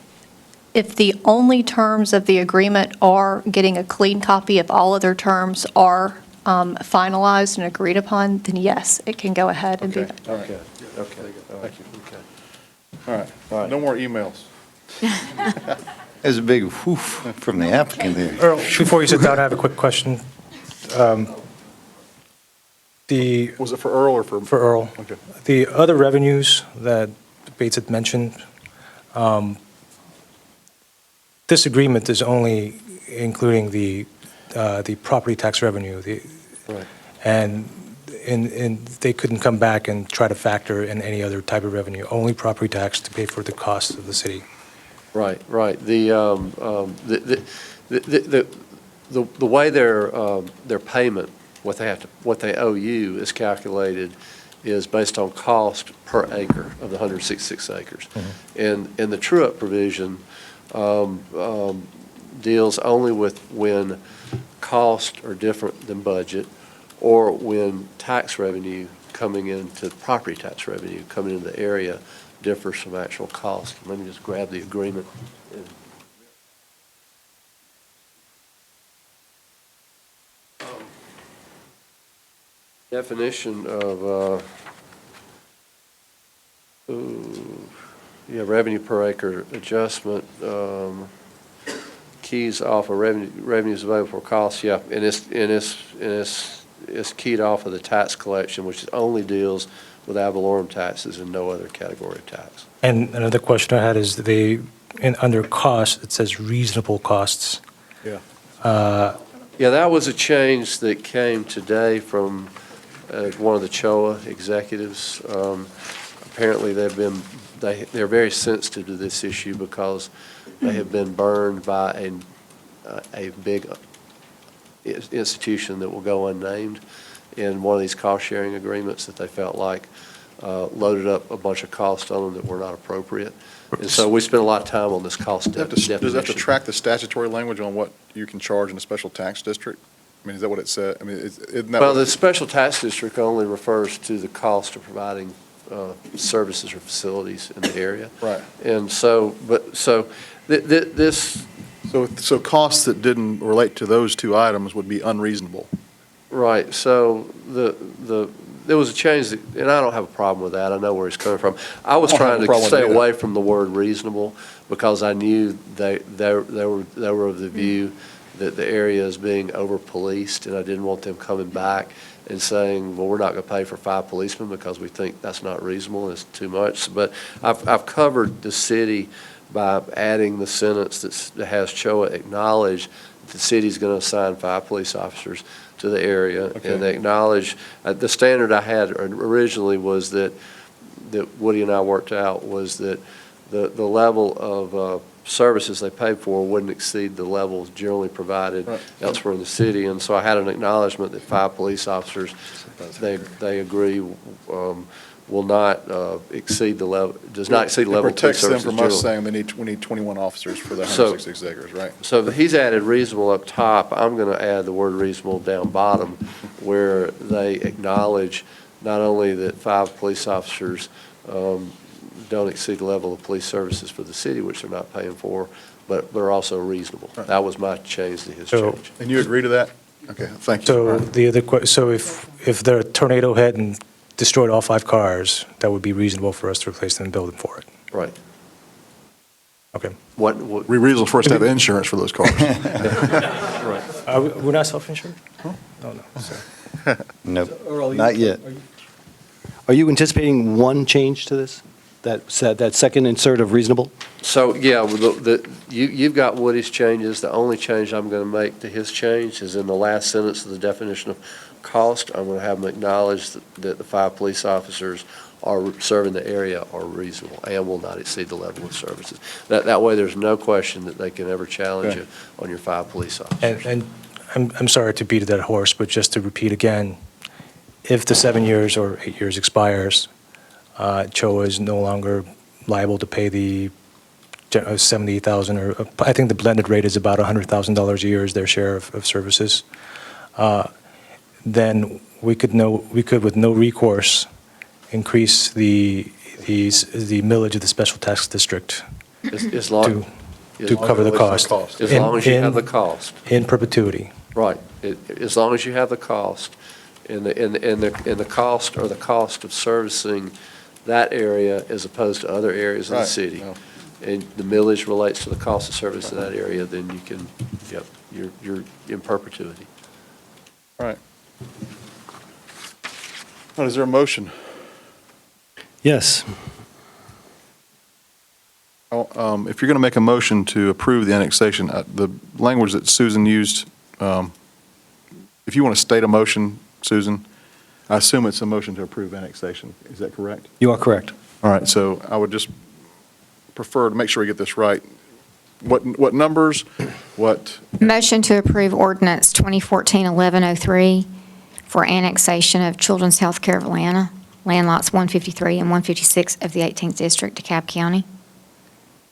[SPEAKER 21] if the only terms of the agreement are getting a clean copy, if all other terms are finalized and agreed upon, then yes, it can go ahead and be.
[SPEAKER 1] Okay, all right. Okay, thank you. Okay. All right, no more emails.
[SPEAKER 16] There's a big whoof from the applicant there.
[SPEAKER 13] Earl, before you sit down, I have a quick question.
[SPEAKER 1] Was it for Earl or for?
[SPEAKER 13] For Earl.
[SPEAKER 1] Okay.
[SPEAKER 13] The other revenues that Bates had mentioned, this agreement is only including the property tax revenue.
[SPEAKER 2] Right.
[SPEAKER 13] And they couldn't come back and try to factor in any other type of revenue, only property tax to pay for the cost of the city.
[SPEAKER 2] Right. The way their payment, what they owe you is calculated is based on cost per acre of the 166 acres. And the true-up provision deals only with when costs are different than budget, or when tax revenue coming into, property tax revenue coming into the area differs from actual cost. Let me just grab the agreement. Definition of, Yeah, revenue per acre adjustment, keys off of revenues available for costs, yeah, and it's keyed off of the tax collection, which only deals with ad valorem taxes and no other category of tax.
[SPEAKER 13] And another question I had is under cost, it says reasonable costs.
[SPEAKER 1] Yeah.
[SPEAKER 2] Yeah, that was a change that came today from one of the CHOA executives. Apparently, they're very sensitive to this issue because they have been burned by a big institution that will go unnamed in one of these cost-sharing agreements that they felt like loaded up a bunch of costs on them that were not appropriate. And so we spent a lot of time on this cost definition.
[SPEAKER 1] Does it have to track the statutory language on what you can charge in a special tax district? I mean, is that what it said? I mean, isn't that?
[SPEAKER 2] Well, the special tax district only refers to the cost of providing services or facilities in the area.
[SPEAKER 1] Right.
[SPEAKER 2] And so, this.
[SPEAKER 1] So costs that didn't relate to those two items would be unreasonable.
[SPEAKER 2] Right, so there was a change, and I don't have a problem with that, I know where he's coming from. I was trying to stay away from the word reasonable, because I knew they were of the view that the area is being over-policed, and I didn't want them coming back and saying, well, we're not going to pay for 5 policemen because we think that's not reasonable, it's too much. But I've covered the city by adding the sentence that has CHOA acknowledge the city's going to assign 5 police officers to the area. Okay. And they acknowledge, the standard I had originally was that Woody and I worked out was that the level of services they paid for wouldn't exceed the levels generally provided elsewhere in the city. And so I had an acknowledgement that 5 police officers, they agree, will not exceed the level, does not exceed the level of police services.
[SPEAKER 1] It protects them from us saying we need 21 officers for the 166 acres, right?
[SPEAKER 2] So he's added reasonable up top. I'm going to add the word reasonable down bottom, where they acknowledge not only that 5 police officers don't exceed the level of police services for the city, which they're not paying for, but they're also reasonable. Right. That was my change to his change.
[SPEAKER 1] And you agree to that? Okay, thank you.
[SPEAKER 13] So the other so if the tornado hit and destroyed all 5 cars, that would be reasonable for us to replace them and build them for it.
[SPEAKER 2] Right.
[SPEAKER 13] Okay.
[SPEAKER 2] What
[SPEAKER 1] reasonable for us to have insurance for those cars.
[SPEAKER 2] Right.
[SPEAKER 13] We're not self-insured? Huh? Oh, no. Sorry.
[SPEAKER 16] Nope, not yet.
[SPEAKER 4] Are you anticipating one change to this? That second insert of reasonable?
[SPEAKER 2] So, yeah, you've got Woody's changes. The only change I'm going to make to his change is in the last sentence of the definition of cost. I'm going to have them acknowledge that the 5 police officers are serving the area are reasonable and will not exceed the level of services. That way, there's no question that they can ever challenge you on your 5 police officers.
[SPEAKER 13] And I'm sorry to beat a dead horse, but just to repeat again, if the 7 years or 8 years expires, CHOA is no longer liable to pay the $70,000, or I think the blended rate is about $100,000 a year is their share of services. Then we could with no recourse increase the millage of the special tax district to cover the cost.
[SPEAKER 2] As long as you have the cost.
[SPEAKER 13] In perpetuity.
[SPEAKER 2] Right. As long as you have the cost, and the cost or the cost of servicing that area as opposed to other areas of the city, and the millage relates to the cost of service in that area, then you can, you're in perpetuity.
[SPEAKER 1] All right. Is there a motion?
[SPEAKER 4] Yes.
[SPEAKER 1] If you're going to make a motion to approve the annexation, the language that Susan used, if you want to state a motion, Susan, I assume it's a motion to approve annexation. Is that correct?
[SPEAKER 4] You are correct.
[SPEAKER 1] All right, so I would just prefer to make sure we get this right. What numbers, what?
[SPEAKER 11] Motion to approve ordinance 2014-1103 for annexation of Children's Healthcare of Atlanta, land lots 153 and 156 of the 18th District, DeKalb County.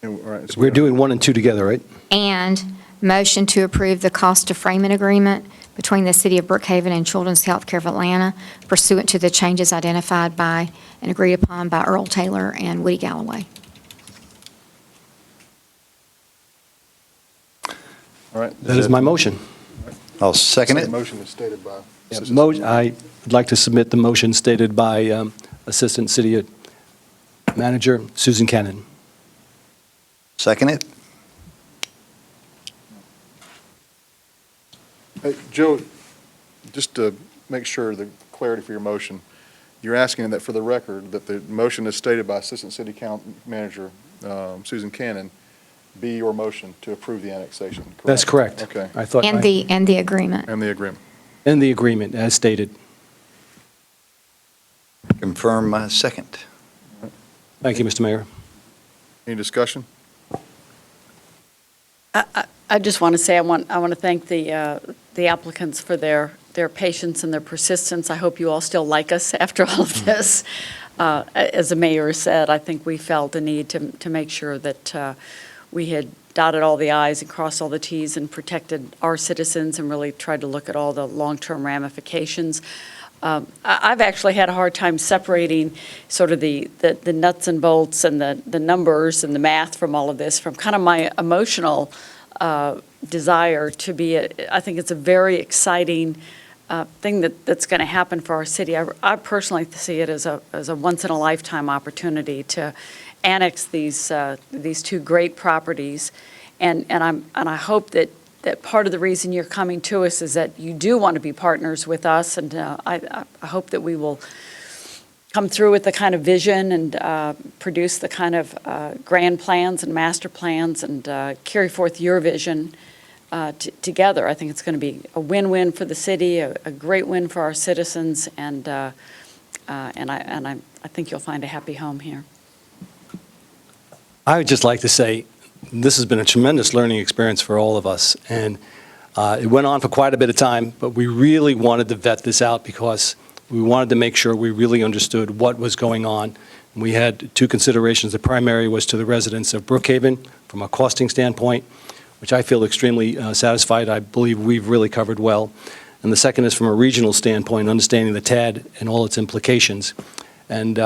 [SPEAKER 1] All right, so
[SPEAKER 4] we're doing 1 and 2 together, right?
[SPEAKER 11] And motion to approve the cost defrayment agreement between the City of Brookhaven and Children's Healthcare of Atlanta pursuant to the changes identified by and agreed upon by Earl Taylor and Woody Galloway.
[SPEAKER 1] All right.
[SPEAKER 4] That is my motion.
[SPEAKER 16] I'll second it.
[SPEAKER 1] The motion is stated by.
[SPEAKER 4] I'd like to submit the motion stated by Assistant City Manager Susan Cannon.
[SPEAKER 16] Second it?
[SPEAKER 1] Hey, Joe, just to make sure the clarity for your motion, you're asking that for the record, that the motion is stated by Assistant City Manager Susan Cannon be your motion to approve the annexation, correct?
[SPEAKER 4] That's correct.
[SPEAKER 1] Okay.
[SPEAKER 4] I thought
[SPEAKER 11] And the agreement.
[SPEAKER 1] And the agreement.
[SPEAKER 4] And the agreement, as stated.
[SPEAKER 16] Confirm my second.
[SPEAKER 4] Thank you, Mr. Mayor.
[SPEAKER 1] Any discussion?
[SPEAKER 14] I just want to say I want to thank the applicants for their patience and their persistence. I hope you all still like us after all of this. As the mayor said, I think we felt a need to make sure that we had dotted all the i's and crossed all the t's and protected our citizens and really tried to look at all the long-term ramifications. I've actually had a hard time separating sort of the nuts and bolts and the numbers and the math from all of this from kind of my emotional desire to be, I think it's a very exciting thing that's going to happen for our city. I personally see it as a once-in-a-lifetime opportunity to annex these two great properties, and I hope that part of the reason you're coming to us is that you do want to be partners with us, and I hope that we will come through with the kind of vision and produce the kind of grand plans and master plans and carry forth your vision together. I think it's going to be a win-win for the city, a great win for our citizens, and I think you'll find a happy home here.
[SPEAKER 4] I would just like to say, this has been a tremendous learning experience for all of us, and it went on for quite a bit of time, but we really wanted to vet this out because we wanted to make sure we really understood what was going on. We had two considerations. The primary was to the residents of Brookhaven from a costing standpoint, which I feel extremely satisfied. I believe we've really covered well. And the second is from a regional standpoint, understanding the TAD and all its implications. And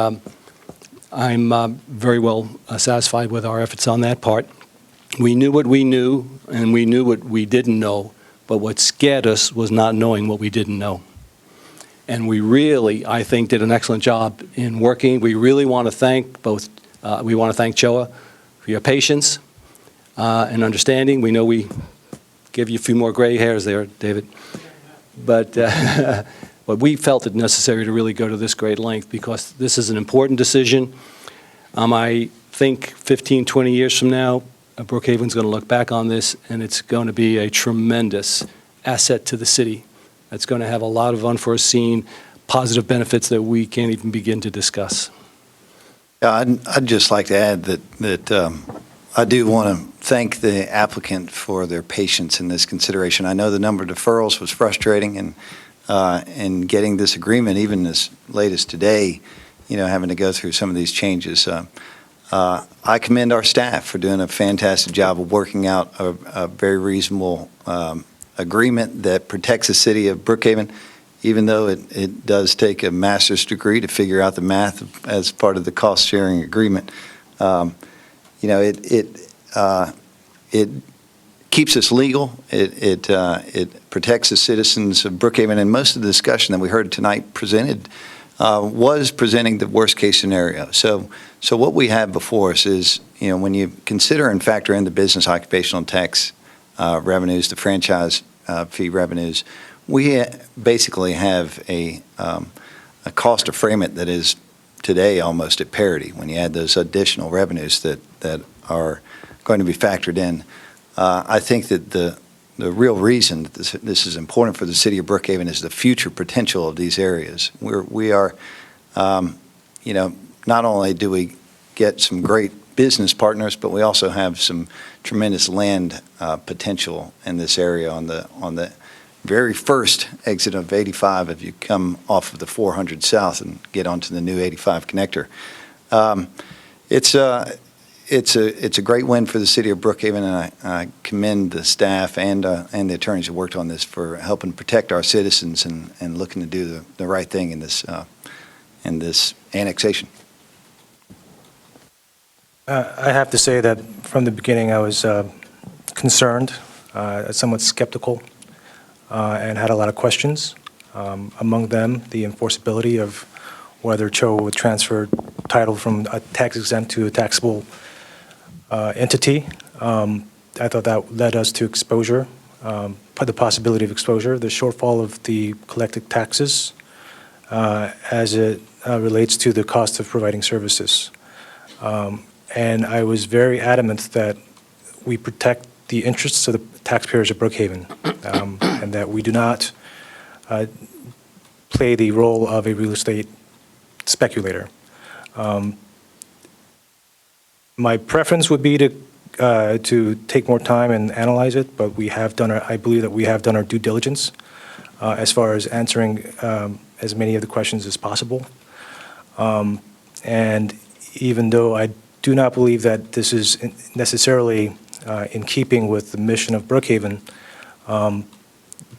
[SPEAKER 4] I'm very well satisfied with our efforts on that part. We knew what we knew, and we knew what we didn't know, but what scared us was not knowing what we didn't know. And we really, I think, did an excellent job in working. We really want to thank we want to thank Choa for your patience and understanding. We know we give you a few more gray hairs there, David. But we felt it necessary to really go to this great length because this is an important decision. I think 15, 20 years from now, Brookhaven's going to look back on this, and it's going to be a tremendous asset to the city. It's going to have a lot of unforeseen positive benefits that we can't even begin to discuss.
[SPEAKER 16] Yeah, I'd just like to add that I do want to thank the applicant for their patience in this consideration. I know the number of deferrals was frustrating, and getting this agreement, even as late as today, having to go through some of these changes. I commend our staff for doing a fantastic job of working out a very reasonable agreement that protects the city of Brookhaven, even though it does take a master's degree to figure out the math as part of the cost-sharing agreement. It keeps us legal. It protects the citizens of Brookhaven, and most of the discussion that we heard tonight was presenting the worst-case scenario. So what we have before us is, when you consider and factor in the business occupational tax revenues, the franchise fee revenues, we basically have a cost to frame it that is today almost at parity when you add those additional revenues that are going to be factored in. I think that the real reason that this is important for the city of Brookhaven is the future potential of these areas. We are, not only do we get some great business partners, but we also have some tremendous land potential in this area on the very first exit of 85 if you come off of the 400 South and get onto the new 85 connector. It's a great win for the city of Brookhaven, and I commend the staff and the attorneys who worked on this for helping protect our citizens and looking to do the right thing in this annexation.
[SPEAKER 13] I have to say that from the beginning I was concerned, somewhat skeptical, and had a lot of questions. Among them, the enforceability of whether Cho would transfer title from a tax exempt to a taxable entity. I thought that led us to exposure, the possibility of exposure, the shortfall of the collected taxes as it relates to the cost of providing services. And I was very adamant that we protect the interests of the taxpayers of Brookhaven, and that we do not play the role of a real estate speculator. My preference would be to take more time and analyze it, but I believe that we have done our due diligence as far as answering as many of the questions as possible. And even though I do not believe that this is necessarily in keeping with the mission of Brookhaven,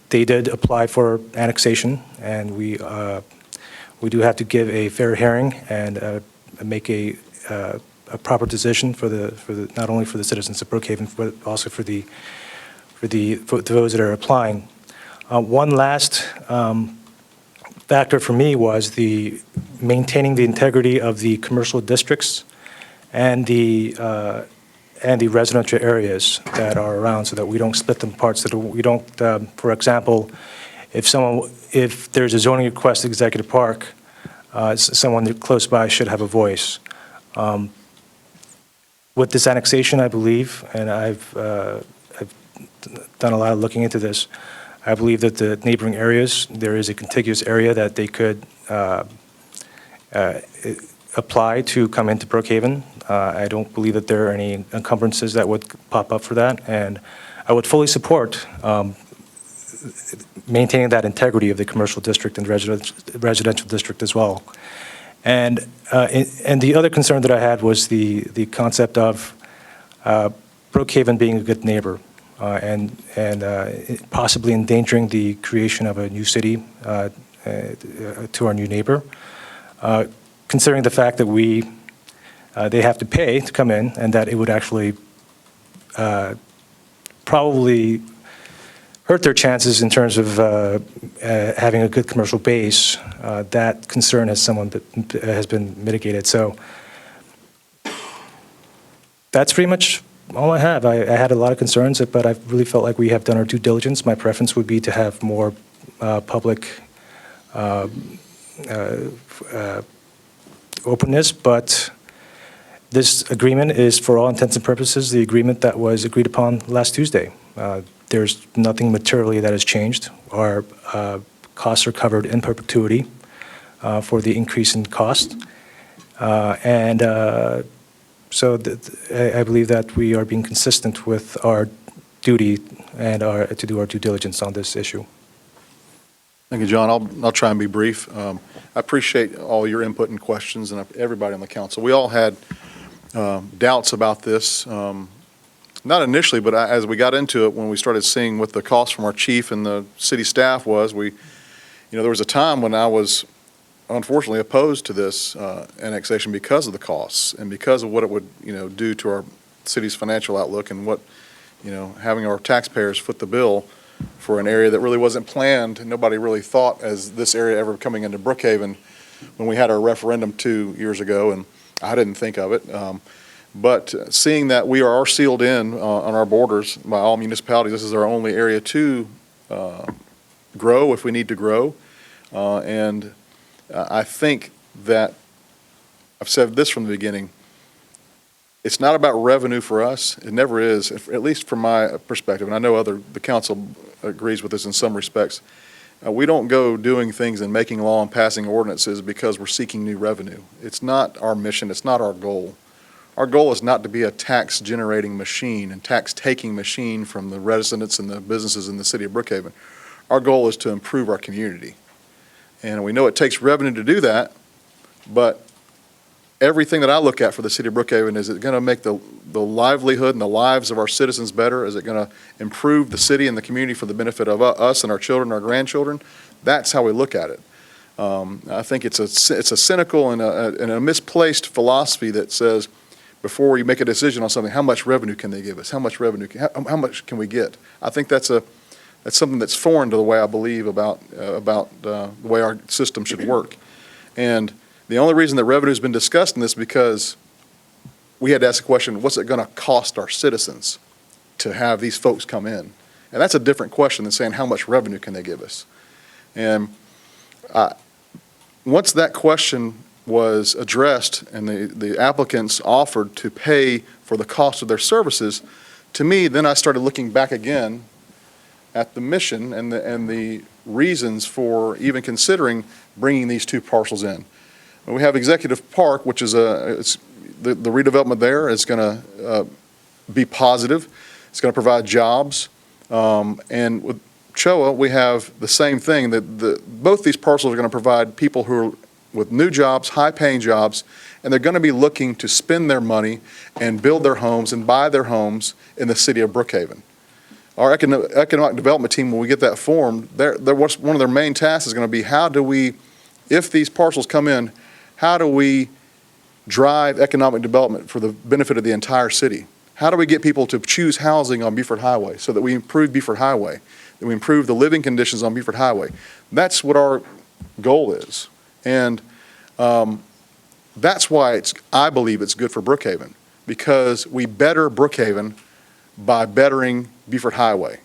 [SPEAKER 13] they did apply for annexation, and we do have to give a fair hearing and make a proper decision for not only for the citizens of Brookhaven, but also for those that are applying. One last factor for me was maintaining the integrity of the commercial districts and the residential areas that are around, so that we don't split them apart, so that we don't, for example, if there's a zoning request at Executive Park, someone close by should have a voice. With this annexation, I believe, and I've done a lot of looking into this, I believe that the neighboring areas, there is a contiguous area that they could apply to come into Brookhaven. I don't believe that there are any encumbrances that would pop up for that, and I would fully support maintaining that integrity of the commercial district and residential district as well. And the other concern that I had was the concept of Brookhaven being a good neighbor and possibly endangering the creation of a new city to our new neighbor. Considering the fact that they have to pay to come in, and that it would actually probably hurt their chances in terms of having a good commercial base, that concern has been mitigated. So that's pretty much all I have. I had a lot of concerns, but I really felt like we have done our due diligence. My preference would be to have more public openness, but this agreement is, for all intents and purposes, the agreement that was agreed upon last Tuesday. There's nothing materially that has changed. Our costs are covered in perpetuity for the increase in cost. So I believe that we are being consistent with our duty and to do our due diligence on this issue.
[SPEAKER 1] Thank you, John. I'll try and be brief. I appreciate all your input and questions, and everybody on the council. We all had doubts about this, not initially, but as we got into it, when we started seeing what the cost from our chief and the city staff was, there was a time when I was unfortunately opposed to this annexation because of the costs and because of what it would, do to our city's financial outlook, and what, having our taxpayers foot the bill for an area that really wasn't planned, and nobody really thought as this area ever coming into Brookhaven when we had our referendum 2 years ago, and I didn't think of it. But seeing that we are sealed in on our borders by all municipalities, this is our only area to grow if we need to grow. And I think that I've said this from the beginning. It's not about revenue for us. It never is, at least from my perspective. And I know the council agrees with this in some respects. We don't go doing things and making law and passing ordinances because we're seeking new revenue. It's not our mission. It's not our goal. Our goal is not to be a tax-generating machine and tax-taking machine from the residents and the businesses in the city of Brookhaven. Our goal is to improve our community. And we know it takes revenue to do that, but everything that I look at for the city of Brookhaven, is it going to make the livelihood and the lives of our citizens better? Is it going to improve the city and the community for the benefit of us and our children, our grandchildren? That's how we look at it. I think it's a cynical and a misplaced philosophy that says, before you make a decision on something, how much revenue can they give us? How much revenue? How much can we get? I think that's something that's foreign to the way I believe about the way our system should work. And the only reason that revenue has been discussed in this because we had to ask the question, what's it going to cost our citizens to have these folks come in? And that's a different question than saying how much revenue can they give us? And once that question was addressed and the applicants offered to pay for the cost of their services, to me, then I started looking back again at the mission and the reasons for even considering bringing these two parcels in. And we have Executive Park, which is the redevelopment there is going to be positive. It's going to provide jobs. And with CHOA, we have the same thing, that both these parcels are going to provide people who are with new jobs, high-paying jobs, and they're going to be looking to spend their money and build their homes and buy their homes in the city of Brookhaven. Our economic development team, when we get that formed, one of their main tasks is going to be how do we, if these parcels come in, how do we drive economic development for the benefit of the entire city? How do we get people to choose housing on Beaufort Highway so that we improve Beaufort Highway, that we improve the living conditions on Beaufort Highway? That's what our goal is. And that's why I believe it's good for Brookhaven, because we better Brookhaven by bettering Beaufort Highway.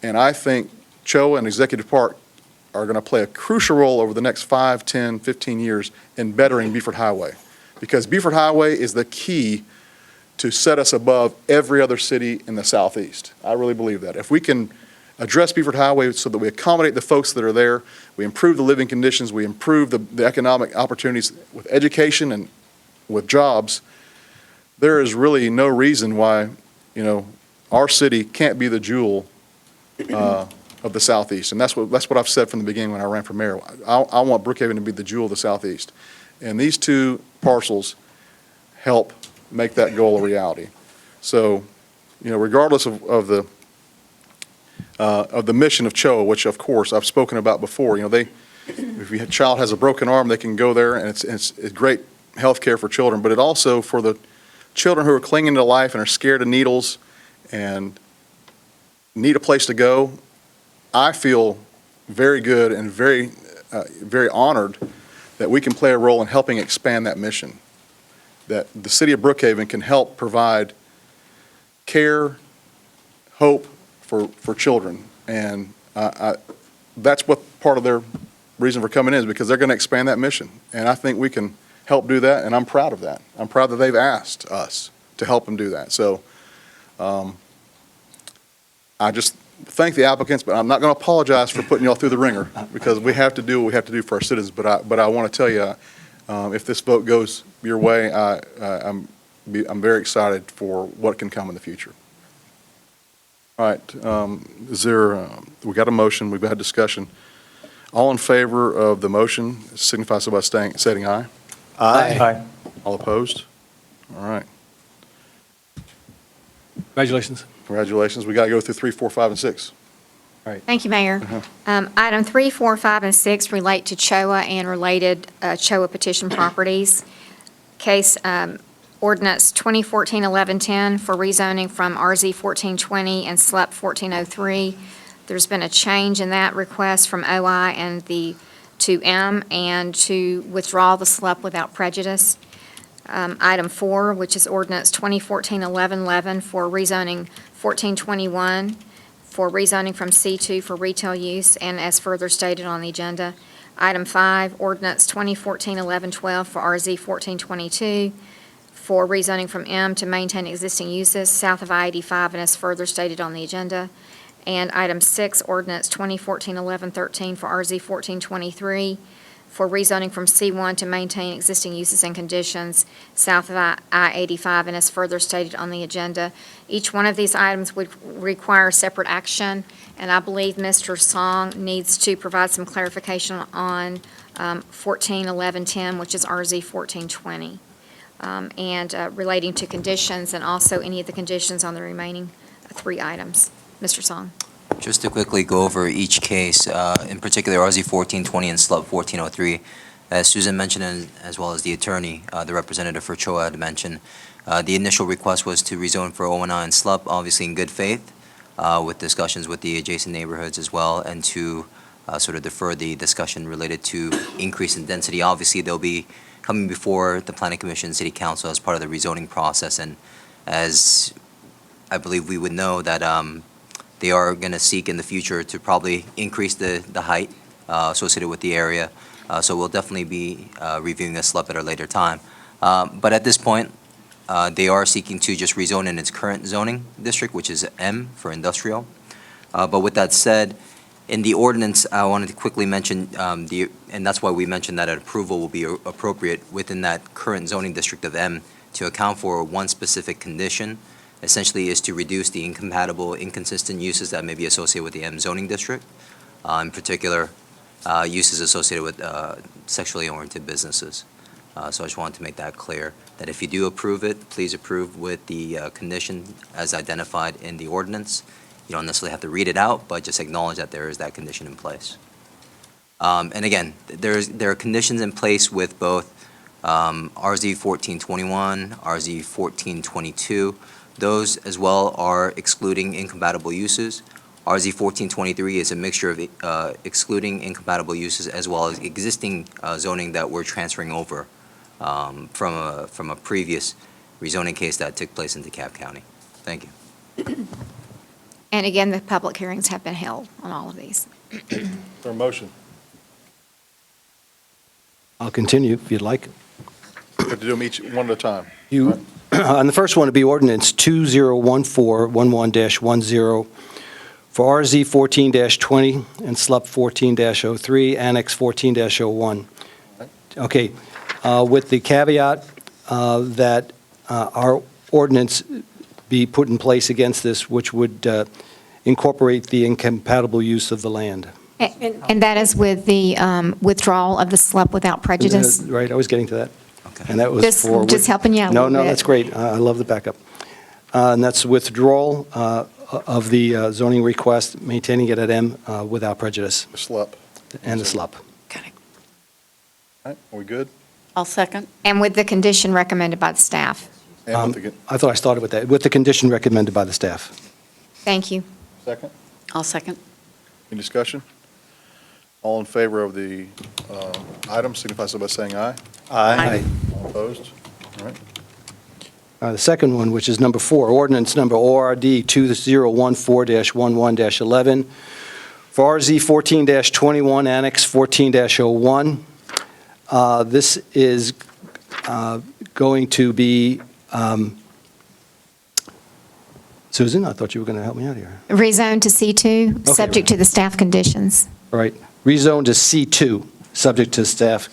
[SPEAKER 1] And I think CHOA and Executive Park are going to play a crucial role over the next 5, 10, 15 years in bettering Beaufort Highway, because Beaufort Highway is the key to set us above every other city in the southeast. I really believe that. If we can address Beaufort Highway so that we accommodate the folks that are there, we improve the living conditions, we improve the economic opportunities with education and with jobs, there is really no reason why, our city can't be the jewel of the southeast. And that's what I've said from the beginning when I ran for mayor. I want Brookhaven to be the jewel of the southeast. And these two parcels help make that goal a reality. So, regardless of the mission of CHOA, which of course I've spoken about before, if a child has a broken arm, they can go there, and it's great health care for children, but it also for the children who are clinging to life and are scared of needles and need a place to go. I feel very good and very honored that we can play a role in helping expand that mission, that the city of Brookhaven can help provide care, hope for children. And that's what part of their reason for coming in is, because they're going to expand that mission. And I think we can help do that, and I'm proud of that. I'm proud that they've asked us to help them do that. So I just thank the applicants, but I'm not going to apologize for putting y'all through the ringer, because we have to do what we have to do for our citizens. But I want to tell you, if this vote goes your way, I'm very excited for what can come in the future. All right, we got a motion, we've had discussion. All in favor of the motion, signify so by saying aye.
[SPEAKER 13] Aye.
[SPEAKER 1] All opposed? All right.
[SPEAKER 4] Congratulations.
[SPEAKER 1] Congratulations. We got to go through 3, 4, 5, and 6.
[SPEAKER 11] Thank you, Mayor. Item 3, 4, 5, and 6 relate to CHOA and related CHOA petition properties. Case Ordinance 2014-1110 for rezoning from RZ 1420 and SLUP 1403. There's been a change in that request from OI and to M, and to withdraw the SLUP without prejudice. Item 4, which is Ordinance 2014-1111 for rezoning 1421 for rezoning from C2 for retail use, and as further stated on the agenda. Item 5, Ordinance 2014-1112 for RZ 1422 for rezoning from M to maintain existing uses south of I-85, and as further stated on the agenda. And Item 6, Ordinance 2014-1113 for RZ 1423 for rezoning from C1 to maintain existing uses and conditions south of I-85, and as further stated on the agenda. Each one of these items would require separate action, and I believe Mr. Song needs to provide some clarification on 14-1110, which is RZ 1420, and relating to conditions, and also any of the conditions on the remaining 3 items. Mr. Song.
[SPEAKER 6] Just to quickly go over each case, in particular RZ 1420 and SLUP 1403, as Susan mentioned, and as well as the attorney, the representative for CHOA had mentioned, the initial request was to rezone for O&I and SLUP, obviously in good faith, with discussions with the adjacent neighborhoods as well, and to sort of defer the discussion related to increase in density. Obviously, there'll be coming before the Planning Commission, City Council as part of the rezoning process. And as I believe we would know that they are going to seek in the future to probably increase the height associated with the area. So we'll definitely be reviewing this SLUP at a later time. But at this point, they are seeking to just rezone in its current zoning district, which is M for industrial. But with that said, in the ordinance, I wanted to quickly mention, and that's why we mentioned that an approval will be appropriate within that current zoning district of M to account for one specific condition, essentially is to reduce the incompatible, inconsistent uses that may be associated with the M zoning district, in particular, uses associated with sexually oriented businesses. So I just wanted to make that clear, that if you do approve it, please approve with the condition as identified in the ordinance. You don't necessarily have to read it out, but just acknowledge that there is that condition in place. And again, there are conditions in place with both RZ 1421, RZ 1422. Those as well are excluding incompatible uses. RZ 1423 is a mixture of excluding incompatible uses as well as existing zoning that we're transferring over from a previous rezoning case that took place in DeKalb County. Thank you.
[SPEAKER 11] And again, the public hearings have been held on all of these.
[SPEAKER 1] Is there a motion?
[SPEAKER 4] I'll continue if you'd like.
[SPEAKER 1] We have to do them each one at a time.
[SPEAKER 4] You, on the first one, it'd be ordinance 2014-11-10 for RZ 14-20 and SLUP 14-03, Annex 14-01. Okay, with the caveat that our ordinance be put in place against this, which would incorporate the incompatible use of the land.
[SPEAKER 11] And that is with the withdrawal of the SLUP without prejudice?
[SPEAKER 4] Right, I was getting to that. And that was
[SPEAKER 11] Just helping you out a
[SPEAKER 4] No,
[SPEAKER 11] little
[SPEAKER 4] no,
[SPEAKER 11] bit.
[SPEAKER 4] that's great. I love the backup. And that's withdrawal of the zoning request, maintaining it at M without prejudice.
[SPEAKER 1] The SLUP.
[SPEAKER 4] And the SLUP.
[SPEAKER 1] All right, are we good?
[SPEAKER 14] I'll second.
[SPEAKER 11] And with the condition recommended by the staff.
[SPEAKER 1] And with the
[SPEAKER 4] I thought I started with that, with the condition recommended by the staff.
[SPEAKER 11] Thank you.
[SPEAKER 1] second?
[SPEAKER 14] I'll second.
[SPEAKER 1] Any discussion? All in favor of the item, signify so by saying aye.
[SPEAKER 14] Aye.
[SPEAKER 1] All opposed? All right.
[SPEAKER 4] The second one, which is number 4, ordinance number ORD 2014-11-11 for RZ 14-21, Annex 14-01. This is going to be, Susan, I thought you were going to help me out here.
[SPEAKER 11] Rezone to C2,
[SPEAKER 4] Okay.
[SPEAKER 11] subject to the staff conditions.
[SPEAKER 4] All right, rezone to C2, subject to staff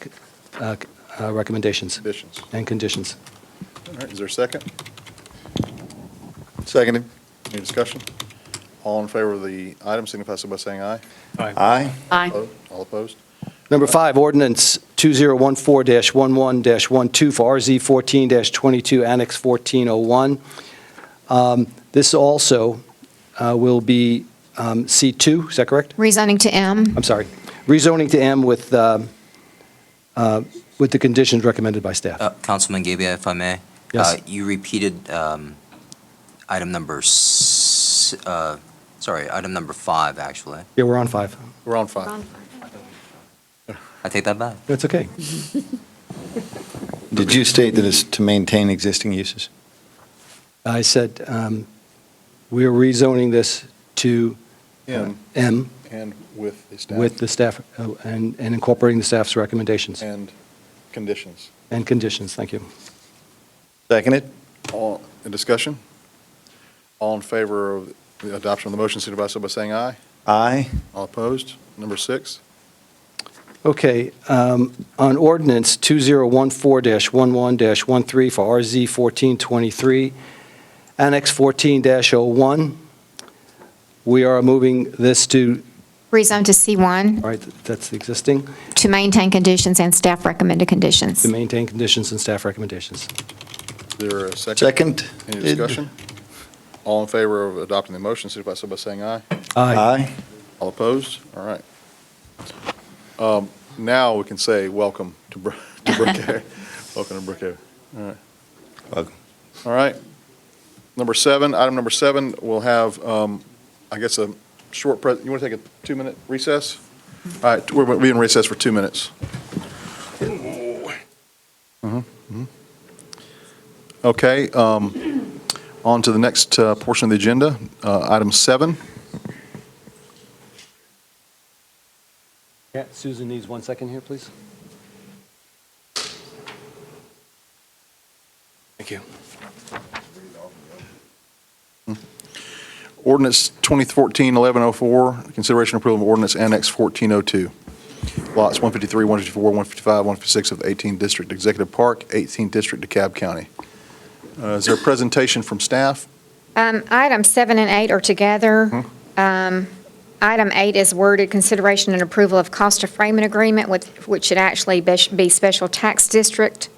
[SPEAKER 4] recommendations
[SPEAKER 1] Conditions.
[SPEAKER 4] and conditions.
[SPEAKER 1] All right, is there a second? Seconded. Any discussion? All in favor of the item, signify so by saying aye.
[SPEAKER 16] Aye.
[SPEAKER 14] Aye.
[SPEAKER 1] All opposed?
[SPEAKER 4] Number 5, ordinance 2014-11-12 for RZ 14-22, Annex 1401. This also will be C2, is that correct?
[SPEAKER 11] Rezoning to M.
[SPEAKER 4] I'm sorry. Rezoning to M with the conditions recommended by staff.
[SPEAKER 6] Councilman Gabia, if I may.
[SPEAKER 4] Yes.
[SPEAKER 6] You repeated item number, item number 5, actually.
[SPEAKER 4] Yeah, we're on 5.
[SPEAKER 1] We're on 5.
[SPEAKER 6] I take that back.
[SPEAKER 4] That's okay.
[SPEAKER 16] Did you state that it's to maintain existing uses?
[SPEAKER 4] I said we're rezoning this to
[SPEAKER 1] M
[SPEAKER 4] M
[SPEAKER 1] and with the staff.
[SPEAKER 4] with the staff and incorporating the staff's recommendations
[SPEAKER 1] And conditions.
[SPEAKER 4] and conditions. Thank you.
[SPEAKER 16] Seconded?
[SPEAKER 1] All, in discussion? All in favor of the adoption of the motion, signify so by saying aye.
[SPEAKER 16] Aye.
[SPEAKER 1] All opposed? Number 6?
[SPEAKER 4] Okay, on ordinance 2014-11-13 for RZ 1423, Annex 14-01, we are moving this to,
[SPEAKER 11] Rezone to C1,
[SPEAKER 4] all right, that's the existing,
[SPEAKER 11] to maintain conditions and staff recommended conditions.
[SPEAKER 4] to maintain conditions and staff recommendations.
[SPEAKER 1] Is there a second?
[SPEAKER 16] Second.
[SPEAKER 1] Any discussion? All in favor of adopting the motion, signify so by saying aye.
[SPEAKER 16] Aye.
[SPEAKER 1] All opposed? All right. Now we can say welcome to Brookhaven. Welcome to Brookhaven. All right.
[SPEAKER 16] Welcome.
[SPEAKER 1] All right. Number 7, item number 7, we'll have, I guess, a short, you want to take a 2-minute recess? All right, we're going to be in recess for 2 minutes. Okay, on to the next portion of the agenda, item 7.
[SPEAKER 4] Yeah, Susan needs 1 second here, please. Thank you.
[SPEAKER 1] Ordinance 2014-1104, consideration and approval of ordinance annex 1402. Lots 153, 154, 155, 156 of the 18th District Executive Park, 18th District, DeKalb County. Is there a presentation from staff?
[SPEAKER 11] Item 7 and 8 are together. Item 8 is worded consideration and approval of cost of framing agreement, which should actually be special tax district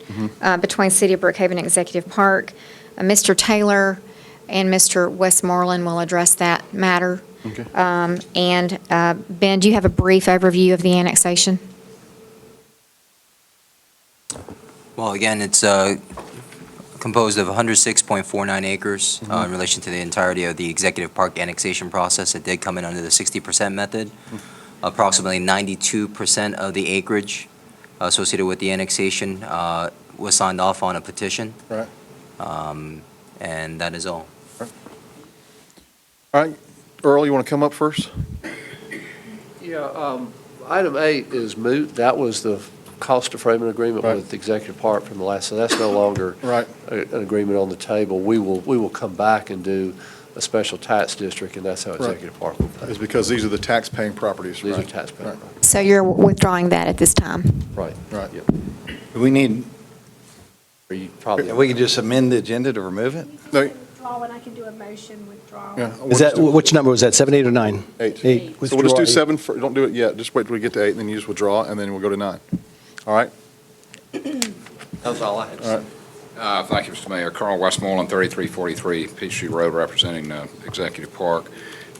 [SPEAKER 11] between City of Brookhaven and Executive Park. Mr. Taylor and Mr. Westmoreland will address that matter.
[SPEAKER 1] Okay.
[SPEAKER 11] And Ben, do you have a brief overview of the annexation?
[SPEAKER 6] Well, again, it's composed of 106.49 acres in relation to the entirety of the Executive Park annexation process. It did come in under the 60% method. Approximately 92% of the acreage associated with the annexation was signed off on a petition.
[SPEAKER 1] Right.
[SPEAKER 6] And that is all.
[SPEAKER 1] All right, Earl, you want to come up first?
[SPEAKER 2] Yeah, item 8 is moot. That was the cost of framing agreement
[SPEAKER 1] Right.
[SPEAKER 2] with the Executive Park from the last, so that's no longer
[SPEAKER 1] Right.
[SPEAKER 2] an agreement on the table. We will come back and do a special tax district, and that's how
[SPEAKER 1] Right.
[SPEAKER 2] Executive Park will pay.
[SPEAKER 1] It's because these are the tax-paying properties,
[SPEAKER 2] These are
[SPEAKER 1] right?
[SPEAKER 2] taxpaying.
[SPEAKER 1] Right.
[SPEAKER 11] So you're withdrawing that at this time?
[SPEAKER 2] Right.
[SPEAKER 1] Right.
[SPEAKER 2] Yep.
[SPEAKER 16] We need,
[SPEAKER 2] Or you probably.
[SPEAKER 16] we can just amend the agenda to remove it?
[SPEAKER 1] No,
[SPEAKER 3] Withdraw, and I can do a motion withdrawal.
[SPEAKER 1] yeah.
[SPEAKER 4] Is that, which number was that, 7, 8, or 9?
[SPEAKER 1] 8.
[SPEAKER 4] 8.
[SPEAKER 1] So we'll just do
[SPEAKER 4] Withdraw
[SPEAKER 1] 7, don't do it yet, just wait till we get to 8, and then you just withdraw, and then we'll go to 9. All right?
[SPEAKER 2] That's all I had to say.
[SPEAKER 1] All right.
[SPEAKER 22] Thank you, Mr. Mayor. Carl Westmoreland, 3343 Peachtree Road, representing Executive Park.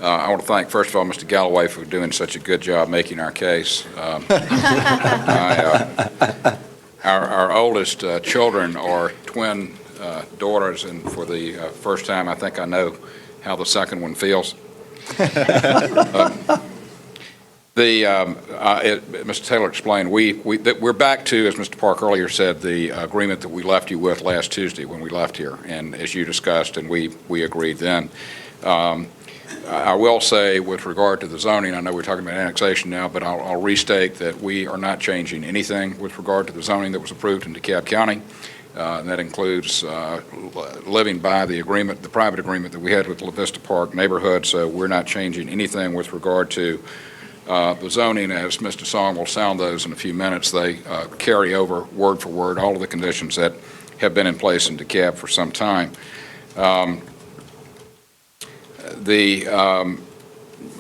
[SPEAKER 22] I want to thank, first of all, Mr. Galloway for doing such a good job making our case. Our oldest children are twin daughters, and for the first time, I think I know how the second one feels. Mr. Taylor explained, we're back to, as Mr. Park earlier said, the agreement that we left you with last Tuesday when we left here, and as you discussed, and we agreed then. I will say, with regard to the zoning, I know we're talking about annexation now, but I'll restate that we are not changing anything with regard to the zoning that was approved in DeKalb County. And that includes living by the agreement, the private agreement that we had with La Vista Park neighborhood, so we're not changing anything with regard to the zoning. As Mr. Song will sound those in a few minutes, they carry over word for word all of the conditions that have been in place in DeKalb for some time.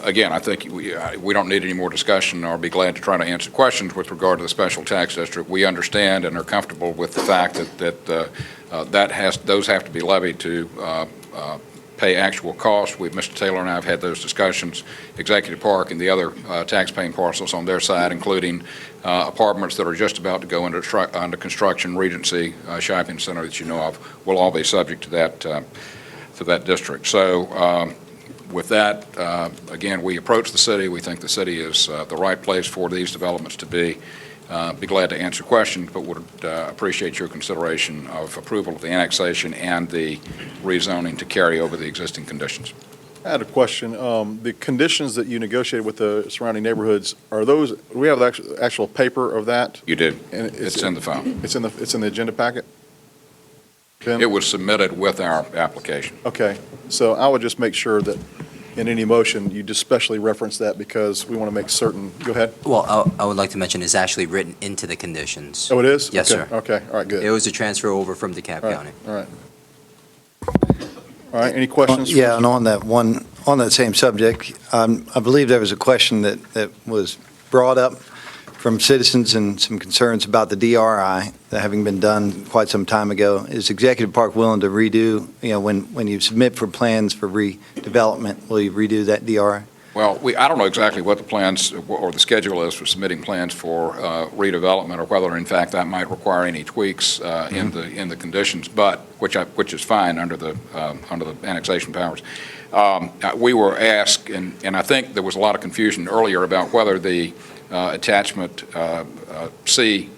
[SPEAKER 22] Again, I think we don't need any more discussion. I'll be glad to try to answer questions with regard to the special tax district. We understand and are comfortable with the fact that those have to be levied to pay actual costs. Mr. Taylor and I have had those discussions. Executive Park and the other tax-paying parcels on their side, including apartments that are just about to go under construction, Regency Shopping Center that you know of, will all be subject to that district. So with that, again, we approach the city. We think the city is the right place for these developments to be. Be glad to answer questions, but would appreciate your consideration of approval of the annexation and the rezoning to carry over the existing conditions.
[SPEAKER 1] I had a question. The conditions that you negotiated with the surrounding neighborhoods, are those, do we have the actual paper of that?
[SPEAKER 22] You did.
[SPEAKER 1] And
[SPEAKER 22] It's in the file.
[SPEAKER 1] It's in the agenda packet? Ben?
[SPEAKER 22] It was submitted with our application.
[SPEAKER 1] Okay, so I would just make sure that in any motion, you just specially reference that because we want to make certain, go ahead.
[SPEAKER 6] Well, I would like to mention it's actually written into the conditions.
[SPEAKER 1] Oh, it is?
[SPEAKER 6] Yes,
[SPEAKER 1] Okay,
[SPEAKER 6] sir.
[SPEAKER 1] Okay, all right, good.
[SPEAKER 6] It was a transfer over from DeKalb
[SPEAKER 1] All right,
[SPEAKER 6] County.
[SPEAKER 1] all right. All right, any questions?
[SPEAKER 16] Yeah, and on that same subject, I believe there was a question that was brought up from citizens and some concerns about the DRI, that having been done quite some time ago. Is Executive Park willing to redo, when you submit for plans for redevelopment, will you redo that DRI?
[SPEAKER 22] Well, I don't know exactly what the plans or the schedule is for submitting plans for redevelopment, or whether in fact that might require any tweaks in the conditions, but which is fine under the annexation powers. We were asked, and I think there was a lot of confusion earlier about whether the attachment C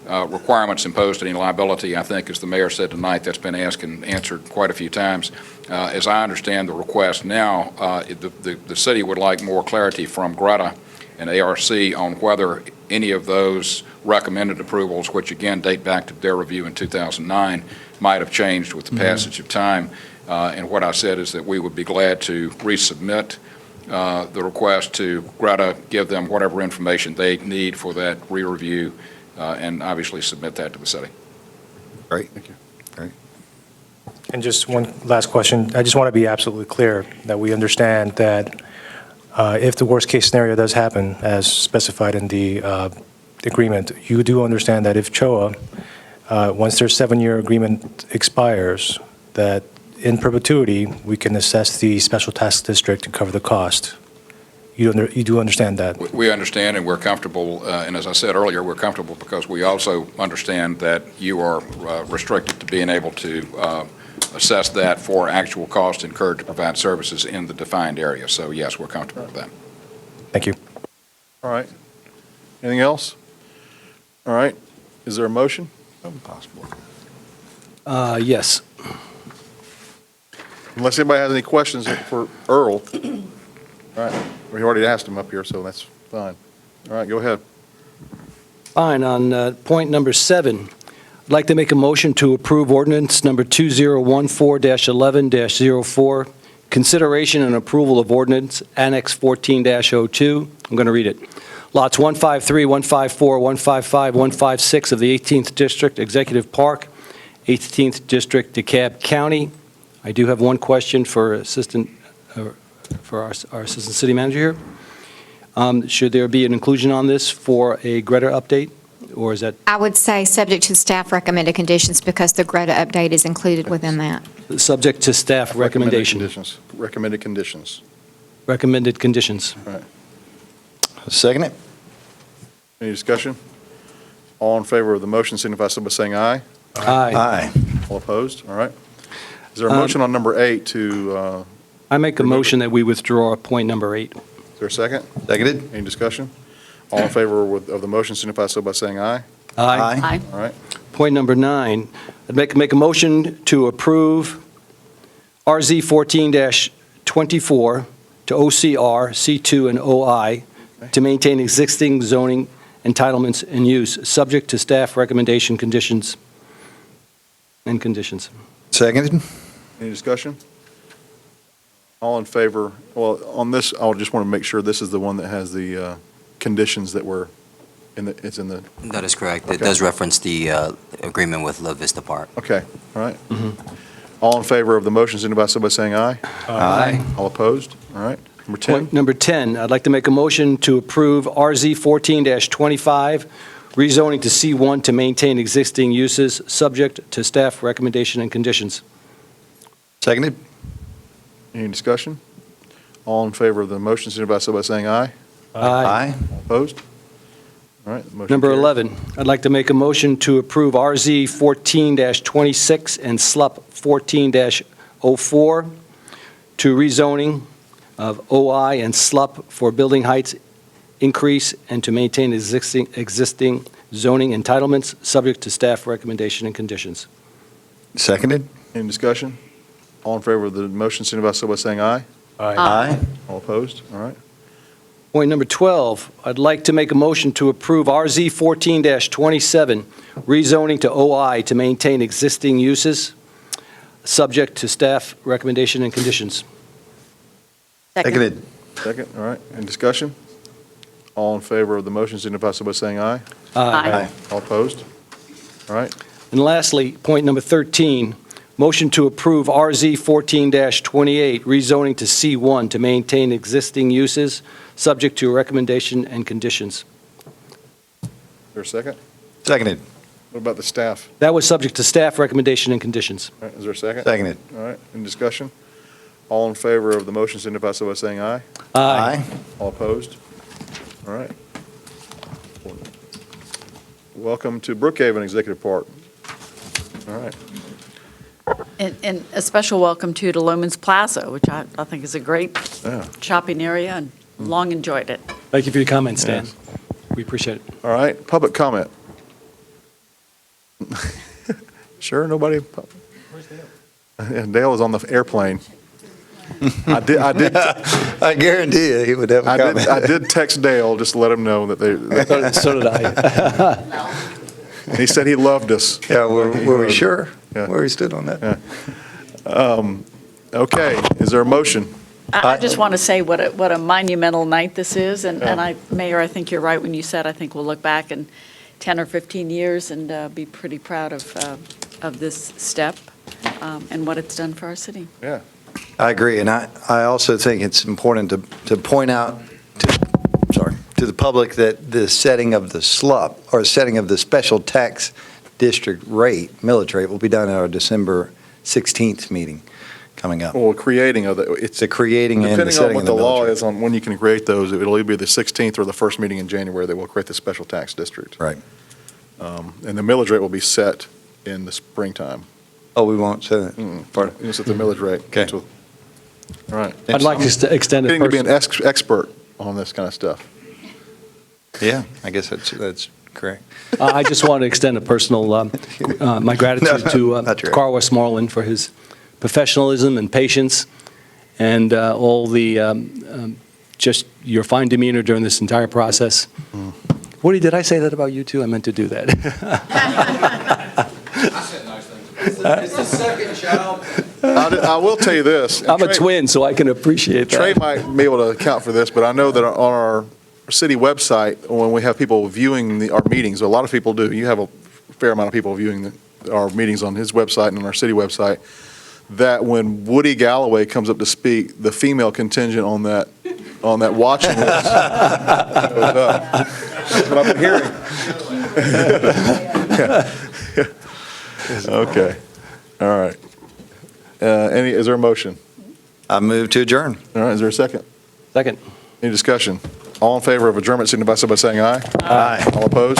[SPEAKER 22] requirements imposed, any liability. I think, as the mayor said tonight, that's been asked and answered quite a few times. As I understand the request now, the city would like more clarity from Greta and ARC on whether any of those recommended approvals, which again date back to their review in 2009, might have changed with the passage of time. And what I said is that we would be glad to resubmit the request to Greta, give them whatever information they need for that re-review, and obviously submit that to the city.
[SPEAKER 16] Great. Thank you. Great.
[SPEAKER 13] And just one last question. I just want to be absolutely clear that we understand that if the worst-case scenario does happen, as specified in the agreement, you do understand that if CHOA, once their 7-year agreement expires, that in perpetuity, we can assess the special tax district to cover the cost. You do understand that?
[SPEAKER 22] We understand, and we're comfortable, and as I said earlier, we're comfortable because we also understand that you are restricted to being able to assess that for actual cost incurred to provide services in the defined area. So yes, we're comfortable with that.
[SPEAKER 13] Thank you.
[SPEAKER 1] All right. Anything else? All right. Is there a motion?
[SPEAKER 16] Possible.
[SPEAKER 4] Yes.
[SPEAKER 1] Unless anybody has any questions for Earl. All right. We already asked him up here, so that's fine. All right, go ahead.
[SPEAKER 4] Fine. On point number 7, I'd like to make a motion to approve ordinance number 2014-11-04, consideration and approval of ordinance Annex 14-02. I'm going to read it. Lots 153, 154, 155, 156 of the 18th District Executive Park, 18th District, DeKalb County. I do have one question for our assistant city manager here. Should there be an inclusion on this for a Greta update, or is that?
[SPEAKER 11] I would say subject to staff recommended conditions because the Greta update is included within that.
[SPEAKER 4] Subject to staff recommendation.
[SPEAKER 1] Recommended conditions.
[SPEAKER 4] Recommended conditions.
[SPEAKER 1] All right.
[SPEAKER 16] Second it?
[SPEAKER 1] Any discussion? All in favor of the motion signify so by saying aye.
[SPEAKER 4] Aye.
[SPEAKER 16] Aye.
[SPEAKER 1] All opposed? All right. Is there a motion on number 8 to,
[SPEAKER 4] I make a motion that we withdraw point number 8.
[SPEAKER 1] is there a second?
[SPEAKER 16] Seconded?
[SPEAKER 1] Any discussion? All in favor of the motion signify so by saying aye.
[SPEAKER 16] Aye.
[SPEAKER 1] All right.
[SPEAKER 4] Point number 9, I'd make a motion to approve RZ 14-24 to OCR, C2, and OI to maintain existing zoning entitlements and use, subject to staff recommendation conditions and conditions.
[SPEAKER 16] Seconded?
[SPEAKER 1] Any discussion? All in favor? Well, on this, I just want to make sure this is the one that has the conditions that were it's in the.
[SPEAKER 6] That is correct.
[SPEAKER 1] Okay.
[SPEAKER 6] It does reference the agreement with La Vista Park.
[SPEAKER 1] Okay, all right. All in favor of the motion, signify so by saying aye.
[SPEAKER 4] Aye.
[SPEAKER 1] All opposed? All right. Number 10.
[SPEAKER 4] Point number 10, I'd like to make a motion to approve RZ 14-25, rezoning to C1 to maintain existing uses, subject to staff recommendation and conditions.
[SPEAKER 16] Seconded?
[SPEAKER 1] Any discussion? All in favor of the motion, signify so by saying aye.
[SPEAKER 16] Aye.
[SPEAKER 1] All opposed? All right. the motion
[SPEAKER 4] Number
[SPEAKER 1] carries.
[SPEAKER 4] 11, I'd like to make a motion to approve RZ 14-26 and SLUP 14-04 to rezoning of OI and SLUP for building heights increase and to maintain existing zoning entitlements, subject to staff recommendation and conditions.
[SPEAKER 16] Seconded?
[SPEAKER 1] Any discussion? All in favor of the motion, signify so by saying aye.
[SPEAKER 16] Aye.
[SPEAKER 1] All opposed? All right.
[SPEAKER 4] Point number 12, I'd like to make a motion to approve RZ 14-27, rezoning to OI to maintain existing uses, subject to staff recommendation and conditions.
[SPEAKER 16] Seconded?
[SPEAKER 1] Second, all right. Any discussion? All in favor of the motion, signify so by saying aye.
[SPEAKER 16] Aye.
[SPEAKER 1] All opposed? All right.
[SPEAKER 4] And lastly, point number 13, motion to approve RZ 14-28, rezoning to C1 to maintain existing uses, subject to recommendation and conditions.
[SPEAKER 1] Is there a second?
[SPEAKER 16] Seconded?
[SPEAKER 1] What about the staff?
[SPEAKER 4] That was subject to staff recommendation and conditions.
[SPEAKER 1] All right, is there a second?
[SPEAKER 16] Seconded?
[SPEAKER 1] All right, any discussion? All in favor of the motion, signify so by saying aye.
[SPEAKER 16] Aye.
[SPEAKER 1] All opposed? All right. Welcome to Brookhaven Executive Park. All right.
[SPEAKER 14] And a special welcome to Loman's Plaza, which I think is a great
[SPEAKER 1] Yeah.
[SPEAKER 14] shopping area, and long enjoyed it.
[SPEAKER 4] Thank you for your comments, Stan.
[SPEAKER 1] Yes.
[SPEAKER 4] We appreciate it.
[SPEAKER 1] All right, public comment. Sure, nobody? Where's Dale? Dale is on the airplane. I did.
[SPEAKER 16] I guarantee you, he would have a comment.
[SPEAKER 1] I did text Dale just to let him know that they.
[SPEAKER 4] So did I.
[SPEAKER 1] He said he loved us.
[SPEAKER 16] Yeah, were we sure
[SPEAKER 1] Yeah.
[SPEAKER 16] where he stood on that?
[SPEAKER 1] Yeah. Okay, is there a motion?
[SPEAKER 14] I just want to say what a monumental night this is, and Mayor, I think you're right when you said, I think we'll look back in 10 or 15 years and be pretty proud of this step and what it's done for our city.
[SPEAKER 1] Yeah.
[SPEAKER 16] I agree, and I also think it's important to point out to the public that the setting of the SLUP, or setting of the special tax district rate, millage rate, will be done at our December 16th meeting coming up.
[SPEAKER 1] Well, creating of the, it's
[SPEAKER 16] The creating and the
[SPEAKER 1] depending on
[SPEAKER 16] setting
[SPEAKER 1] what
[SPEAKER 16] of
[SPEAKER 1] the
[SPEAKER 16] the
[SPEAKER 1] law
[SPEAKER 16] millage rate.
[SPEAKER 1] is on when you can create those, it'll either be the 16th or the first meeting in January that will create the special tax district.
[SPEAKER 16] Right.
[SPEAKER 1] And the millage rate will be set in the springtime.
[SPEAKER 16] Oh, we won't say that?
[SPEAKER 1] Pardon? You'll set the millage rate.
[SPEAKER 16] Okay.
[SPEAKER 1] So- All right.
[SPEAKER 4] I'd like to extend it.
[SPEAKER 1] Getting to be an expert on this kind of stuff.
[SPEAKER 16] Yeah, I guess that's correct.
[SPEAKER 4] I just want to extend a personal, my gratitude to
[SPEAKER 16] not your-
[SPEAKER 4] Carl Westmoreland for his professionalism and patience, and all the, just your fine demeanor during this entire process. Woody, did I say that about you too? I meant to do that.
[SPEAKER 15] I said nice things. It's the second child.
[SPEAKER 1] I will tell you this.
[SPEAKER 4] I'm a twin, so I can appreciate that.
[SPEAKER 1] Trey might be able to account for this, but I know that on our city website, when we have people viewing our meetings, a lot of people do, you have a fair amount of people viewing our meetings on his website and on our city website, that when Woody Galloway comes up to speak, the female contingent on that watching list goes up. That's what I've been hearing. Okay, all right. Is there a motion?
[SPEAKER 16] I move to adjourn.
[SPEAKER 1] All right, is there a second?
[SPEAKER 4] Second.
[SPEAKER 1] Any discussion? All in favor of adjournment, signify so by saying aye.
[SPEAKER 16] Aye.
[SPEAKER 1] All opposed?